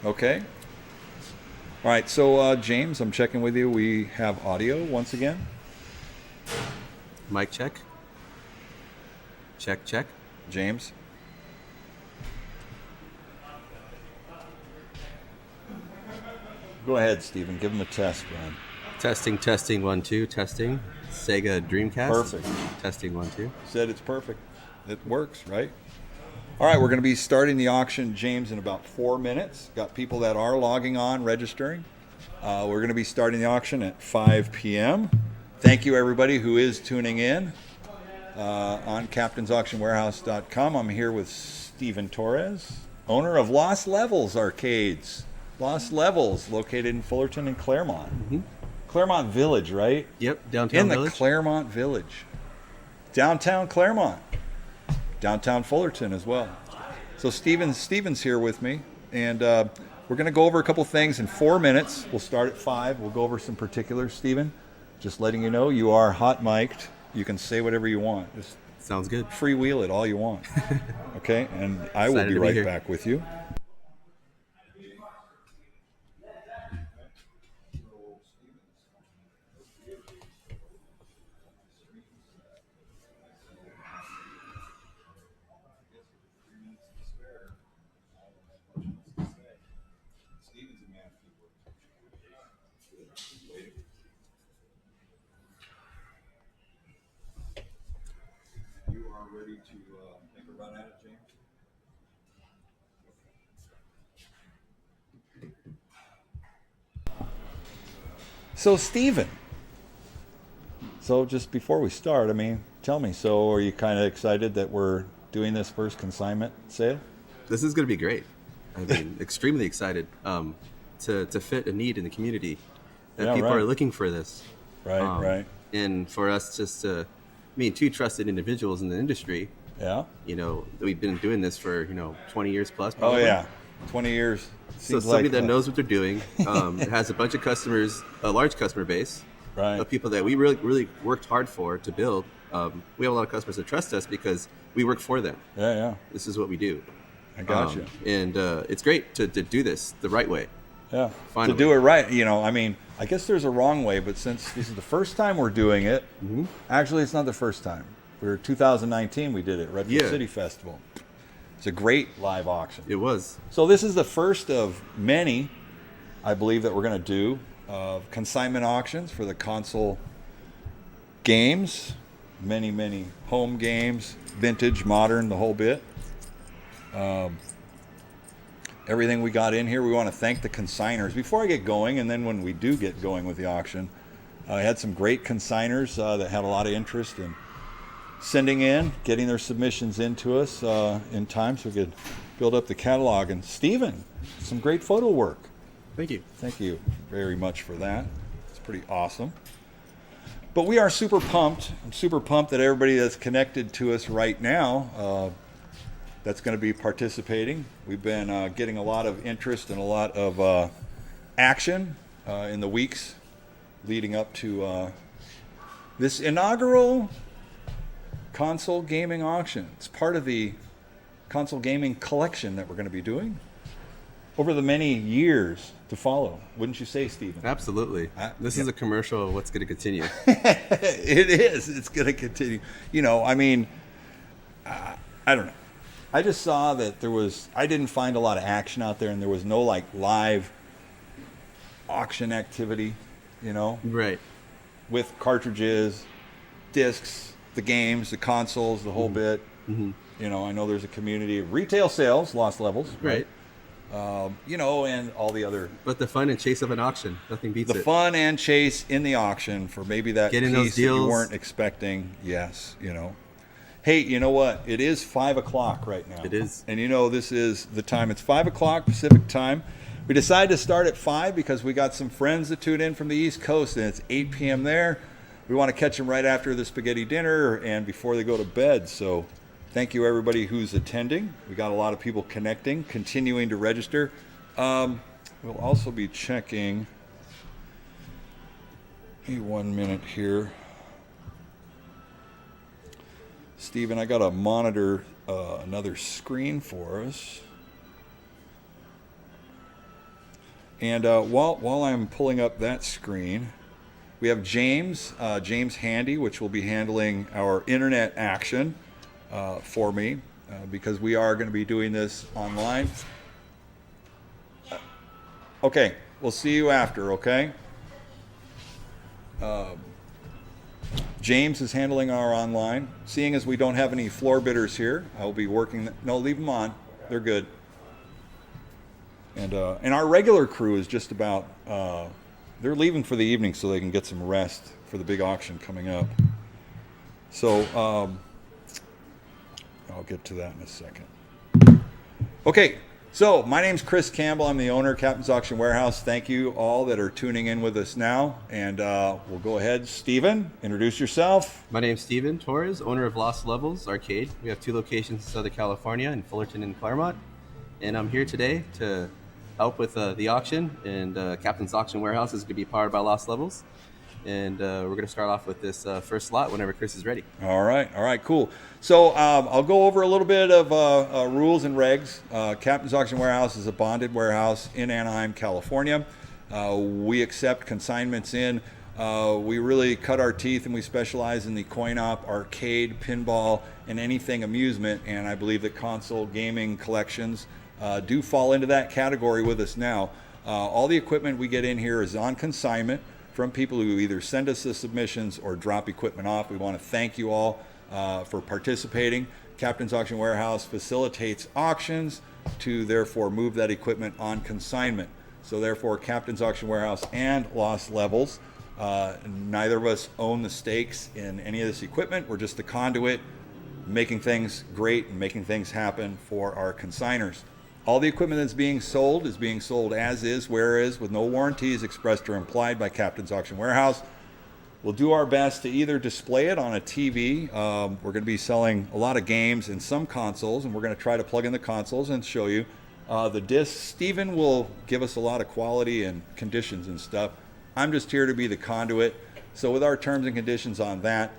Okay. All right. So, James, I'm checking with you. We have audio once again. Mic check. Check, check. James. Go ahead, Stephen. Give him a test run. Testing, testing, 1, 2, testing. Sega Dreamcast. Perfect. Testing, 1, 2. Said it's perfect. It works, right? All right. We're going to be starting the auction, James, in about 4 minutes. Got people that are logging on, registering. We're going to be starting the auction at 5 p.m. Thank you, everybody who is tuning in on captainsauctionwarehouse.com. I'm here with Stephen Torres, owner of Lost Levels Arcades. Lost Levels, located in Fullerton and Claremont. Mm-hmm. Claremont Village, right? Yep, downtown In the Village. Claremont Village. Downtown Claremont. Downtown Fullerton as well. So Stephen's here with me, and we're going to go over a couple things in 4 minutes. We'll start at 5. We'll go over some particulars. Stephen, just letting you know, you are hot mic'd. You can say whatever you want. Just Sounds good. freewheel it all you want. Okay? And I will Excited be to be right here. back with you. You are ready to make a run at it, James? So, Stephen, so just before we start, I mean, tell me, so are you kind of excited that we're doing this first consignment sale? This is going to be great. I mean, extremely excited to fit a need in the community that Yeah, people right. are looking for this. Right, right. And for us just to, two trusted individuals in the industry, Yeah. we've been doing this for, 20 years plus Oh, probably. yeah. 20 years. So Seems somebody like that knows what they're doing, it has a bunch of customers, a large customer base Right. of people that we really, really worked hard for to build. We have a lot of customers that trust us because we work for them. Yeah, yeah. This is what we do. I got you. And it's great to do this the right way. Yeah. Finally. To do it right, I mean, I guess there's a wrong way, but since this is the first time we're doing it, actually, it's not the first time. We were 2019, we did it, Redwood Yeah. City Festival. It's a great live auction. It was. So this is the first of many, I believe, that we're going to do of consignment auctions for the console games. Many, many home games, vintage, modern, the whole bit. Everything we got in here, we want to thank the consigners. Before I get going, and then when we do get going with the auction, I had some great consigners that had a lot of interest in sending in, getting their submissions into us in time so we could build up the catalog. And Stephen, some great photo work. Thank you. Thank you very much for that. It's pretty awesome. But we are super pumped. I'm super pumped that everybody that's connected to us right now that's going to be participating. We've been getting a lot of interest and a lot of action in the weeks leading up to this inaugural console gaming auction. It's part of the console gaming collection that we're going to be doing over the many years to follow. Wouldn't you say, Stephen? Absolutely. This is a commercial of what's going to continue. It is. It's going to continue. I mean, I don't know. I just saw that I didn't find a lot of action out there, and there was no like live auction activity, Right. with cartridges, discs, the games, the consoles, the whole bit. Mm-hmm. I know there's a community of retail sales, Lost Levels, Right. And all the other But the fun and chase of an auction, nothing beats the it. fun and chase in the auction for maybe that Getting piece those that you deals. weren't expecting. Yes, Hey, you know what? It is 5 o'clock right now. It is. And this is the time. It's 5 o'clock Pacific time. We decided to start at 5 because we got some friends that tune in from the East Coast, and it's 8 p.m. there. We want to catch them right after the spaghetti dinner and before they go to bed. So thank you, everybody who's attending. We got a lot of people connecting, continuing to register. We'll also be checking. Give me 1 minute here. Stephen, I got to monitor another screen for us. And while I'm pulling up that screen, we have James Handy, which will be handling our internet action for me because we are going to be doing this online. Okay, we'll see you after, okay? James is handling our online. Seeing as we don't have any floor bidders here, I'll be working. No, leave them on. They're good. And our regular crew is just about. They're leaving for the evening so they can get some rest for the big auction coming up. So I'll get to that in a second. Okay. So, my name's Chris Campbell. I'm the owner of Captain's Auction Warehouse. Thank you all that are tuning in with us now. And we'll go ahead. Steven, introduce yourself. My name's Steven Torres, owner of Lost Levels Arcade. We have 2 locations in Southern California, in Fullerton and Claremont. And I'm here today to help with the auction. And Captain's Auction Warehouse is going to be powered by Lost Levels. And we're going to start off with this first lot whenever Chris is ready. All right, cool. So I'll go over a little bit of rules and regs. Captain's Auction Warehouse is a bonded warehouse in Anaheim, California. We accept consignments in. We really cut our teeth and we specialize in the coin-op, arcade, pinball, and anything amusement. And I believe that console gaming collections do fall into that category with us now. All the equipment we get in here is on consignment from people who either send us the submissions or drop equipment off. We want to thank you all for participating. Captain's Auction Warehouse facilitates auctions to therefore move that equipment on consignment. So therefore, Captain's Auction Warehouse and Lost Levels, neither of us own the stakes in any of this equipment. We're just the conduit, making things great and making things happen for our consigners. All the equipment that's being sold is being sold as is, where is, with no warranties expressed or implied by Captain's Auction Warehouse. We'll do our best to either display it on a TV. We're going to be selling a lot of games and some consoles, and we're going to try to plug in the consoles and show you the discs. Steven will give us a lot of quality and conditions and stuff. I'm just here to be the conduit. So with our terms and conditions on that,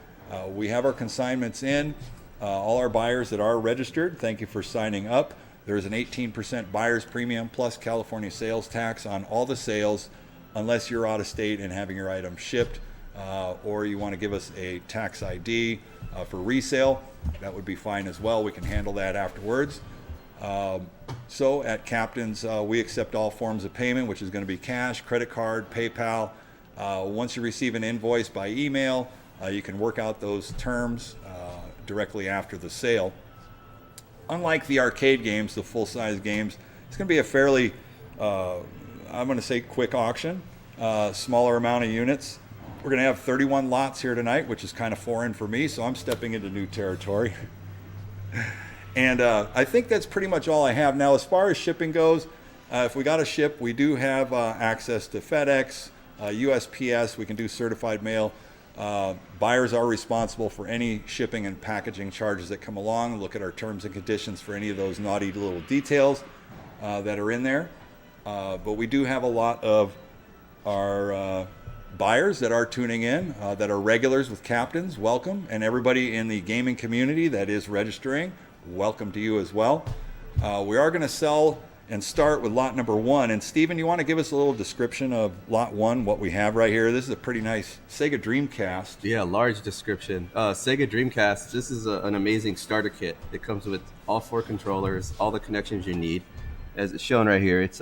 we have our consignments in. All our buyers that are registered, thank you for signing up. There's an 18% buyer's premium plus California sales tax on all the sales unless you're out of state and having your item shipped or you want to give us a tax ID for resale. That would be fine as well. We can handle that afterwards. So at Captain's, we accept all forms of payment, which is going to be cash, credit card, PayPal. Once you receive an invoice by email, you can work out those terms directly after the sale. Unlike the arcade games, the full-size games, it's going to be a fairly, I'm going to say quick auction, smaller amount of units. We're going to have 31 lots here tonight, which is kind of foreign for me, so I'm stepping into new territory. And I think that's pretty much all I have. Now, as far as shipping goes, if we got to ship, we do have access to FedEx, USPS, we can do certified mail. Buyers are responsible for any shipping and packaging charges that come along. Look at our terms and conditions for any of those naughty little details that are in there. But we do have a lot of our buyers that are tuning in, that are regulars with Captains. Welcome. And everybody in the gaming community that is registering, welcome to you as well. We are going to sell and start with lot number 1. And Steven, you want to give us a little description of lot 1, what we have right here? This is a pretty nice Sega Dreamcast. Yeah, large description. Sega Dreamcast, this is an amazing starter kit. It comes with all 4 controllers, all the connections you need. As it's shown right here, it's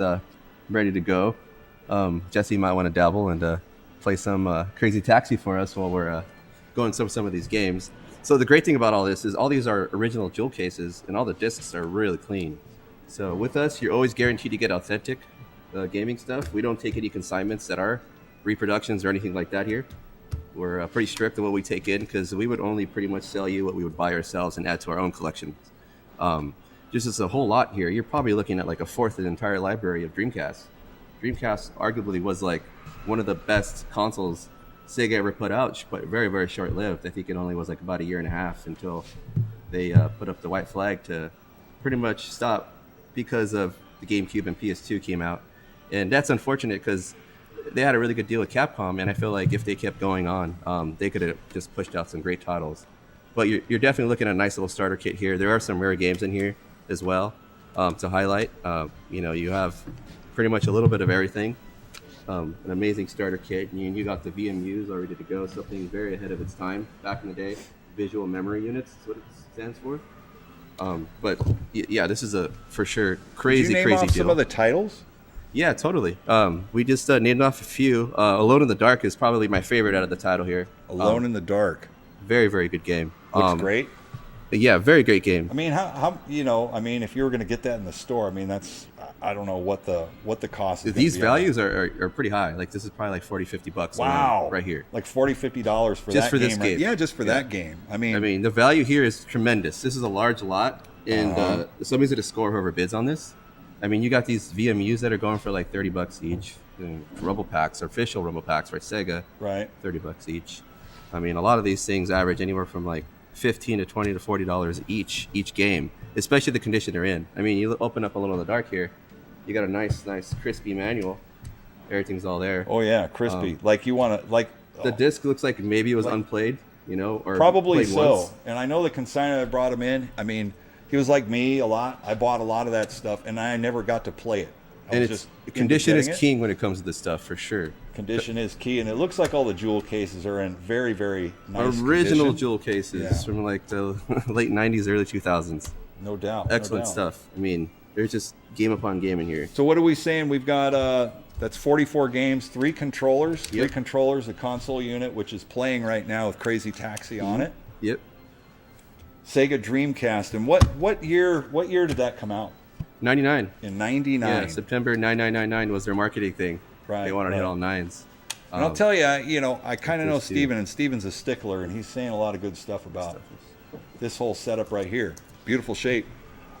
ready to go. Jesse might want to dabble and play some Crazy Taxi for us while we're going through some of these games. So the great thing about all this is all these are original jewel cases, and all the discs are really clean. So with us, you're always guaranteed to get authentic gaming stuff. We don't take any consignments that are reproductions or anything like that here. We're pretty strict on what we take in because we would only pretty much sell you what we would buy ourselves and add to our own collection. Just as a whole lot here, you're probably looking at like a fourth of the entire library of Dreamcast. Dreamcast arguably was like one of the best consoles Sega ever put out, but very, very short-lived. I think it only was like about a year and a half until they put up the white flag to pretty much stop because of the GameCube and PS2 came out. And that's unfortunate because they had a really good deal with Capcom, and I feel like if they kept going on, they could have just pushed out some great titles. But you're definitely looking at a nice little starter kit here. There are some rare games in here as well to highlight. You have pretty much a little bit of everything. An amazing starter kit. And you got the VMUs all ready to go. Something very ahead of its time back in the day. Visual memory units is what it stands for. But yeah, this is a for sure crazy, Did you name crazy off deal. some of the titles? Yeah, totally. We just named off a few. Alone in the Dark is probably my favorite out of the title here. Alone in the Dark. Very, very good game. Looks great. Yeah, very great game. I mean, how I mean, if you were going to get that in the store, I mean, I don't know what the cost is. These gonna be on values are pretty high. Like this is probably like $40-50 Wow. alone right here. Like $40-50 for Just that for this game, right? game. Yeah, just for that game. I mean, The value here is tremendous. This is a large lot, and somebody's gonna score whoever bids on this. I mean, you got these VMUs that are going for like $30 each. Rumble packs, official Rumble packs for Sega, right. $30 each. I mean, a lot of these things average anywhere from like $15 to $20 to $40 each game, especially the condition they're in. I mean, you open up Alone in the Dark here, you got a nice crispy manual. Everything's all there. Oh yeah, crispy. Like you want to like. The disc looks like maybe it was unplayed, or Probably played so. once. And I know the consignor that brought him in. I mean, he was like me a lot. I bought a lot of that stuff, and I never got to play it. I And was it's just condition into is getting it. king when it comes to this stuff for sure. Condition is key, and it looks like all the jewel cases are in very, very nice Original condition. jewel cases Yeah. from like the late '90s, early 2000s. No doubt. Excellent no doubt. stuff. I mean, there's just game upon game in here. So what are we saying? We've got that's 44 games, 3 controllers, Yep. 3 controllers, a console unit which is playing right now with Crazy Taxi on it. Yep. Sega Dreamcast. And what year did that come out? 99. In 99. Yeah, September 9999 was their marketing thing. Right, They wanted to hit right. all nines. And I'll tell you, I kind of know those two. Steven, and Steven's a stickler, and he's saying a lot of good stuff about this whole setup right here. Beautiful shape.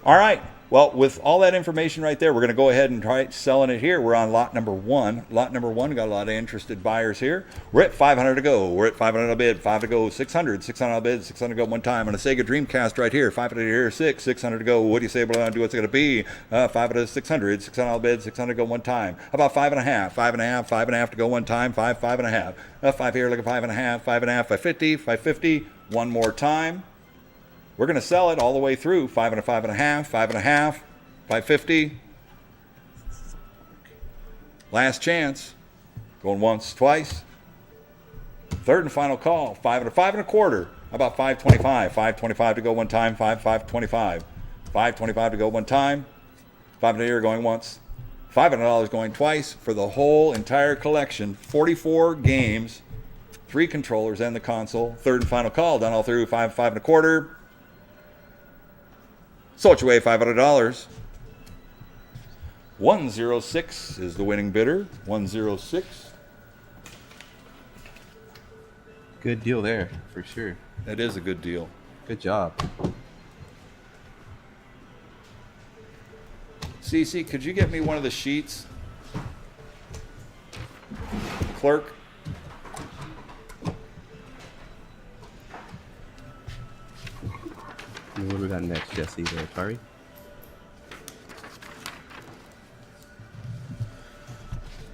All right. Well, with all that information right there, we're going to go ahead and try selling it here. We're on lot number 1. Lot number 1 got a lot of interested buyers here. We're at 500 to go. We're at 500 a bid. 5 to go. 600. 600 a bid. 600 to go one time on a Sega Dreamcast right here. 500 here. 600 to go. What do you say? What do I want to do? What's it going to be? 5 to 600. 600 a bid. 600 to go one time. How about 5.5? 5.5. 5.5 to go one time. 5.5. 5 here. Look at 5.5. 5.5. 550. 550. One more time. We're going to sell it all the way through. 5 and a 5.5, 5.5, 550. Last chance. Going once, twice. Third and final call. 5 and a 5.25. How about 525? 525 to go one time. 525. 525 to go one time. 5 here going once. $500 going twice for the whole entire collection. 44 games, 3 controllers and the console. Third and final call. Done all through. 5.25. Sold your way $500. 106 is the winning bidder. 106. Good deal there, for sure. That is a good deal. Good job. Cece, could you get me one of the sheets? Clerk. And what do we got next, Jesse? The Atari?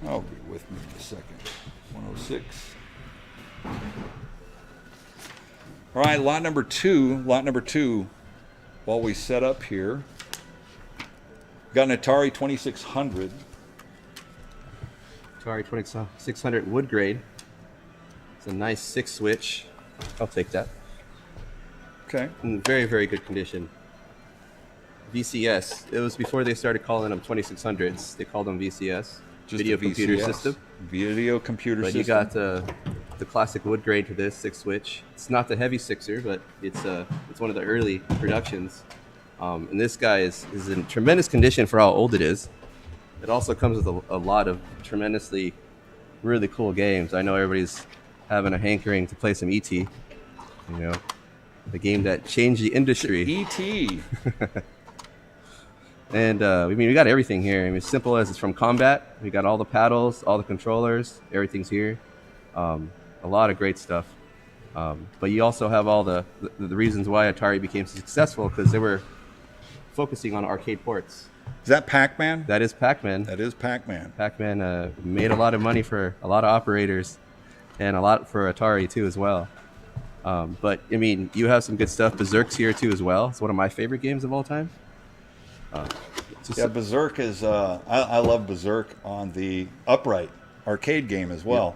Oh, be with me in a second. 106. All right, lot number two. Lot number 2. While we set up here, got an Atari 2600. Atari 2600 wood grade. It's a nice 6 switch. I'll take that. Okay. In very, very good condition. VCS. It was before they started calling them 2600s. They called them VCS. Just Video a computer VCS. system. Video computer But system. you got the classic wood grade to this 6 switch. It's not the heavy sixer, but it's one of the early productions. And this guy is in tremendous condition for how old it is. It also comes with a lot of tremendously really cool games. I know everybody's having a hankering to play some ET. The game that changed the industry. E.T. And we got everything here. I mean, as simple as it's from combat. We got all the paddles, all the controllers, everything's here. A lot of great stuff. But you also have all the reasons why Atari became so successful, because they were focusing on arcade ports. Is that Pac-Man? That is Pac-Man. That is Pac-Man. Pac-Man made a lot of money for a lot of operators, and a lot for Atari too as well. But I mean, you have some good stuff. Berserk's here too as well. It's one of my favorite games of all time. Just- Yeah, Berserk is. I love Berserk on the upright arcade game as well.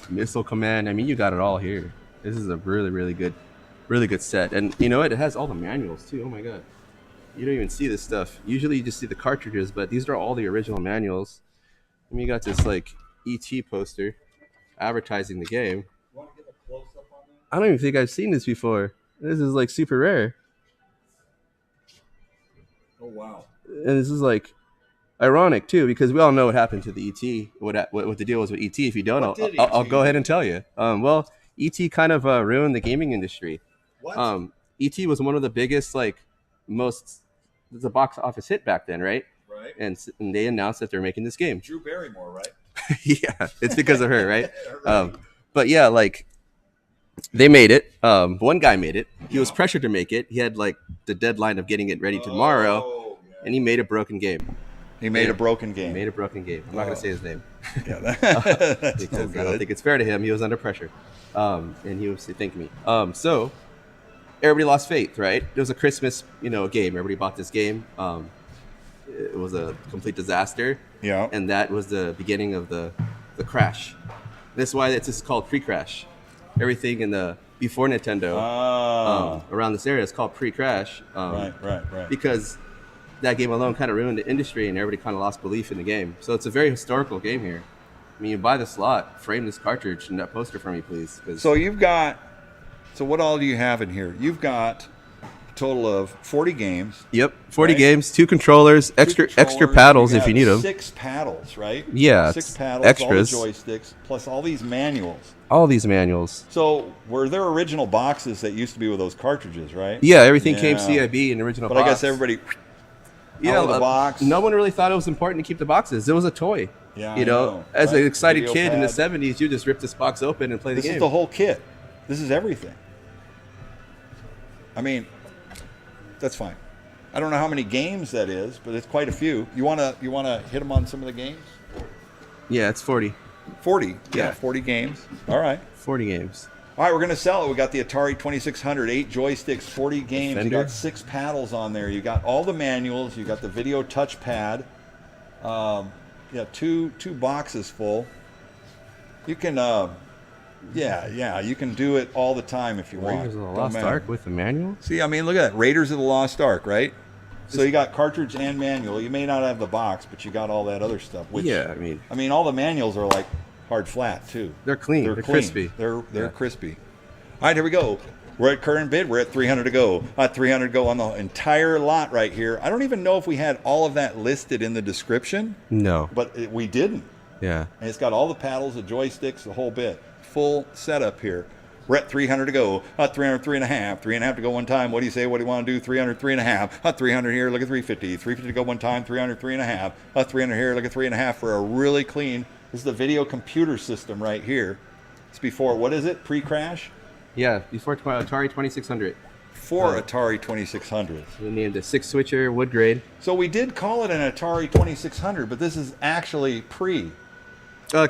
Missile Command. I mean, you got it all here. This is a really good set. And you know what? It has all the manuals too. Oh my god. You don't even see this stuff. Usually you just see the cartridges, but these are all the original manuals. I mean, you got this like ET poster advertising the game. I don't even think I've seen this before. This is like super rare. Oh wow! And this is like ironic too, because we all know what happened to the ET. What the deal was with ET. If you don't, What did I'll ET go ahead and tell you. Well, ET kind of ruined the gaming industry. What? ET was one of the biggest, like most, it was a box office hit back then, right? Right. And they announced that they're making this game. Drew Barrymore, right? Yeah, it's because of her, right? Right. But yeah, like they made it. One guy made it. He was pressured to make it. He had like the deadline of getting it ready tomorrow, Oh, yeah. and he made a broken game. He made a broken game. He made a broken game. I'm not gonna say his name. Yeah, that's Because no I don't good. think it's fair to him. He was under pressure, and he was thank me. So everybody lost faith, right? It was a Christmas, game. Everybody bought this game. It was a complete disaster, Yeah. and that was the beginning of the crash. That's why it's just called pre-crash. Everything in the before Nintendo around this area is called pre-crash. Right. Because that game alone kind of ruined the industry, and everybody kind of lost belief in the game. So it's a very historical game here. I mean, you buy the slot, frame this cartridge, and that poster for me, please. 'cause- So you've got. So what all do you have in here? You've got a total of 40 games. Yep, 40 Right. games, 2 controllers, extra controllers, paddles you if you got need them. 6 paddles, right? Yeah, 6 it's paddles, extras. all the joysticks, plus all these manuals. All these manuals. So were there original boxes that used to be with those cartridges, right? Yeah, everything came Yeah. CIB in the original But box. I guess everybody. yeah, out of the box. No one really thought it was important to keep the boxes. It was a toy. Yeah, you I know, as right? an excited Video kid in the pad. 70s, you just rip this box open and play the This game. is the whole kit. This is everything. I mean, that's fine. I don't know how many games that is, but it's quite a few. You wanna hit them on some of the games? Yeah, it's 40. 40. Yeah. 40 games. All right. 40 games. All right, we're going to sell it. We got the Atari 2600, 8 joysticks, 40 games. Defender. You got 6 paddles on there. You got all the manuals. You got the video touchpad. Two boxes full. You can, you can do it all the time if you want. Raiders of the Don't Lost matter. Ark with the manual? See, I mean, look at that. Raiders of the Lost Ark, right? So you got cartridge and manual. You may not have the box, but you got all that other stuff. Which, Yeah, I mean, all the manuals are like hard flat too. they're clean. They're clean. crispy. They're Yeah. crispy. All right, here we go. We're at current bid. We're at 300 to go. 300 to go on the entire lot right here. I don't even know if we had all of that listed in the description, No. but we didn't. Yeah. And it's got all the paddles, the joysticks, the whole bit. Full setup here. We're at 300 to go. 303 and a half. 3.5 to go one time. What do you say? What do you want to do? 303 and a half. 300 here. Look at 350. 350 to go one time. 303 and a half. 300 here. Look at 3.5 for a really clean. This is the video computer system right here. It's before, what is it? Pre-crash? Yeah, before Atari 2600. For Atari 2600. We named a 6-switcher wood grade. So we did call it an Atari 2600, but this is actually pre.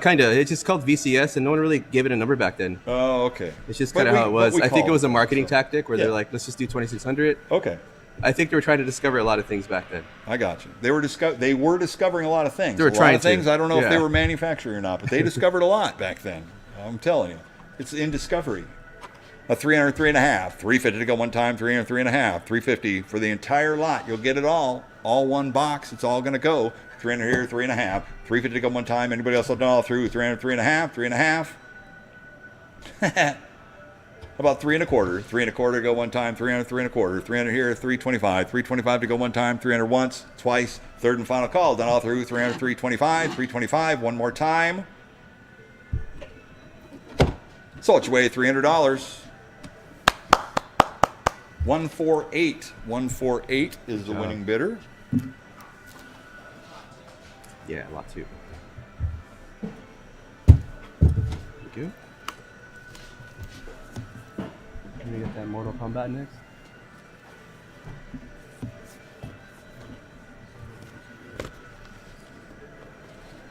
Kind of. It's just called VCS, and no one really gave it a number back then. Oh, okay. It's just But kind of how it but was. we I think called it was a that, marketing so- tactic where Yeah. they're like, let's just do 2600. Okay. I think they were trying to discover a lot of things back then. I got you. They were discovering a lot of things. They were a lot trying of things. to. I don't know if they Yeah. were manufacturing or not, but they discovered a lot back then. I'm telling you, it's in discovery. 303 and a half, 350 to go one time, 303 and a half, 350 for the entire lot. You'll get it all one box. It's all going to go. 300 here, 3.5, 350 to go one time. Anybody else will know all through? 303 and a half, 3.5. About 3 1/4, 3 1/4 to go one time, 300, 3 1/4, 300 here, 325, 325 to go one time, 300 once, twice, third and final call, done all through, 300, 325, 325, one more time. Sold your way, $300. 148, 148 is the winning bidder. Yeah, a lot too. Thank you. Can we get that Mortal Kombat next?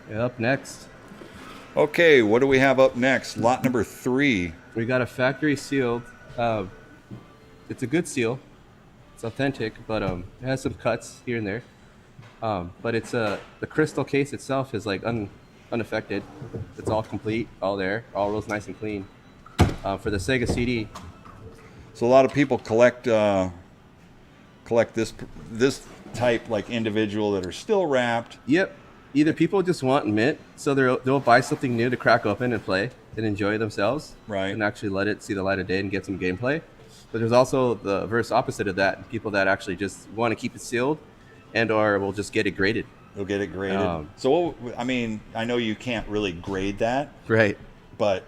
Yeah, up next, Okay, what do we have up next? Lot number 3. we got a factory sealed. It's a good seal. It's authentic, but it has some cuts here and there. But it's the crystal case itself is like unaffected. It's all complete, all there, all real nice and clean. For the Sega CD, So a lot of people collect this type like individual that are still wrapped. yep. Either people just want mint, so they'll buy something new to crack open and play and enjoy themselves, Right. and actually let it see the light of day and get some gameplay. But there's also the verse opposite of that: people that actually just want to keep it sealed, and/or will just get it graded. They'll get it graded. Um, So I mean, I know you can't really grade that, Right. but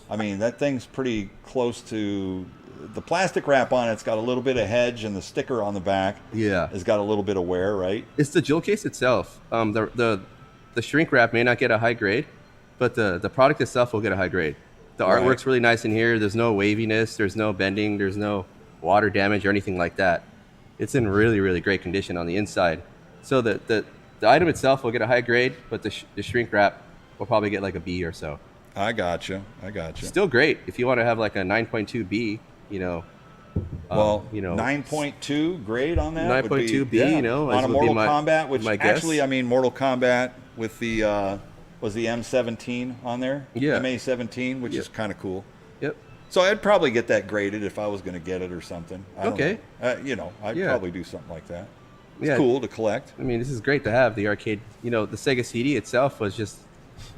I mean that thing's pretty close to the plastic wrap on it's got a little bit of hedge, and the sticker on the back Yeah. has got a little bit of wear, right? It's the jewel case itself. The shrink wrap may not get a high grade, but the product itself will get a high grade. The Right. artwork's really nice in here. There's no waviness. There's no bending. There's no water damage or anything like that. It's in really, really great condition on the inside. So the item itself will get a high grade, but the shrink wrap will probably get like a B or so. I gotcha. Still great if you want to have like a 9.2 B. Well, you know, 9.2 grade on that. 9.2 B, yeah, you know, on as a would be Mortal my- Kombat, which my guess. actually, I mean, Mortal Kombat with the was the M17 on there? Yeah. MA17, which Yep. is kind of cool. Yep. So I'd probably get that graded if I was going to get it or something. I don't Okay. know. I'd Yeah. probably do something like that. It's Yeah. cool to collect. I mean, this is great to have the arcade. The Sega CD itself was just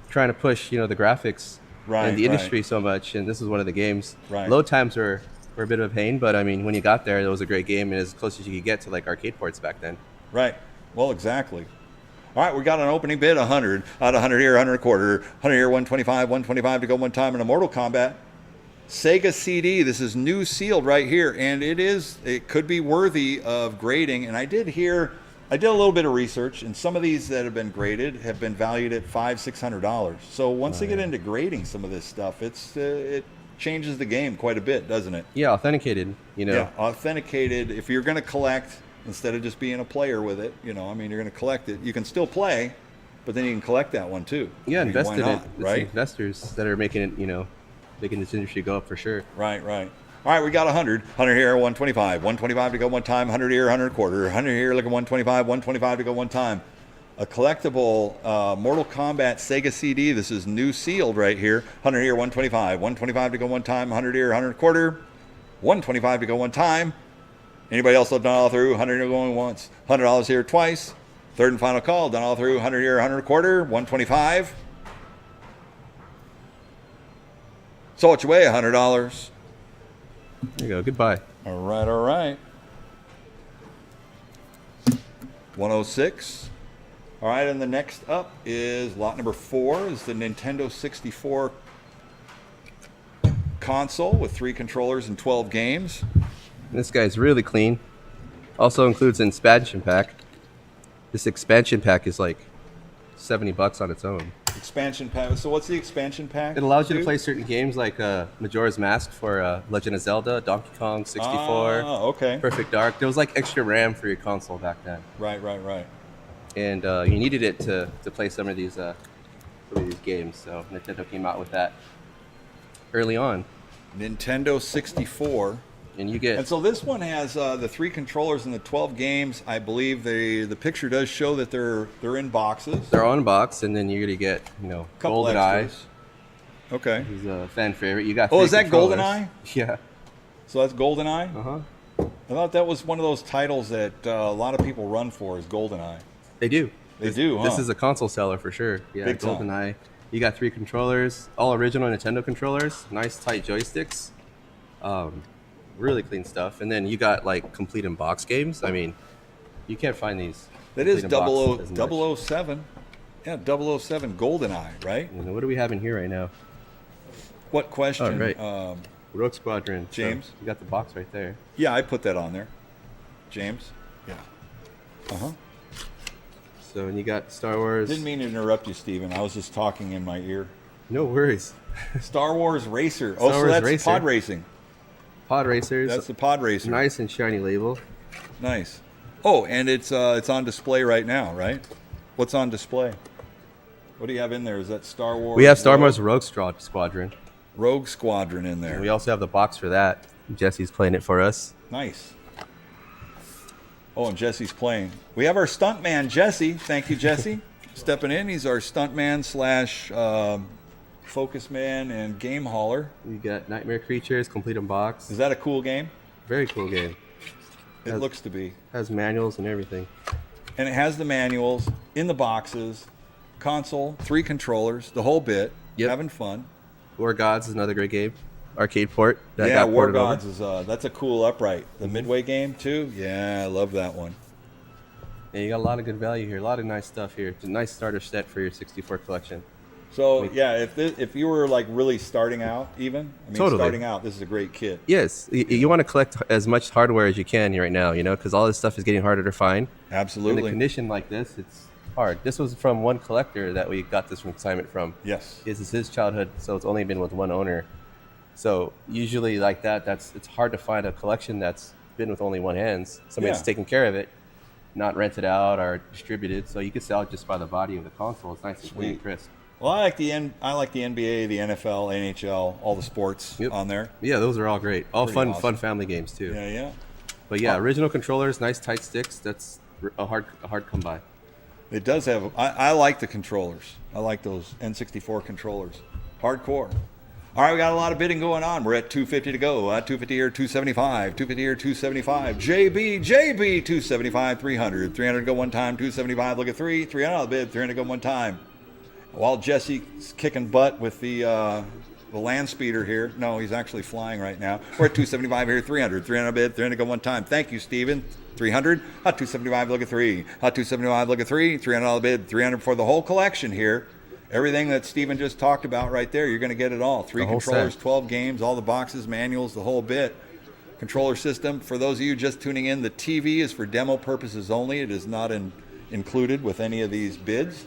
trying to push, the graphics Right, and the right. industry so much, and this is one of the games. Right. Load times were a bit of a pain, but I mean, when you got there, it was a great game and as close as you could get to like arcade ports back then. Right. Well, exactly. All right, we got an opening bid, 100. Out of 100 here, 100 a quarter. 100 here, 125. 125 to go one time in a Mortal Kombat. Sega CD. This is new sealed right here, and it could be worthy of grading. And I did a little bit of research, and some of these that have been graded have been valued at $500-$600. So once they get into grading some of this stuff, it changes the game quite a bit, doesn't it? Yeah, authenticated. Yeah, authenticated. If you're going to collect, instead of just being a player with it, you're going to collect it. You can still play, but then you can collect that one too. Yeah, I mean, invest why in it. not, It's right? investors that are making it, making this industry go up for sure. Right. All right, we got 100. 100 here, 125. 125 to go one time. 100 here, 100 a quarter. 100 here, look at 125. 125 to go one time. A collectible Mortal Kombat Sega CD. This is new sealed right here. 100 here, 125. 125 to go one time. 100 here, 100 a quarter. 125 to go one time. Anybody else done all through? 100 here going once. $100 here twice. Third and final call. Done all through. 100 here, 100 a quarter. 125. So what you weigh? $100. There you go. Goodbye. All right. 106. All right, and the next up is lot number 4 is the Nintendo 64 console with 3 controllers and 12 games. This guy's really clean. Also includes an expansion pack. This expansion pack is like $70 on its own. Expansion pack. So what's the expansion pack? It allows you to do? play certain games like Majora's Mask for Legend of Zelda, Donkey Kong 64, Oh, okay. Perfect Dark. There was like extra RAM for your console back then, Right. and you needed it to play some of these games. So Nintendo came out with that early on, Nintendo 64. and you get And so this one has the 3 controllers and the 12 games. I believe the picture does show that they're in boxes. they're on box, and then you're gonna get Couple GoldenEye. extras. Okay. He's a fan favorite. You got Oh, 3 is that controllers. GoldenEye? Yeah. So that's GoldenEye? Uh-huh. I thought that was one of those titles that a lot of people run for is GoldenEye. They do. They do, This huh? is a console seller for sure. Yeah, Big time. GoldenEye. You got 3 controllers, all original Nintendo controllers, nice tight joysticks. Really clean stuff. And then you got like complete in box games. I mean, you can't find these. That is complete in box as much. 007. Yeah, 007 GoldenEye, right? What do we have in here right now? What question? Oh, right. Rogue Squadron. So James? you got the box right there. Yeah, I put that on there. James? Yeah. Uh-huh. So, and you got Star Wars. Didn't mean to interrupt you, Steven. I was just talking in my ear. No worries. Star Wars Racer. Star So Wars that's Racer. pod racing. Pod Racers. That's the pod racer. Nice and shiny label. Nice. Oh, and it's on display right now, right? What's on display? What do you have in there? Is that Star Wars? We have Star Wars Rogue Squadron. Rogue Squadron in there. And we also have the box for that. Jesse's playing it for us. Nice. Oh, and Jesse's playing. We have our stuntman, Jesse. Thank you, Jesse. Stepping in. He's our stuntman slash focus man and game hauler. You got Nightmare Creatures, complete in box. Is that a cool game? Very cool game. It looks to be. Has manuals and everything. And it has the manuals in the boxes, console, 3 controllers, the whole bit. Yep. Having fun. War Gods is another great game. Arcade port. That Yeah, got War ported over. Gods is that's a cool upright. The Midway game too. Yeah, I love that one. Yeah, you got a lot of good value here. A lot of nice stuff here. It's a nice starter set for your 64 collection. So yeah, if you were like really starting out, Totally. starting out, this is a great kit. Yes, you want to collect as much hardware as you can right now, because all this stuff is getting harder to find. In a Absolutely. condition like this, it's hard. This was from one collector that we got this consignment from. Yes. This is his childhood, so it's only been with one owner. So usually like that, it's hard to find a collection that's been with only one hands. Somebody that's Yeah. taken care of it, not rented out or distributed. So you can sell it just by the body of the console. It's nice and clean and Sweet. crisp. Well, I like the NBA, the NFL, NHL, all the sports Yep. on there. Yeah, those are all great. All Pretty fun awesome. family games too. Yeah, yeah. But yeah, original controllers, nice tight sticks. That's a hard come by. It does have. I like the controllers. I like those N64 controllers. Hardcore. All right, we got a lot of bidding going on. We're at 250 to go. 250 here, 275. 250 here, 275. JB, 275, 300. 300 to go one time, 275. Look at 300 on the bid, 300 to go one time. While Jesse's kicking butt with the land speeder here. No, he's actually flying right now. We're at 275 here, 300. 300 bid, 300 go one time. Thank you, Steven. 300. 275, look at 3. 275, look at 3. $300 bid, 300 for the whole collection here. Everything that Steven just talked about right there, you're going to get it all. 3 The whole controllers, set. 12 games, all the boxes, manuals, the whole bit. Controller system. For those of you just tuning in, the TV is for demo purposes only. It is not included with any of these bids.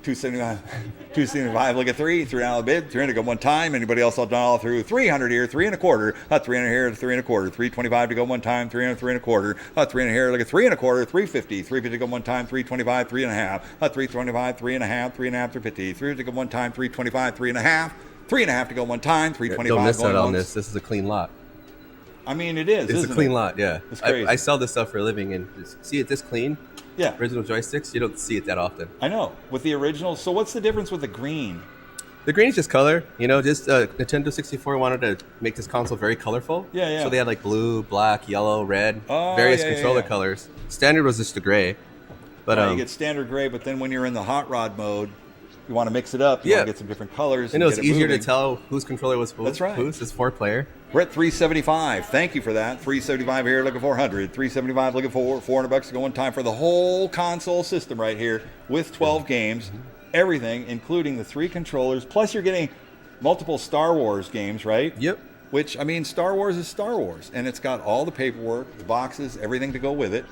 275, look at 3, $300 bid, 300 go one time. Anybody else all done all through? 300 here, 3 and a quarter, 300 here, 3 and a quarter, 325 to go one time, 300, 3 and a quarter, 300 here, look at 3 and a quarter, 350, 350 to go one time, 325, 3 and a half, 325, 3 and a half, 3 and a half, 350, 300 to go one time, 325, 3 and a half, 3 and a half to go one time, 325 Don't miss going out on once. this. This is a clean lot. I mean, it is. It's isn't a clean it? lot, yeah. It's crazy. I sell this stuff for a living, and just see it this clean. Yeah, Original joysticks, you don't see it that often. I know. With the original, so what's the difference with the green? The green is just color, just Nintendo 64 wanted to make this console very colorful. Yeah, yeah. So they had like blue, black, yellow, red, Oh, various yeah, yeah, controller yeah. colors. Standard was just the gray. But You get standard gray, but then when you're in the hot rod mode, you want to mix it up. You Yeah. want to get some different colors. and it was get easier moving. to tell whose controller was whose. That's right. Whose is 4-player. We're at 375. Thank you for that. 375 here, looking 400. 375 looking for $400 to go one time for the whole console system right here with 12 games, everything, including the 3 controllers. Plus, you're getting multiple Star Wars games, right? Yep. Which, I mean, Star Wars is Star Wars, and it's got all the paperwork, the boxes, everything to go with it.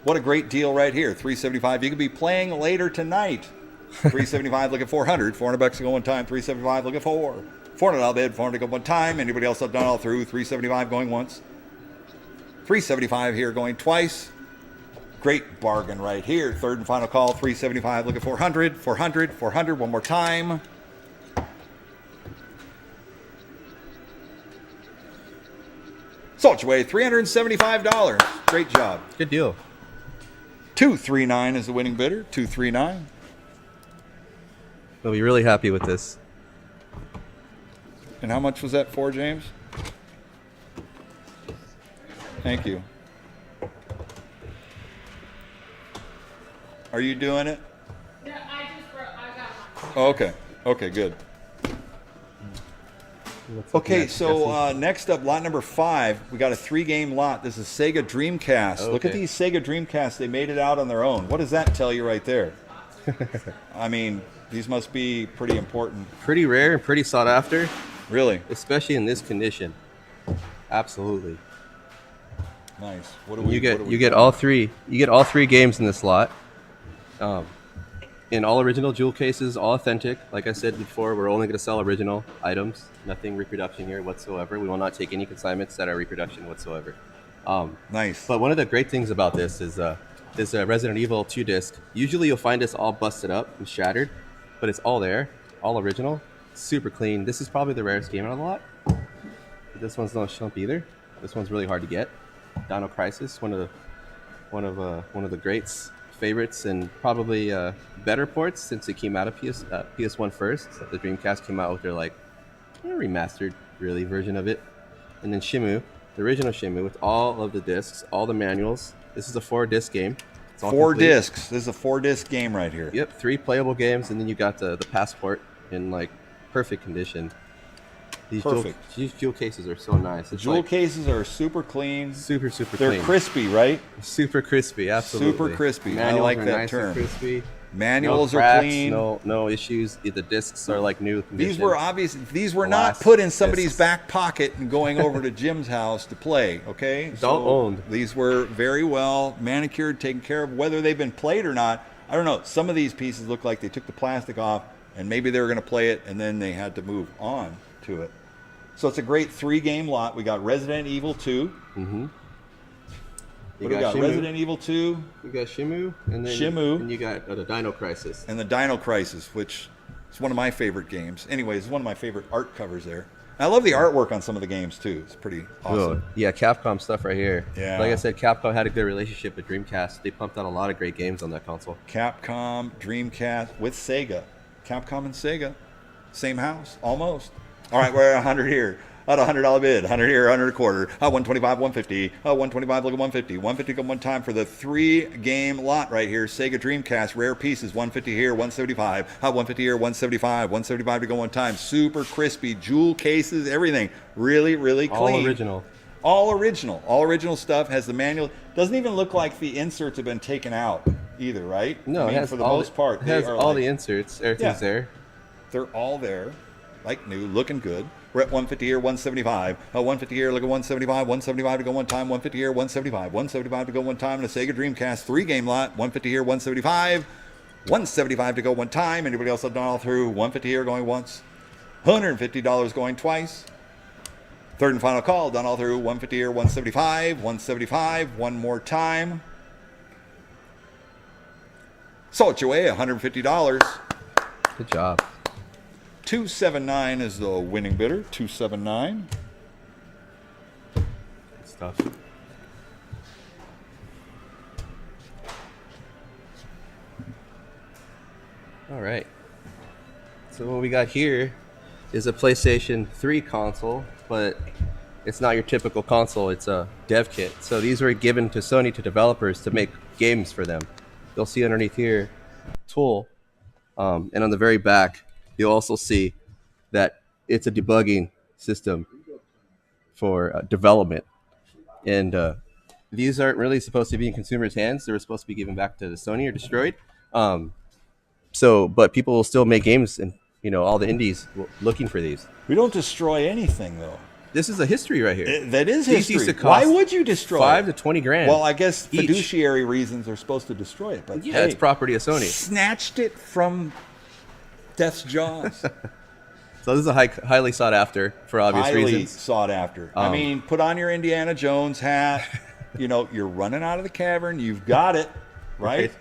What a great deal right here. 375. You could be playing later tonight. 375 look at 400. $400 to go one time. 375 look at 4. $400 bid. 400 to go one time. Anybody else have done all through? 375 going once. 375 here going twice. Great bargain right here. Third and final call. 375 look at 400. 400. 400 one more time. Sold your way. $375. Great job. Good deal. 239 is the winning bidder. 239. We'll be really happy with this. And how much was that for, James? Thank you. Are you doing it? No, I got one. Oh, okay. Okay, good. Okay, so next up, lot number 5. We got a 3-game lot. This is Sega Dreamcast. Look at Okay. these Sega Dreamcasts. They made it out on their own. What does that tell you right there? I mean, these must be pretty important. Pretty rare and pretty sought after, Really especially in this condition. Absolutely. nice. What do we? You what do we get all three. You get all 3 games in this lot. In all original jewel cases, all authentic. Like I said before, we're only going to sell original items. Nothing reproduction here whatsoever. We will not take any consignments that are reproduction whatsoever. Nice. But one of the great things about this is this Resident Evil 2 disc. Usually you'll find this all busted up and shattered, but it's all there, all original, super clean. This is probably the rarest game out of the lot. This one's not a shump either. This one's really hard to get. Dino Crisis, one of one of the greats, favorites, and probably better ports since it came out of PS1 first. The Dreamcast came out with their like remastered, really, version of it, and then Shimu, the original Shimu, with all of the discs, all the manuals. This is a 4-disc game. It's all Four complete. discs. This is a 4-disc game right here. Yep, 3 playable games, and then you got the passport in like perfect condition. These Perfect. These jewel cases are so nice. The It's jewel like cases are super clean. super They're clean. crispy, right? Super crispy, absolutely. Super crispy. I Manuals like are that nice and term. Crispy. Manuals no are cracks, clean. No issues. The discs are like new condition. These were obvious. These were not Glass put in somebody's discs. back pocket and going over to Jim's house to play. Okay, Adult owned. These were very well manicured, taken care of. Whether they've been played or not, I don't know. Some of these pieces look like they took the plastic off, and maybe they were going to play it, and then they had to move on to it. So it's a great 3-game lot. We got Resident Evil 2. Mm-hmm. What do we got? Shimu. Resident Evil 2 You got Shimu, and then Shimu. and you got the Dino Crisis. and the Dino Crisis, which is one of my favorite games. Anyways, it's one of my favorite art covers there. I love the artwork on some of the games too. It's pretty awesome. Yeah, Capcom stuff right here. Yeah. Like I said, Capcom had a good relationship with Dreamcast. They pumped out a lot of great games on that console. Capcom, Dreamcast with Sega. Capcom and Sega, same house, almost. All right, we're at 100 here. At a $100 bid, 100 here, 100 a quarter. 125, 150. 125, look at 150. 150 come one time for the 3-game lot right here. Sega Dreamcast, rare pieces. 150 here, 175. 150 here, 175. 175 to go one time. Super crispy, jewel cases, everything. Really, really clean. All original. All original. All original stuff. Has the manual. Doesn't even look like the inserts have been taken out either, right? No, I mean, it has for the all most part, It they has are all like- the inserts. Everything's Yeah. there. they're all there, like new, looking good. We're at 150 here, 175. 150 here, look at 175. 175 to go one time. 150 here, 175. 175 to go one time. And a Sega Dreamcast 3-game lot. 150 here, 175. 175 to go one time. Anybody else have done all through? 150 here going once. $150 going twice. Third and final call, done all through. 150 here, 175. 175, one more time. So it's your way, $150. Good job. 279 is the winning bidder. 279. Good stuff. All right. So what we got here is a PlayStation 3 console, but it's not your typical console. It's a dev kit. So these were given to Sony to developers to make games for them. You'll see underneath here, tool, and on the very back, you'll also see that it's a debugging system for development. And these aren't really supposed to be in consumers' hands. They were supposed to be given back to the Sony or destroyed. But people will still make games, and all the indies looking for these. We don't destroy anything, though. This is a history right here. That is These used history. to Why cost would you destroy $5 it? to $20,000. Well, I guess each. fiduciary reasons are supposed to destroy it. But Yeah, hey, it's property of Sony. snatched it from death's jaws. So this is a highly sought after for obvious Highly reasons. sought after. I mean, put on your Indiana Jones hat. You're running out of the cavern. You've got it, right? Right.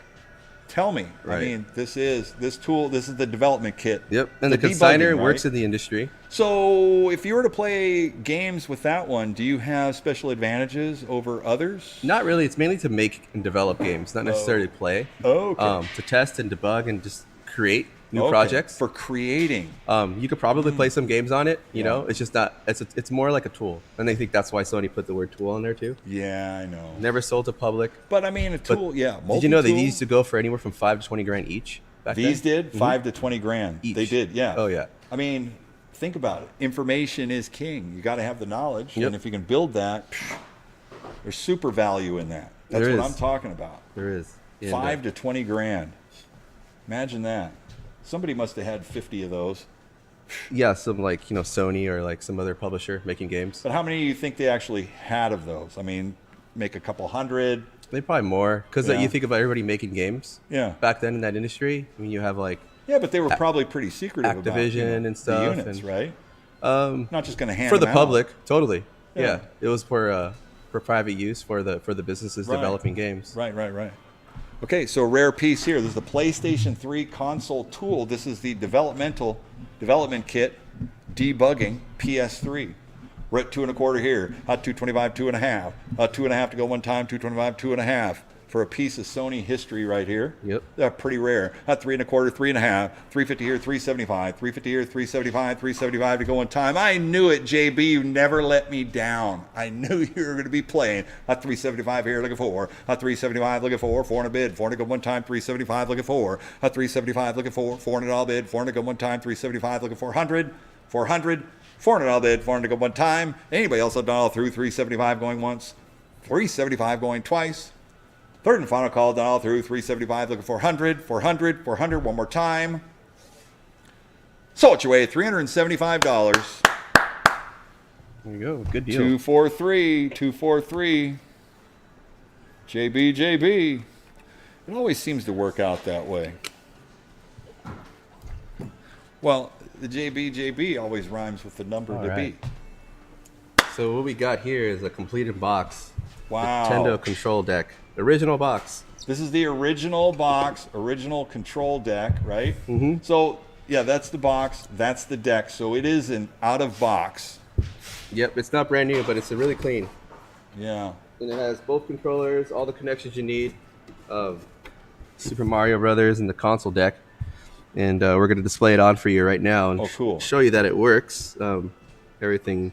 Tell me. I Right. mean, this is the development kit. Yep, and the debugging, consignor right? works in the industry. So, if you were to play games with that one, do you have special advantages over others? Not really. It's mainly to make and develop games, not necessarily play. Oh, okay. To test and debug and just create new Okay, projects. for creating. You could probably play some games on it. It's just not. It's more like a tool, and I think that's why Sony put the word tool on there too. Yeah, I know. Never sold to public. But I mean, a tool. Yeah. Did you know they multi-tool? used to go for anywhere from $5 to $20,000 each? Back These then? did 5 to 20 grand. Each. They did. Yeah. Oh, yeah. I mean, think about it. Information is king. You got to have the knowledge, Yep. and if you can build that, there's super value in that. That's There what is. I'm talking about. There is. And, 5 to 20 grand. Imagine that. Somebody must have had 50 of those. yeah, some Sony or like some other publisher making games. But how many do you think they actually had of those? I mean, make a couple hundred. They probably more because Yeah. you think about everybody making games. Yeah. Back then in that industry, I mean, you have like Yeah, but they were probably pretty secretive about Activision and stuff, the units, and- right? Not just going to hand for the them out. public, totally. Yeah. Yeah. It was for private use for the businesses Right. developing games. Right. Okay, so a rare piece here. This is the PlayStation 3 console tool. This is the development kit debugging PS3. We're at 2 1/4 here. 225, 2.5. 2.5 to go one time. 225, 2.5. for a piece of Sony history right here. Yep. They're pretty rare. 3 1/4, 3 1/2, 350 here, 375, 350 here, 375, 375 to go in time. I knew it, JB. You never let me down. I knew you were going to be playing. 375 here, looking for. 375, looking for. 400 bid, 400 go one time, 375 looking for. 375 looking for. 400 all bid, 400 go one time, 375 looking for 100, 400. 400 all bid, 400 go one time. Anybody else have done all through? 375 going once, 375 going twice. Third and final call, done all through. 375 looking for 100, 400, 400 one more time. Sold your way, $375. There you go. Good deal. 243, 243. JB. It always seems to work out that way. Well, the JB always rhymes with the number All to right. beat. So what we got here is a completed box. Wow. Nintendo control deck. Original box. This is the original box, original control deck, right? Mm-hmm. So, yeah, that's the box, that's the deck. So it is an out of box. Yep, it's not brand new, but it's really clean. Yeah. And it has both controllers, all the connections you need. Super Mario Brothers and the console deck. And we're going to display it on for you right now and Oh, cool. show you that it works. Everything.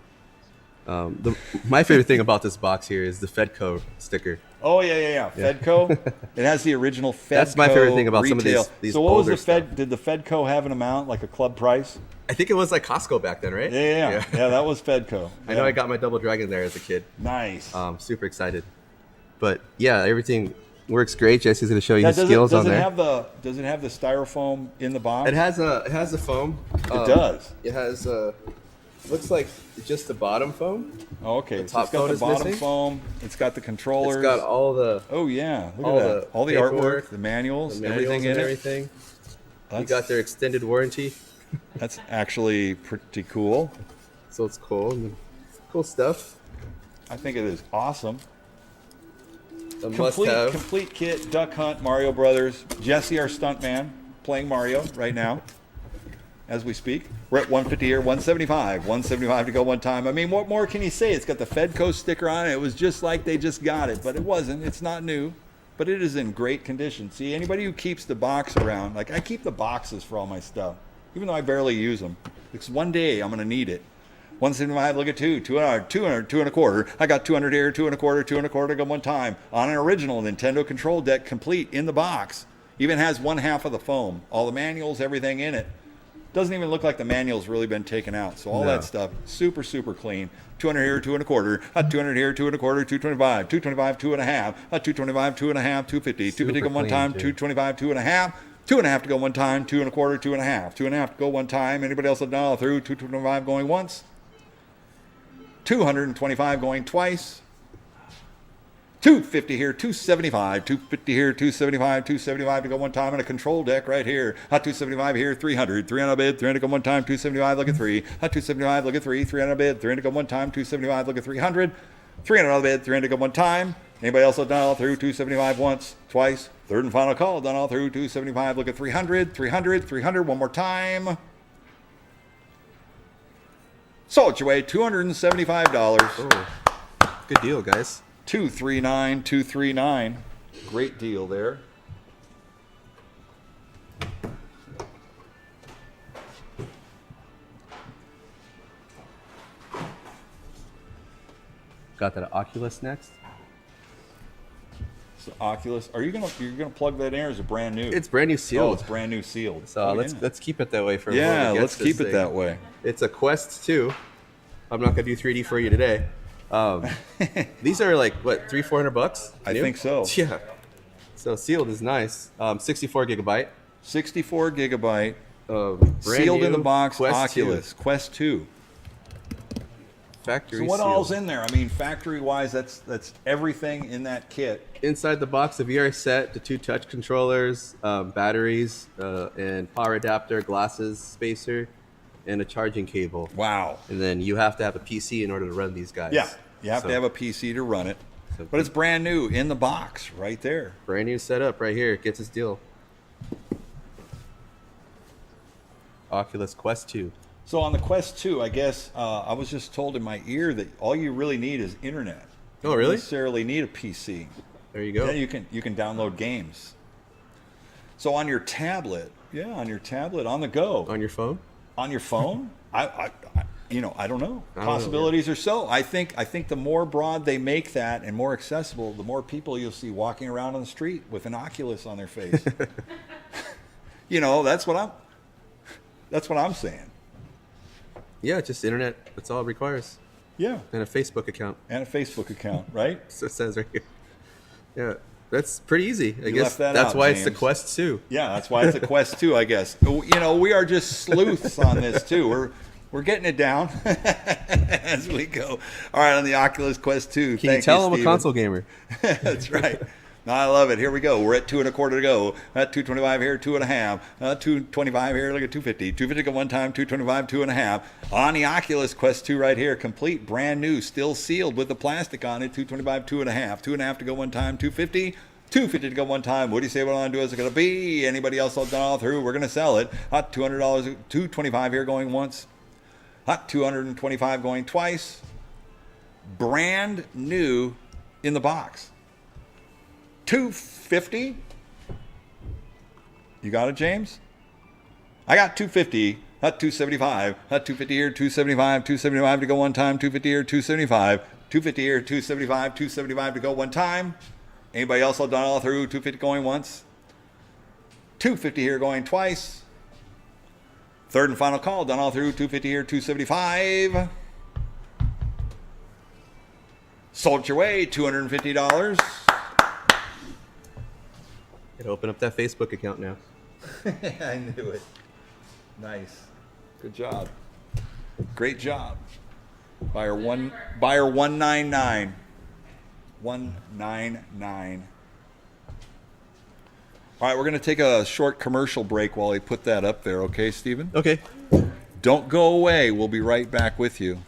My favorite thing about this box here is the Fedco sticker. Oh, yeah. Fedco. It has the original Fedco. That's my favorite thing about retail. some of these So what was older the Fed? Did the Fedco have an amount, like a club price? I think it was like Costco back then, right? Yeah, that was Fedco. I know I got my Double Dragon there as a kid. Nice. Super excited. But yeah, everything works great. Jesse's going to show you Now, his skills on there. Does it have the styrofoam in the box? It has a foam. It does. It has looks like just the bottom foam. Oh, okay. The So it's top got phone the is bottom missing. foam. It's got the controllers. It's got all the Oh yeah, look all at that. the All the paperwork, artwork, the manuals, manuals everything and in everything. it. You That's, got their extended warranty, that's actually pretty cool. so it's cool. Cool stuff. I think it is awesome. A must-have. Complete kit, Duck Hunt, Mario Brothers. Jesse, our stuntman, playing Mario right now as we speak. We're at 150 here, 175 to go one time. I mean, what more can you say? It's got the Fedco sticker on it. It was just like they just got it, but it wasn't. It's not new, but it is in great condition. See, anybody who keeps the box around, like I keep the boxes for all my stuff, even though I barely use them, because one day I'm going to need it. 175, look at 200, 2 1/4. I got 200 here, 2 1/4, 2 1/4 go one time on an original Nintendo control deck, complete in the box. Even has one half of the foam, all the manuals, everything in it. Doesn't even look like the manual's really been taken out. So all No. that stuff, super clean. 200 here, 2 1/4. 200 here, 2 1/4, 225, 225, 2 1/2. 225, 2 1/2, 250. 250 go Super one clean, time, too. 225, 2 1/2. 2 1/2 to go one time, 2 1/4, 2 1/2. 2 1/2 to go one time. Anybody else have done all through? 225 going once. 225 going twice. 250 here, 275, 250 here, 275, 275 to go one time on a control deck right here. 275 here, 300, 300 bid, 300 go one time, 275 look at 3. 275 look at 3, 300 bid, 300 go one time, 275 look at 300. 300 bid, 300 go one time. Anybody else have done all through? 275 once, twice. Third and final call, done all through. 275 look at 300, 300, 300 one more time. Sold your way, $275. Oh, good deal, guys. 239, 239. Great deal there. Got that Oculus next. So Oculus, you're gonna plug that in, or is it brand new? It's brand new Oh, sealed. it's brand new sealed. So let's keep it that way for a yeah, moment. let's keep it that way. It's a Quest 2. I'm not gonna do 3D for you today. These are like what, $300-400? I new? think so. Yeah. So sealed is nice. 64 gigabyte. 64 gigabyte, Brand sealed in new the box. Quest Oculus Quest 2. 2. Factory So what sealed. all's in there? I mean, factory-wise, that's everything in that kit. Inside the box, the VR set, the 2 touch controllers, batteries, and power adapter, glasses, spacer, and a charging cable. Wow. And then you have to have a PC in order to run these guys. Yeah, you have So, to have a PC to run it, So but it's brand new in the box right there. brand new setup right here. It gets its deal. Oculus Quest 2. So on the Quest 2, I guess I was just told in my ear that all you really need is internet. Oh, You really? don't necessarily need a PC. There you go. Yeah, you can download games. So on your tablet, on the go, On your phone. on your phone, I I don't know. I don't know, Possibilities are so. I think the more broad they make that and more accessible, the more people you'll see walking around on the street with an Oculus on their face. That's what I'm saying. Yeah, just internet. That's all it requires. Yeah, And a Facebook account. and a Facebook account, right? So it says right here. Yeah, that's pretty easy. I You guess left that that's out, why it's the James. Quest 2. Yeah, that's why it's a Quest 2, I guess. We are just sleuths on this too. We're getting it down as we go. All right, on the Oculus Quest 2. Can you tell I'm a console gamer? That's right. No, I love it. Here we go. We're at 2.25 to go. At 225 here, 2.5. 225 here. Look at 250. 250 go one time. 225, 2.5. On the Oculus Quest 2 right here, complete, brand new, still sealed with the plastic on it. 225, 2.5. 2.5 to go one time. 250. 250 to go one time. What do you say? What I want to do is it going to be? Anybody else all done all through? We're going to sell it. Hot $200. 225 here going once. Hot $225 going twice. Brand new in the box. 250. You got it, James? I got 250. Hot 275. Hot 250 here. 275. 275 to go one time. 250 here. 275. 250 here. 275. 275 to go one time. Anybody else all done all through? 250 going once. 250 here going twice. Third and final call, done all through. 250 here, 275. Sold it your way, $250. Gotta open up that Facebook account now. I knew it. Nice. Good job. Great job. Buyer 199. 199. All right, we're going to take a short commercial break while we put that up there, okay, Stephen? Okay. Don't go away. We'll be right back with you.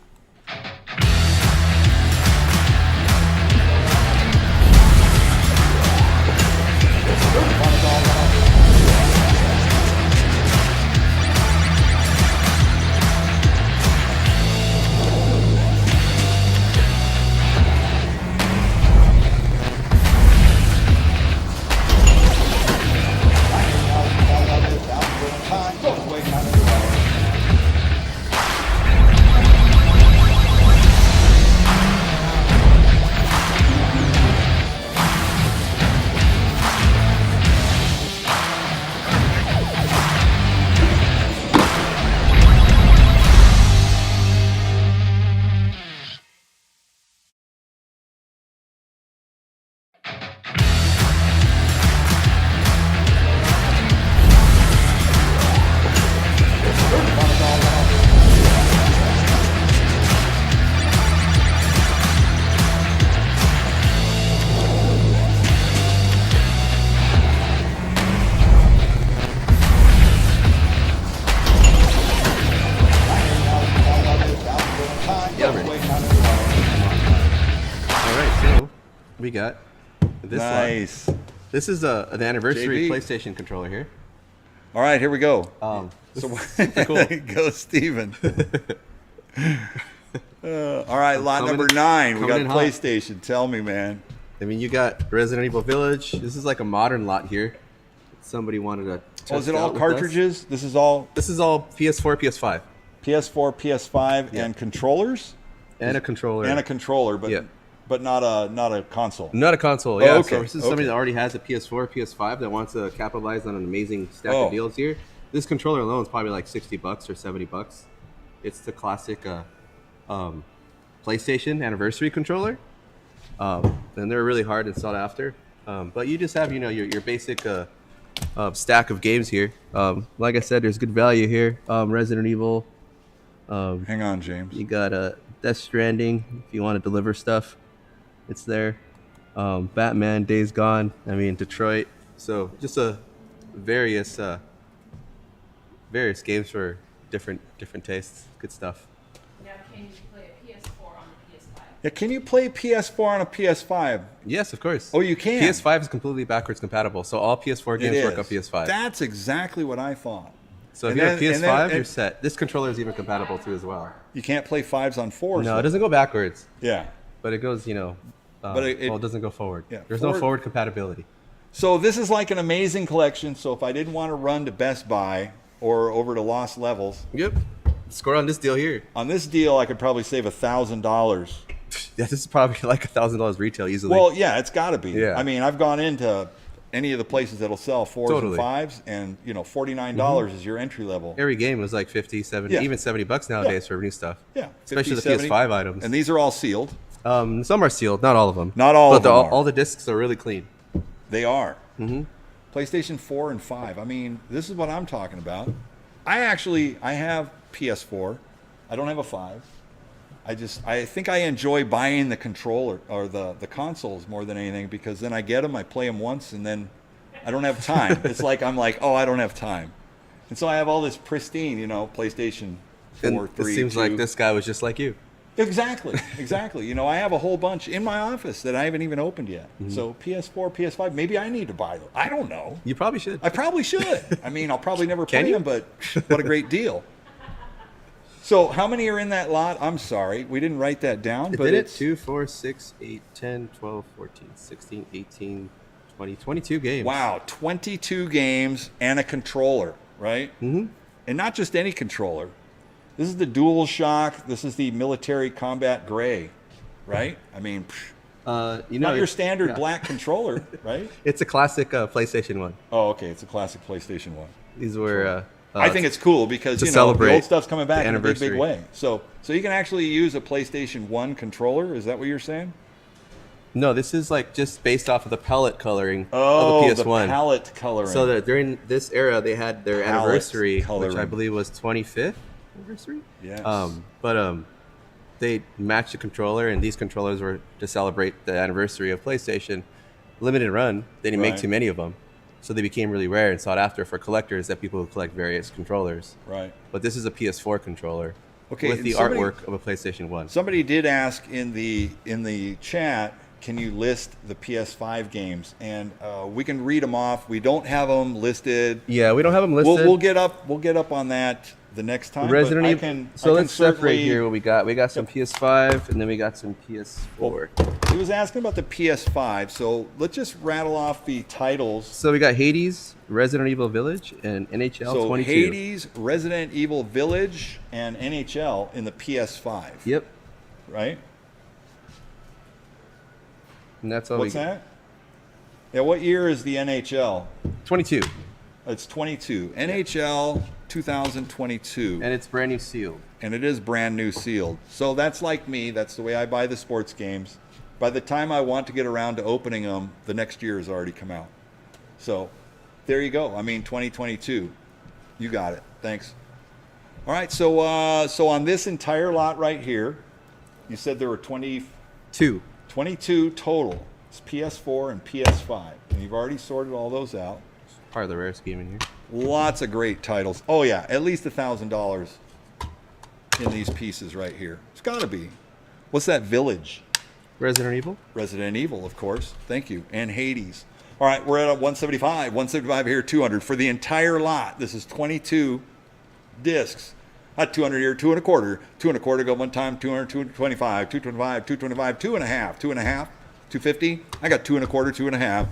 We got this Nice. one. This is an anniversary JB. PlayStation controller here. All right, here we go. This So is super cool. go, Steven. All right, lot Coming number in- 9. We got coming in hot. PlayStation. Tell me, man. I mean, you got Resident Evil Village. This is like a modern lot here. Somebody wanted to test Oh, is it out all with cartridges? This is all us. This is all PS4, PS5, PS4, PS5, Yeah. and controllers, and a controller. and a controller, but Yeah. but not a console. Not a console, Oh, yeah. okay, So this is somebody okay. that already has a PS4, PS5 that wants to capitalize on an amazing stack Oh. of deals here. This controller alone is probably like $60 or $70. It's the classic PlayStation anniversary controller, and they're really hard and sought after. But you just have your basic stack of games here. Like I said, there's good value here. Resident Evil. Hang on, James. You got Death Stranding if you want to deliver stuff. It's there. Batman, Days Gone. I mean, Detroit. So just various games for different tastes. Good stuff. Now, can you play a PS4 on the PS5? Yeah, can you play PS4 on a PS5? Yes, of course. Oh, you can? PS5 is completely backwards compatible, so all PS4 It games work on is. PS5. That's exactly what I thought. So if and you have then- and PS5, then- you're set. This controller is even compatible too as well. You can't play 5s on 4s. No, though. it doesn't go backwards, Yeah. but it goes, But It doesn't go forward. Yeah, There's forward- no forward compatibility. So this is like an amazing collection. So if I didn't want to run to Best Buy or over to Lost Levels, Yep. Score on this deal here. on this deal I could probably save $1,000. Yeah, this is probably like $1,000 retail easily. Well, yeah, it's got to be. Yeah. I mean, I've gone into any of the places that'll sell 4s Totally. and 5s, and $49 is your entry level. every game was like 50, 70, Yeah. even $70 nowadays for new stuff. Yeah, Especially 50, the 70. PS5 items. And these are all sealed. Some are sealed, not all of them. Not all but of them are. all the discs are really clean. They are. Mm-hmm. PlayStation 4 and 5. I mean, this is what I'm talking about. I have PS4. I don't have a 5. I think I enjoy buying the controller or the consoles more than anything, because then I get them, I play them once, and then I don't have time. It's like I'm like, oh, I don't have time. And so I have all this pristine, PlayStation 4, And 3, it seems 2. like this guy was just like you. Exactly. I have a whole bunch in my office that I haven't even opened yet. Mm-hmm. So PS4, PS5, maybe I need to buy them. I don't know. You probably should. I probably should. I mean, I'll probably never Can play you? them, but what a great deal. So how many are in that lot? I'm sorry. We didn't write that down, It but did it? it's 2, 4, 6, 8, 10, 12, 14, 16, 18, 20, 22 games. wow, 22 games and a controller, right? Mm-hmm. And not just any controller. This is the DualShock. This is the Military Combat Gray, right? I mean, Not not your standard black controller, right? It's a classic PlayStation 1. Oh, okay. It's a classic PlayStation 1. These were. I think it's cool because to the celebrate old stuff's coming back the in a big, big anniversary. way. So you can actually use a PlayStation 1 controller. Is that what you're saying? No, this is like just based off of the palette coloring Oh, of the PS1. palette coloring. So that during this era, they had their Palette anniversary, which I coloring. believe was 25th anniversary. Yes. But they matched the controller, and these controllers were to celebrate the anniversary of PlayStation. Limited run. They didn't make Right. too many of them, so they became really rare and sought after for collectors, that people who collect various controllers. right. But this is a PS4 controller Okay, with and the somebody- artwork of a PlayStation 1. Somebody did ask in the chat, can you list the PS5 games? And we can read them off. We don't have them listed. Yeah, we don't have them listed. We'll get up on that the next time. but Resident I Evil. can- So I can let's separate certainly- here what we got. We got some PS5, and then we got some PS4. He was asking about the PS5, so let's just rattle off the titles. So we got Hades, Resident Evil Village, and NHL So 22. Hades, Resident Evil Village, and NHL in the PS5. Yep. Right? And that's all What's we that? Yeah, what year is the NHL? 22. It's 22. NHL 2022. And it's brand new sealed. And it is brand new sealed. So that's like me. That's the way I buy the sports games. By the time I want to get around to opening them, the next year has already come out. So there you go. I mean, 2022. You got it. Thanks. All right. So on this entire lot right here, you said there were 22 total. It's PS4 and PS5. And you've already sorted all those out. Part of the rare scheme in here. Lots of great titles. Oh yeah, at least $1,000 in these pieces right here. It's got to be. What's that? Village, Resident Evil. Resident Evil, of course. Thank you. And Hades. All right, we're at 175. 175 here, 200 for the entire lot. This is 22 discs. Not 200 here, 2 1/4. 2 1/4 go one time. 200, 225, 225, 225, 2.5, 2.5, 250. I got 2 1/4, 2.5.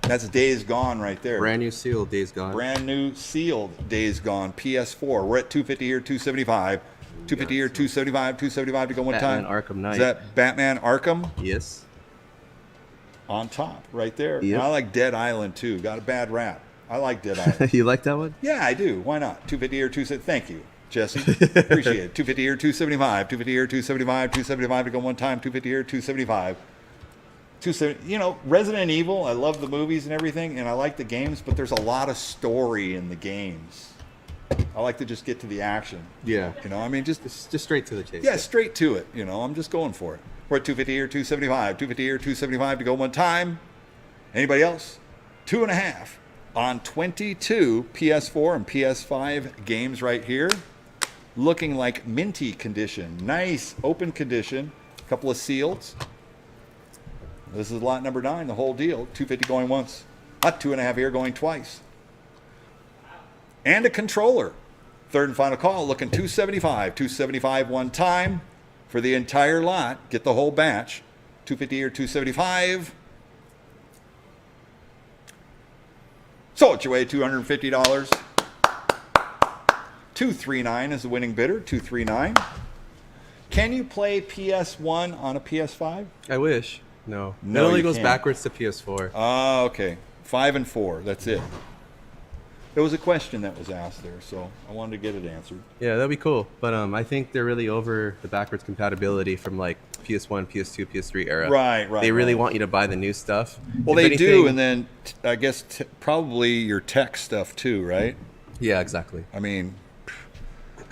That's Days Gone right there. Brand new sealed, Days Gone. Brand new sealed Days Gone PS4. We're at 250 here, 275. 250 here, 275, 275 to go one Batman time. Arkham Knight. Is that Batman Arkham Yes. on top right there? Yep. I like Dead Island too. Got a bad rap. I like Dead Island. You like that one? Yeah, I do. Why not? 250 here, 270. Thank you, Jesse. Appreciate it. 250 here, 275. 250 here, 275. 275 to go one time. 250 here, 275. 270. Resident Evil. I love the movies and everything, and I like the games, but there's a lot of story in the games. I like to just get to the action. Yeah. I mean, just Just straight to the chase. yeah, straight to it. I'm just going for it. We're at 250 here, 275. 250 here, 275 to go one time. Anybody else? 2.5 on 22 PS4 and PS5 games right here. Looking like minty condition. Nice open condition. A couple of seals. This is lot number 9, the whole deal. 250 going once. 2.5 here going twice. And a controller. Third and final call, looking 275. 275 one time for the entire lot. Get the whole batch. 250 or 275. Sold your way, $250. 239 is the winning bidder, 239. Can you play PS1 on a PS5? I wish. No. No, it only you goes can't. backwards to PS4. Ah, okay. 5 and 4, that's it. There was a question that was asked there, so I wanted to get it answered. Yeah, that'd be cool. But I think they're really over the backwards compatibility from like PS1, PS2, PS3 era. Right. They really right. want you to buy the new stuff. Well, If they do, anything- and then I guess probably your tech stuff too, right? Yeah, exactly. I mean,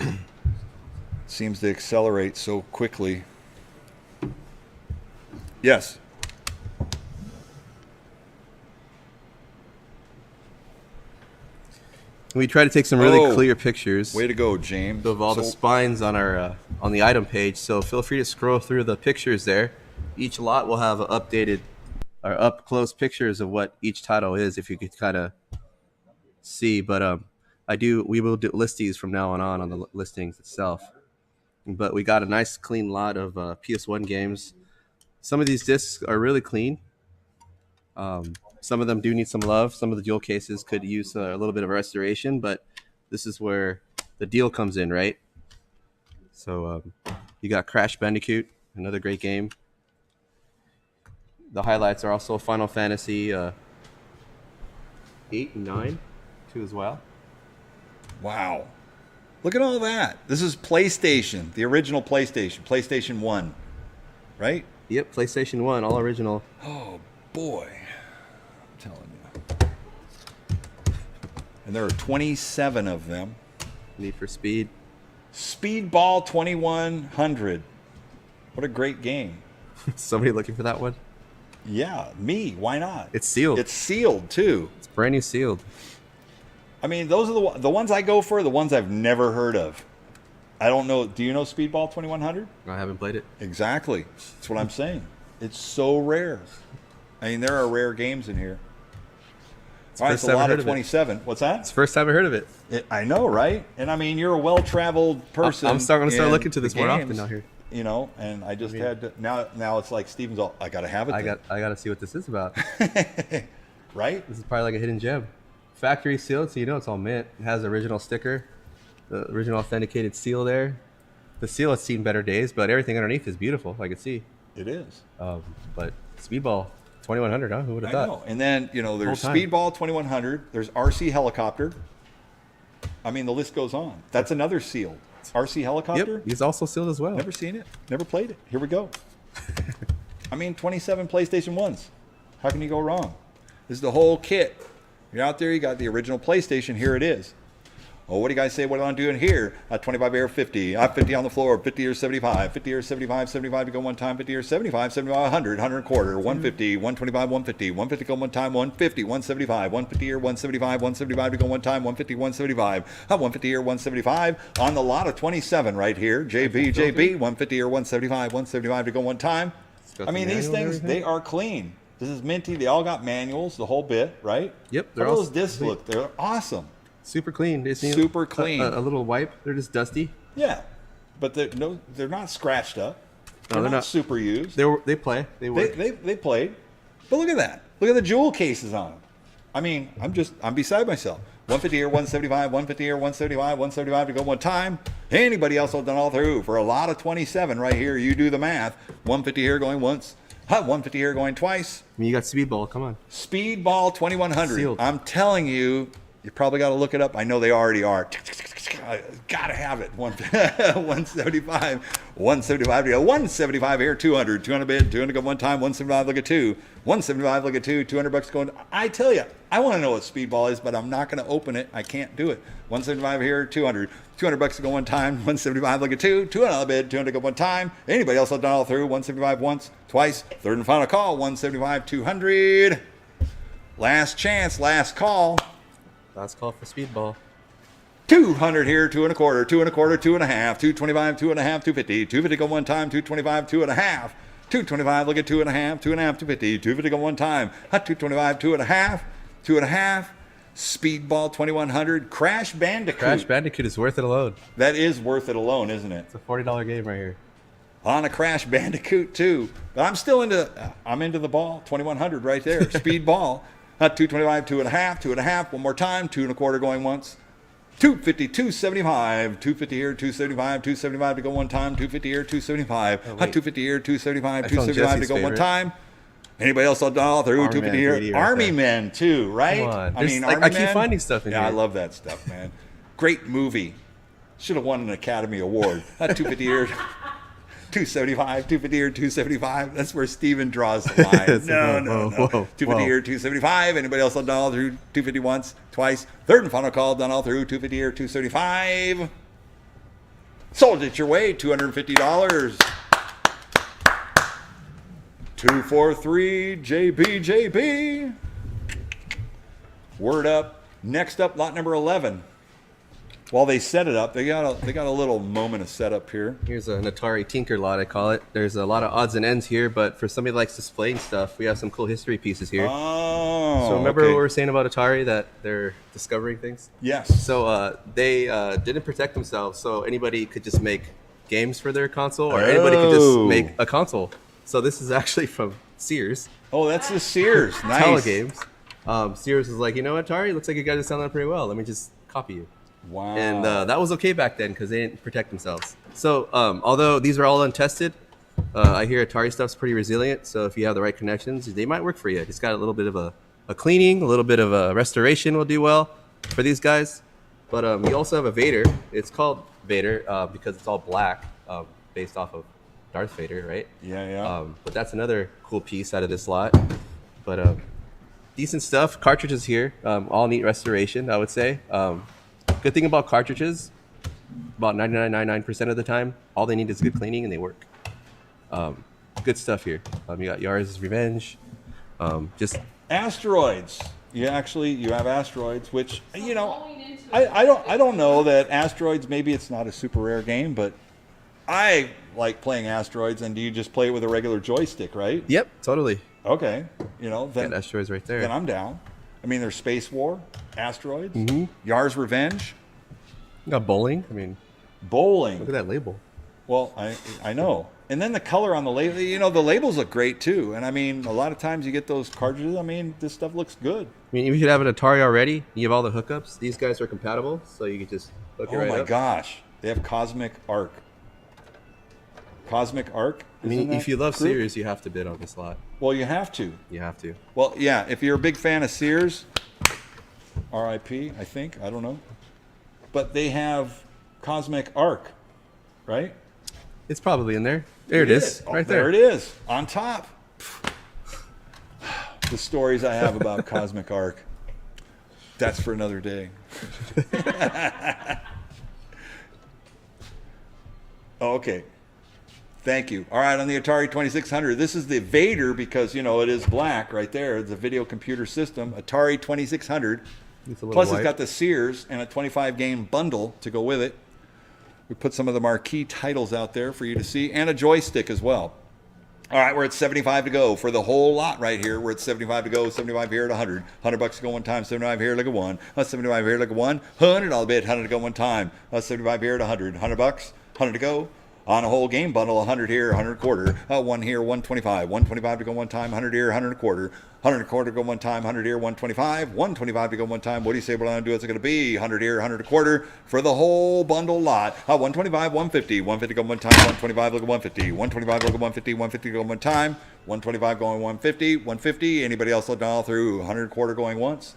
it seems to accelerate so quickly. Yes. We try to take some really Oh, clear pictures Way to go, James. of all the So- spines on our on the item page. So feel free to scroll through the pictures there. Each lot will have updated or up close pictures of what each title is, if you could kind of see. But we will list these from now on the listings itself. But we got a nice clean lot of PS1 games. Some of these discs are really clean. Some of them do need some love. Some of the dual cases could use a little bit of restoration, but this is where the deal comes in, right? So you got Crash Bandicoot, another great game. The highlights are also Final Fantasy 8 and 9, too, as well. Wow. Look at all that. This is PlayStation, the original PlayStation, PlayStation 1, right? Yep, PlayStation 1, all original. Oh, boy. I'm telling you. And there are 27 of them. Need for Speed. Speedball 2100. What a great game. Somebody looking for that one? Yeah, me. Why not? It's sealed. It's sealed, too. It's brand new sealed. I mean, those are the ones I go for, the ones I've never heard of. I don't know. Do you know Speedball 2100? I haven't played it. Exactly. That's what I'm saying. It's so rare. I mean, there are rare games in here. All right, first it's a I've lot heard of of it. 27. What's that? It's the first time I heard of it. I know, right? And I mean, you're a well-traveled person. I'm going to start in looking to this the more often games, now here. You know, and I just had to. Now it's like Steven's all. I gotta have it. I then." got to see what this is about. Right? This is probably like a hidden gem. Factory sealed, so you know it's all mint. It has the original sticker, the original authenticated seal there. The seal has seen better days, but everything underneath is beautiful. I can see. It is. But Speedball 2100, huh? Who would have I thought? know. And then there's Whole time. Speedball 2100. There's RC Helicopter. I mean, the list goes on. That's another sealed. RC Helicopter. Yep, he's also sealed as well. Never seen it. Never played it. Here we go. I mean, 27 PlayStation 1s. How can you go wrong? This is the whole kit. You're out there, you got the original PlayStation. Here it is. Oh, what do you guys say? What am I doing here? 25 air 50. 50 on the floor. 50 or 75. 50 or 75. 75 to go one time. 50 or 75. 75, 100. 100 and a quarter. 150. 125. 150. 150 go one time. 150. 175. 150 or 175. 175 to go one time. 150. 175. 150 or 175. On the lot of 27 right here. JB. 150 or 175. 175 to go one time. got I the mean, these manual and things, everything. they are clean. This is minty. They all got manuals, the whole bit, right? Yep, How they're do all those discs complete. look? They're awesome. Super clean. They seem Super clean. A little wipe. They're just dusty. Yeah, but they're not scratched up. No, they're not. super used. They play. They work. They played. But look at that. Look at the jewel cases on them. I mean, I'm beside myself. 150 or 175, 150 or 175, 175 to go one time. Anybody else have done all through for a lot of 27 right here. You do the math. 150 here going once. 150 here going twice. I mean, you got Speedball. Come on. Speedball 2100. Sealed. I'm telling you, you probably got to look it up. I know they already are. Gotta have it. 175, 175 to go. 175 here, 200. 200 bid, 200 go one time. 175 look at two. 175 look at two. $200 going. I tell you, I want to know what Speedball is, but I'm not going to open it. I can't do it. 175 here, 200. $200 to go one time. 175 look at two. 200 bid, 200 go one time. Anybody else have done all through? 175 once, twice. Third and final call. 175, 200. Last chance, last call. Last call for Speedball. 200 here, 2 and a quarter, 2 and a quarter, 2 and a half, 225, 2 and a half, 250, 250 go one time, 225, 2 and a half, 225 look at 2 and a half, 2 and a half, 250, 250 go one time, 225, 2 and a half, 2 and a half, Speedball 2100, Crash Bandicoot. Crash Bandicoot is worth it alone. That is worth it alone, isn't it? It's a $40 game right here. on a Crash Bandicoot 2. But I'm into the ball. 2100 right there. Speed ball. 225, 2.5, 2.5. One more time. 2.25 going once. 250, 275, 250 here, 275, 275 to go one time, 250 here, 275, 250 here, 275, 275 to go one time. Anybody else on dollar through? 250 here. Army Men too, right? Come on. I mean, Like, Army I keep Men? finding stuff in yeah, here. I love that stuff, man. Great movie. Should have won an Academy Award. 250 here. 275, 250 here, 275. That's where Steven draws the line. No. Whoa, 250 whoa. here, 275. Anybody else on all through 250 once, twice. Third and final call, done all through 250 here, 275. Sold it your way, $250. 243 JB. Word up. Next up, lot number 11. While they set it up, they got a little moment of setup here. Here's an Atari Tinker lot, I call it. There's a lot of odds and ends here, but for somebody that likes displaying stuff, we have some cool history pieces here. Oh, So remember okay. what we were saying about Atari, that they're discovering things? Yes. So they didn't protect themselves, so anybody could just make games for their console, or anybody could just Oh. make a console. So this is actually from Sears. Oh, that's the Sears. Nice. Telegames. Sears was like, you know what, Atari, looks like you guys are selling it pretty well. Let me just copy you. Wow. And that was okay back then because they didn't protect themselves. So although these are all untested, I hear Atari stuff's pretty resilient. So if you have the right connections, they might work for you. It's got a little bit of a cleaning, a little bit of a restoration will do well for these guys. But we also have a Vader. It's called Vader because it's all black, based off of Darth Vader, right? Yeah. But that's another cool piece out of this lot. But decent stuff. Cartridges here, all neat restoration, I would say. Good thing about cartridges, about 99.99% of the time, all they need is good cleaning and they work. Good stuff here. You got Yars' Revenge. Just Asteroids. You have Asteroids, which you know, Going into it, I don't know that Asteroids. Maybe it's not a super rare game, but I like playing Asteroids. And do you just play it with a regular joystick, right? yep, totally. Okay. You know, Got then asteroids right there. then I'm down. I mean, there's Space War, Asteroids, Mm-hmm. Yars' Revenge, You got bowling. I mean, bowling. look at that label. Well, I know. And then the color on the label, you know, the labels look great too. And I mean, a lot of times you get those cartridges. I mean, this stuff looks good. I mean, if you should have an Atari already, you have all the hookups. These guys are compatible, so you can just hook it Oh right my up. gosh. They have Cosmic Arc. Cosmic Arc? I mean, Isn't if that you love group? Sears, you have to bid on this lot. Well, you have to. You have to. Well, yeah, if you're a big fan of Sears, RIP, I think, I don't know. But they have Cosmic Arc, right? It's probably in there. There it is, Oh, right there there. it is, on top. The stories I have about Cosmic Arc. That's for another day. Oh, okay. Thank you. All right, on the Atari 2600, this is the Vader because, you know, it is black right there. It's a video computer system, Atari 2600. It's a little Plus, white. it's got the Sears and a 25-game bundle to go with it. We put some of the marquee titles out there for you to see and a joystick as well. All right, we're at 75 to go for the whole lot right here. We're at 75 to go, 75 here at 100. 100 bucks to go one time, 75 here, look at one. 75 here, look at one. 100, I'll bet 100 to go one time. 75 here at 100. 100 bucks, 100 to go. On a whole game bundle, 100 here, 100 quarter. One here, 125. 125 to go one time, 100 here, 100 quarter. 100 quarter to go one time, 100 here, 125. 125 to go one time. What do you say we're going to do? What's it going to be? 100 here, 100 a quarter for the whole bundle lot. 125, 150. 150 go one time, 125 look at 150. 125 look at 150. 150 go one time. 125 going 150. 150. Anybody else look all through? 100 quarter going once.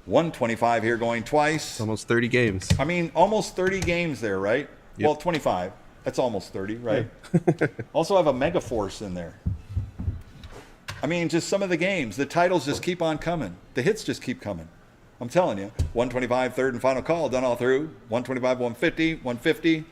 125 here going twice. It's almost 30 games. I mean, almost 30 games there, right? Yep. Well, 25. That's almost 30, right? Also have a Megaforce in there. I mean, just some of the games. The titles just keep on coming. The hits just keep coming. I'm telling you. 125, third and final call, done all through. 125, 150, 150.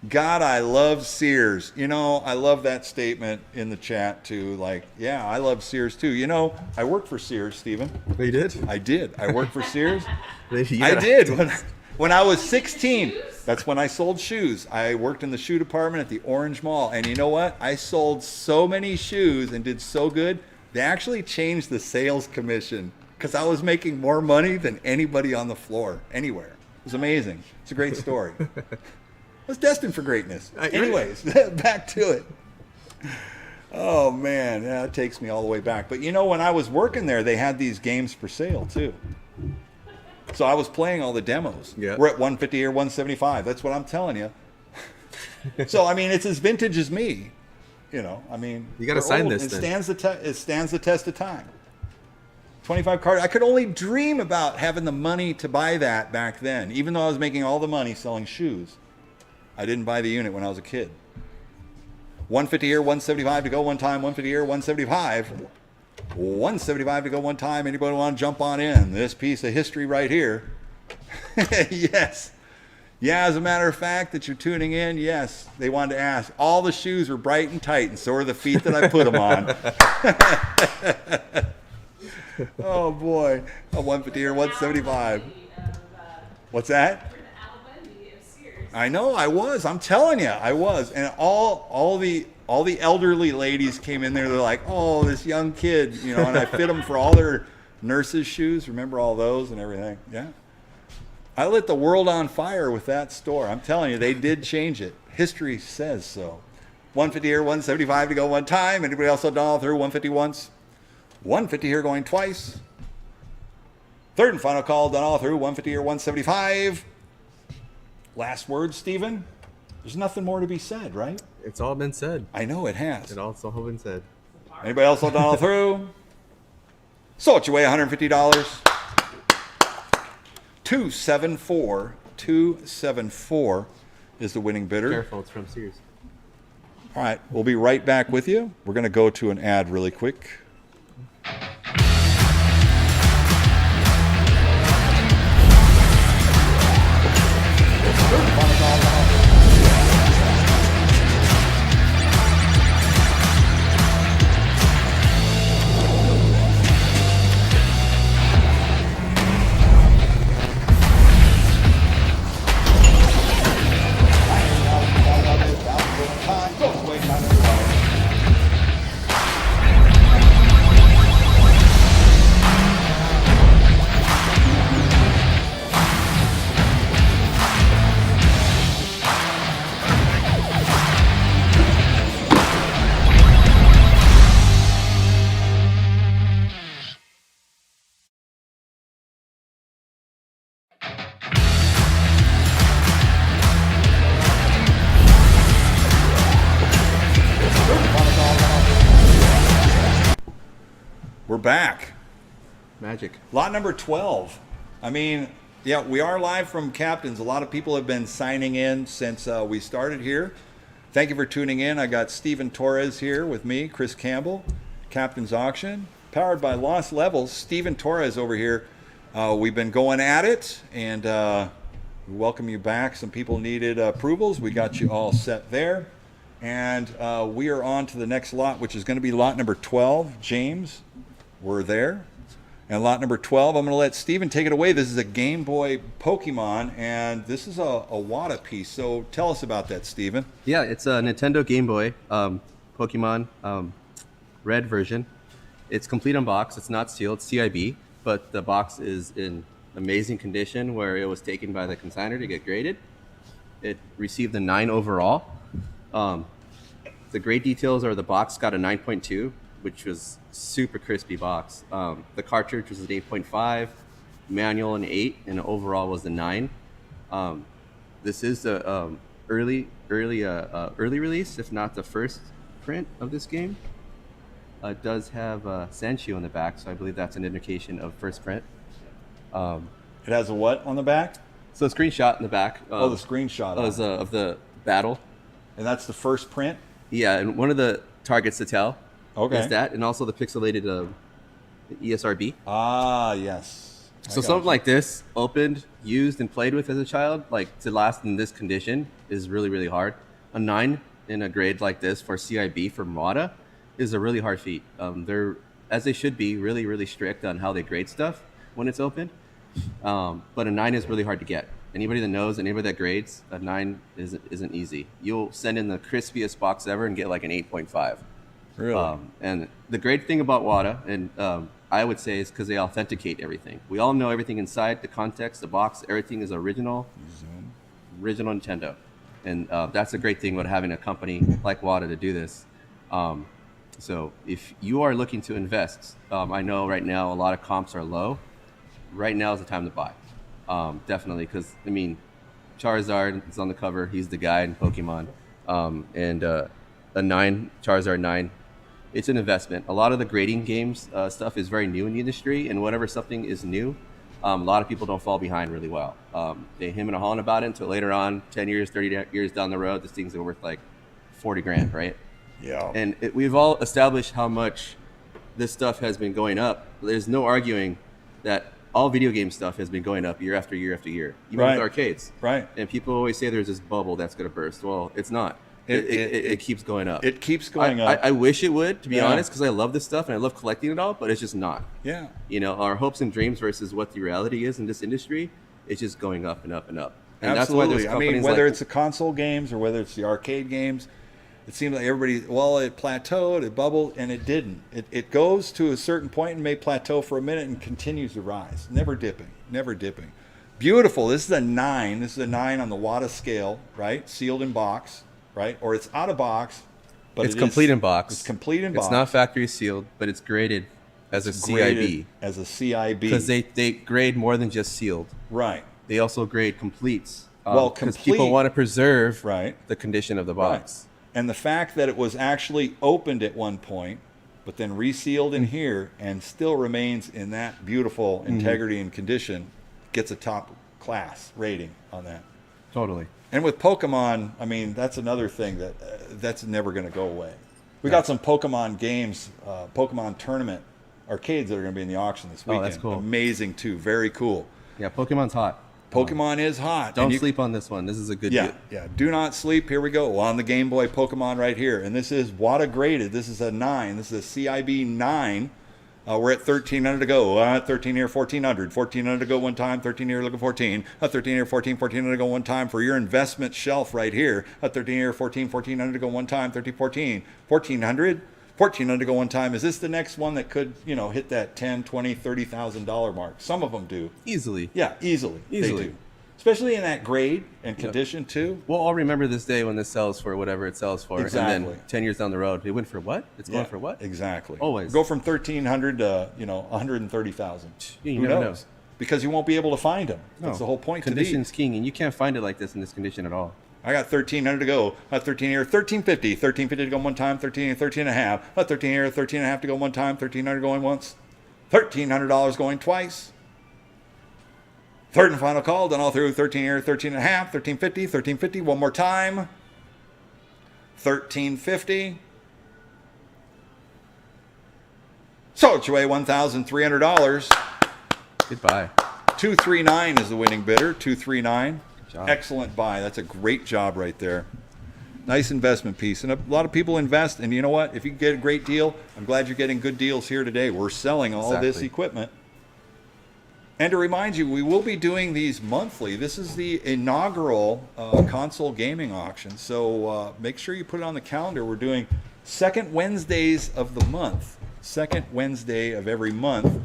God, I love Sears. You know, I love that statement in the chat too. Like, yeah, I love Sears too. You know, I worked for Sears, Stephen. Oh, you did? I did. I worked for Sears. You I gotta- did. When I was 16, that's when I sold shoes. I worked in the shoe department at the Orange Mall. And you know what? I sold so many shoes and did so good, they actually changed the sales commission because I was making more money than anybody on the floor, anywhere. It was amazing. It's a great story. was destined for greatness. Right. Anyways, back to it. Oh man, yeah, it takes me all the way back. But you know, when I was working there, they had these games for sale too. So I was playing all the demos. Yeah. We're at 150 or 175. That's what I'm telling you. So I mean, it's as vintage as me. You know, I mean, You gotta they're sign old. this It then. stands the test of time. 25 card. I could only dream about having the money to buy that back then. Even though I was making all the money selling shoes, I didn't buy the unit when I was a kid. 150 here, 175 to go one time. 150 here, 175. 175 to go one time. Anybody want to jump on in? This piece of history right here. Yes. Yeah, as a matter of fact, that you're tuning in, yes, they wanted to ask. All the shoes were bright and tight, and so are the feet that I put them on. Oh, boy. A 150 or 175. What's that? We're the Al Bundy of Sears. I know, I was. I'm telling you, I was. And all the elderly ladies came in there. They're like, oh, this young kid, you know, and I fit them for all their nurses' shoes. Remember all those and everything? Yeah. I lit the world on fire with that store. I'm telling you, they did change it. History says so. 150 here, 175 to go one time. Anybody else done all through? 150 once. 150 here going twice. Third and final call, done all through. 150 or 175. Last word, Stephen? There's nothing more to be said, right? It's all been said. I know it has. It's all been said. Anybody else done all through? So what you weigh, $150? 274. 274 is the winning bidder. Careful, it's from Sears. All right, we'll be right back with you. We're going to go to an ad really quick. We're back. Magic. Lot number 12. I mean, yeah, we are live from Captain's. A lot of people have been signing in since we started here. Thank you for tuning in. I got Stephen Torres here with me, Chris Campbell, Captain's Auction, powered by Lost Levels. Stephen Torres over here. We've been going at it, and we welcome you back. Some people needed approvals. We got you all set there. And we are on to the next lot, which is going to be lot number 12. James, we're there. And lot number 12, I'm going to let Stephen take it away. This is a Game Boy Pokemon, and this is a WATA piece. So tell us about that, Stephen. Yeah, it's a Nintendo Game Boy Pokemon red version. It's complete unboxed. It's not sealed. It's CIB, but the box is in amazing condition where it was taken by the consignor to get graded. It received a 9 overall. The grade details are the box got a 9.2, which was super crispy box. The cartridge was an 8.5, manual an 8, and overall was a 9. This is the early release, if not the first print of this game. It does have Sancho on the back, so I believe that's an indication of first print. It has a what on the back? So a screenshot in the back. Oh, the screenshot. Of the battle. And that's the first print? Yeah, and one of the targets to tell Okay. is that, and also the pixelated ESRB. Ah, yes. I So got something you. like this, opened, used, and played with as a child, like to last in this condition is really, really hard. A 9 in a grade like this for CIB for WATA is a really hard feat. They're, as they should be, really, really strict on how they grade stuff when it's opened. But a 9 is really hard to get. Anybody that knows, anybody that grades, a 9 isn't easy. You'll send in the crispiest box ever and get like an 8.5. Really? And the great thing about WATA, and I would say, is because they authenticate everything. We all know everything inside, the context, the box, everything is original Nintendo. and that's a great thing about having a company like WATA to do this. So if you are looking to invest, I know right now a lot of comps are low. Right now is the time to buy, definitely, because I mean, Charizard is on the cover. He's the guy in Pokemon, and a 9 Charizard 9. It's an investment. A lot of the grading games stuff is very new in the industry, and whenever something is new, a lot of people don't fall behind really well. They him and a hawing about it until later on, 10 years, 30 years down the road, this thing's worth like 40 grand, right? Yeah. And we've all established how much this stuff has been going up. There's no arguing that all video game stuff has been going up year after year after year, even Right. with arcades. Right. And people always say there's this bubble that's going to burst. Well, it's not. It keeps going up. It keeps going up. I wish it would, to be Yeah. honest, because I love this stuff and I love collecting it all, but it's just not. Yeah. You know, our hopes and dreams versus what the reality is in this industry, it's just going up and up and up. And that's why Absolutely. there's I mean, companies whether like, it's the console games or whether it's the arcade games, it seems like everybody, well, it plateaued, it bubbled, and it didn't. It goes to a certain point and may plateau for a minute and continues to rise, never dipping, never dipping. Beautiful. This is a 9. This is a 9 on the WATA scale, right? Sealed in box, right? Or it's out of box, but it's it complete is, in box. It's complete in box. It's not factory sealed, but it's graded as a Graded CIB. as a CIB. Because they grade more than just sealed. right. They also grade completes. Well, because complete- people want to preserve Right. the condition of the box. Right. And the fact that it was actually opened at one point, but then resealed in here and still remains in that beautiful integrity and condition, gets a top class rating on that. Totally. And with Pokemon, I mean, that's another thing that's never going to go away. We got some Pokemon games, Pokemon tournament arcades that are going to be in the auction this weekend. Oh, that's cool. Amazing too. Very cool. Yeah, Pokemon's hot. Pokemon is hot. Don't And you- sleep on this one. This is a good Yeah, deal. yeah. Do not sleep. Here we go on the Game Boy Pokemon right here, and this is WATA graded. This is a 9. This is a CIB 9. We're at 1,300 to go. 13 here, 1,400. 1,400 to go one time. 13 here, looking 14. 13 here, 14. 1,400 to go one time for your investment shelf right here. 13 here, 14. 1,400 to go one time. 13, 14. 1,400. 1,400 to go one time. Is this the next one that could, hit that $10, $20, $30,000 mark? Some of them do. Easily. Yeah, easily. Easily. They do. Especially in that grade and condition too. We'll all remember this day when this sells for whatever it sells for. Exactly. And then 10 years down the road, it went for what? It's going Yeah, for what? Exactly. Always. Go from 1,300 to 130,000. You Who never knows? Because you won't be able to find them. That's No. the whole point. Condition's king, and you can't find it like this in this condition at all. I got 1,300 to go. 13 here, 1,350. 1,350 to go one time. 13 here, 13 and a half. 13 here, 13 and a half to go one time. 1,300 going once. $1,300 going twice. Third and final call. Done all through. 13 here, 13 and a half. 1,350. 1,350. One more time. 1,350. Sold away $1,300. Goodbye. 239 is the winning bidder. 239. Good job. Excellent buy. That's a great job right there. Nice investment piece. And a lot of people invest. And you know what? If you get a great deal, I'm glad you're getting good deals here today. We're selling all this Exactly. equipment. And to remind you, we will be doing these monthly. This is the inaugural console gaming auction. So make sure you put it on the calendar. We're doing second Wednesdays of the month. Second Wednesday of every month.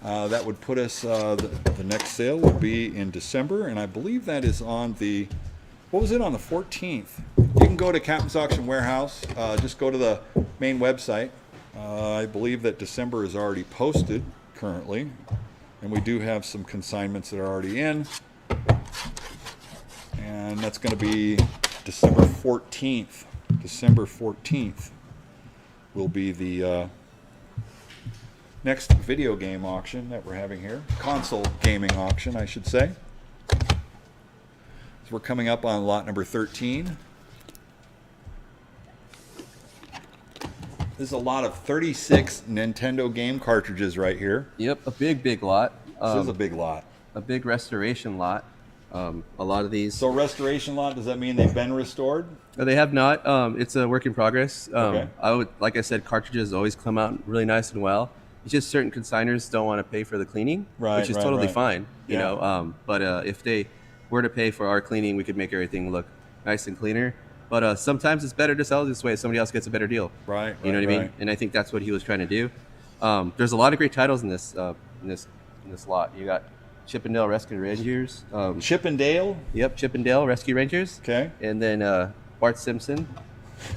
That would put us, the next sale will be in December, and I believe that is on the, what was it, on the 14th? You can go to Captain's Auction Warehouse, just go to the main website. I believe that December is already posted currently, and we do have some consignments that are already in, and that's going to be December 14th. December 14th will be the next video game auction that we're having here. Console gaming auction, I should say. So we're coming up on lot number 13. There's a lot of 36 Nintendo game cartridges right here. Yep, a big lot. This is a big lot. A big restoration lot. A lot of these. So restoration lot, does that mean they've been restored? No, they have not. It's a work in progress. Okay. I would, like I said, cartridges always come out really nice and well. It's just certain consigners don't want to pay for the cleaning, Right, which is right, totally right. fine. You Yeah. know, but if they were to pay for our cleaning, we could make everything look nice and cleaner. But sometimes it's better to sell this way. Somebody else gets a better deal. Right, You know what I mean? right. And I think that's what he was trying to do. There's a lot of great titles in this lot. You got Chippendale Rescue Rangers. Chippendale. Yep, Chippendale Rescue Rangers. Okay. And then Bart Simpson.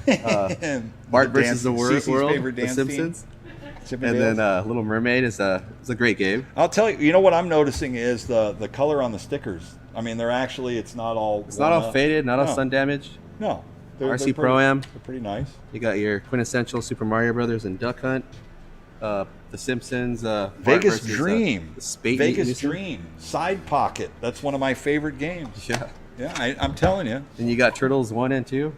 And Bart the versus the Cece's World. favorite The dance team. Simpsons. And Chippendales. then Little Mermaid is a great game. I'll tell you. You know what I'm noticing is the color on the stickers. I mean, they're actually. It's not all. It's not all faded, not all No. sun damaged. No. They're RC pretty- Pro-Am. They're pretty nice. You got your quintessential Super Mario Brothers and Duck Hunt. The Simpsons. Bart Vegas versus, Dream. the Spate Vegas Newton. Dream. Side Pocket. That's one of my favorite games. Yeah. Yeah, I'm telling you. Then you got Turtles 1 and 2.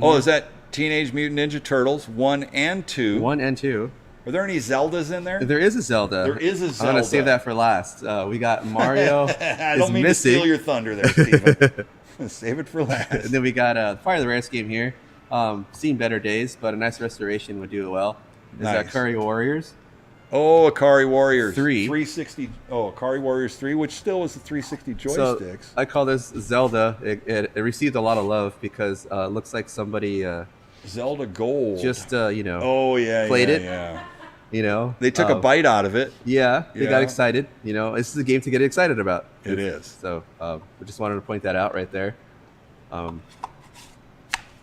Oh, is that Teenage Mutant Ninja Turtles 1 and 2? 1 and 2. Are there any Zeldas in there? There is a Zelda. There is a I'm gonna Zelda. save that for last. We got Mario. I is don't mean missing. to steal your thunder there, Steven. Save it for last. And then we got Fire the Rarest game here. Seen better days, but a nice restoration would do it well. Is Nice. Curry Warriors. Oh, Akari Warriors 3. 360. Oh, Akari Warriors 3, which still was the 360 joysticks. So I call this Zelda. It received a lot of love because it looks like somebody Zelda Gold. just oh yeah, played yeah, it. Yeah. They They took a bite out of it. Yeah, they Yeah. got excited. This is a game to get excited about. It is. So we just wanted to point that out right there.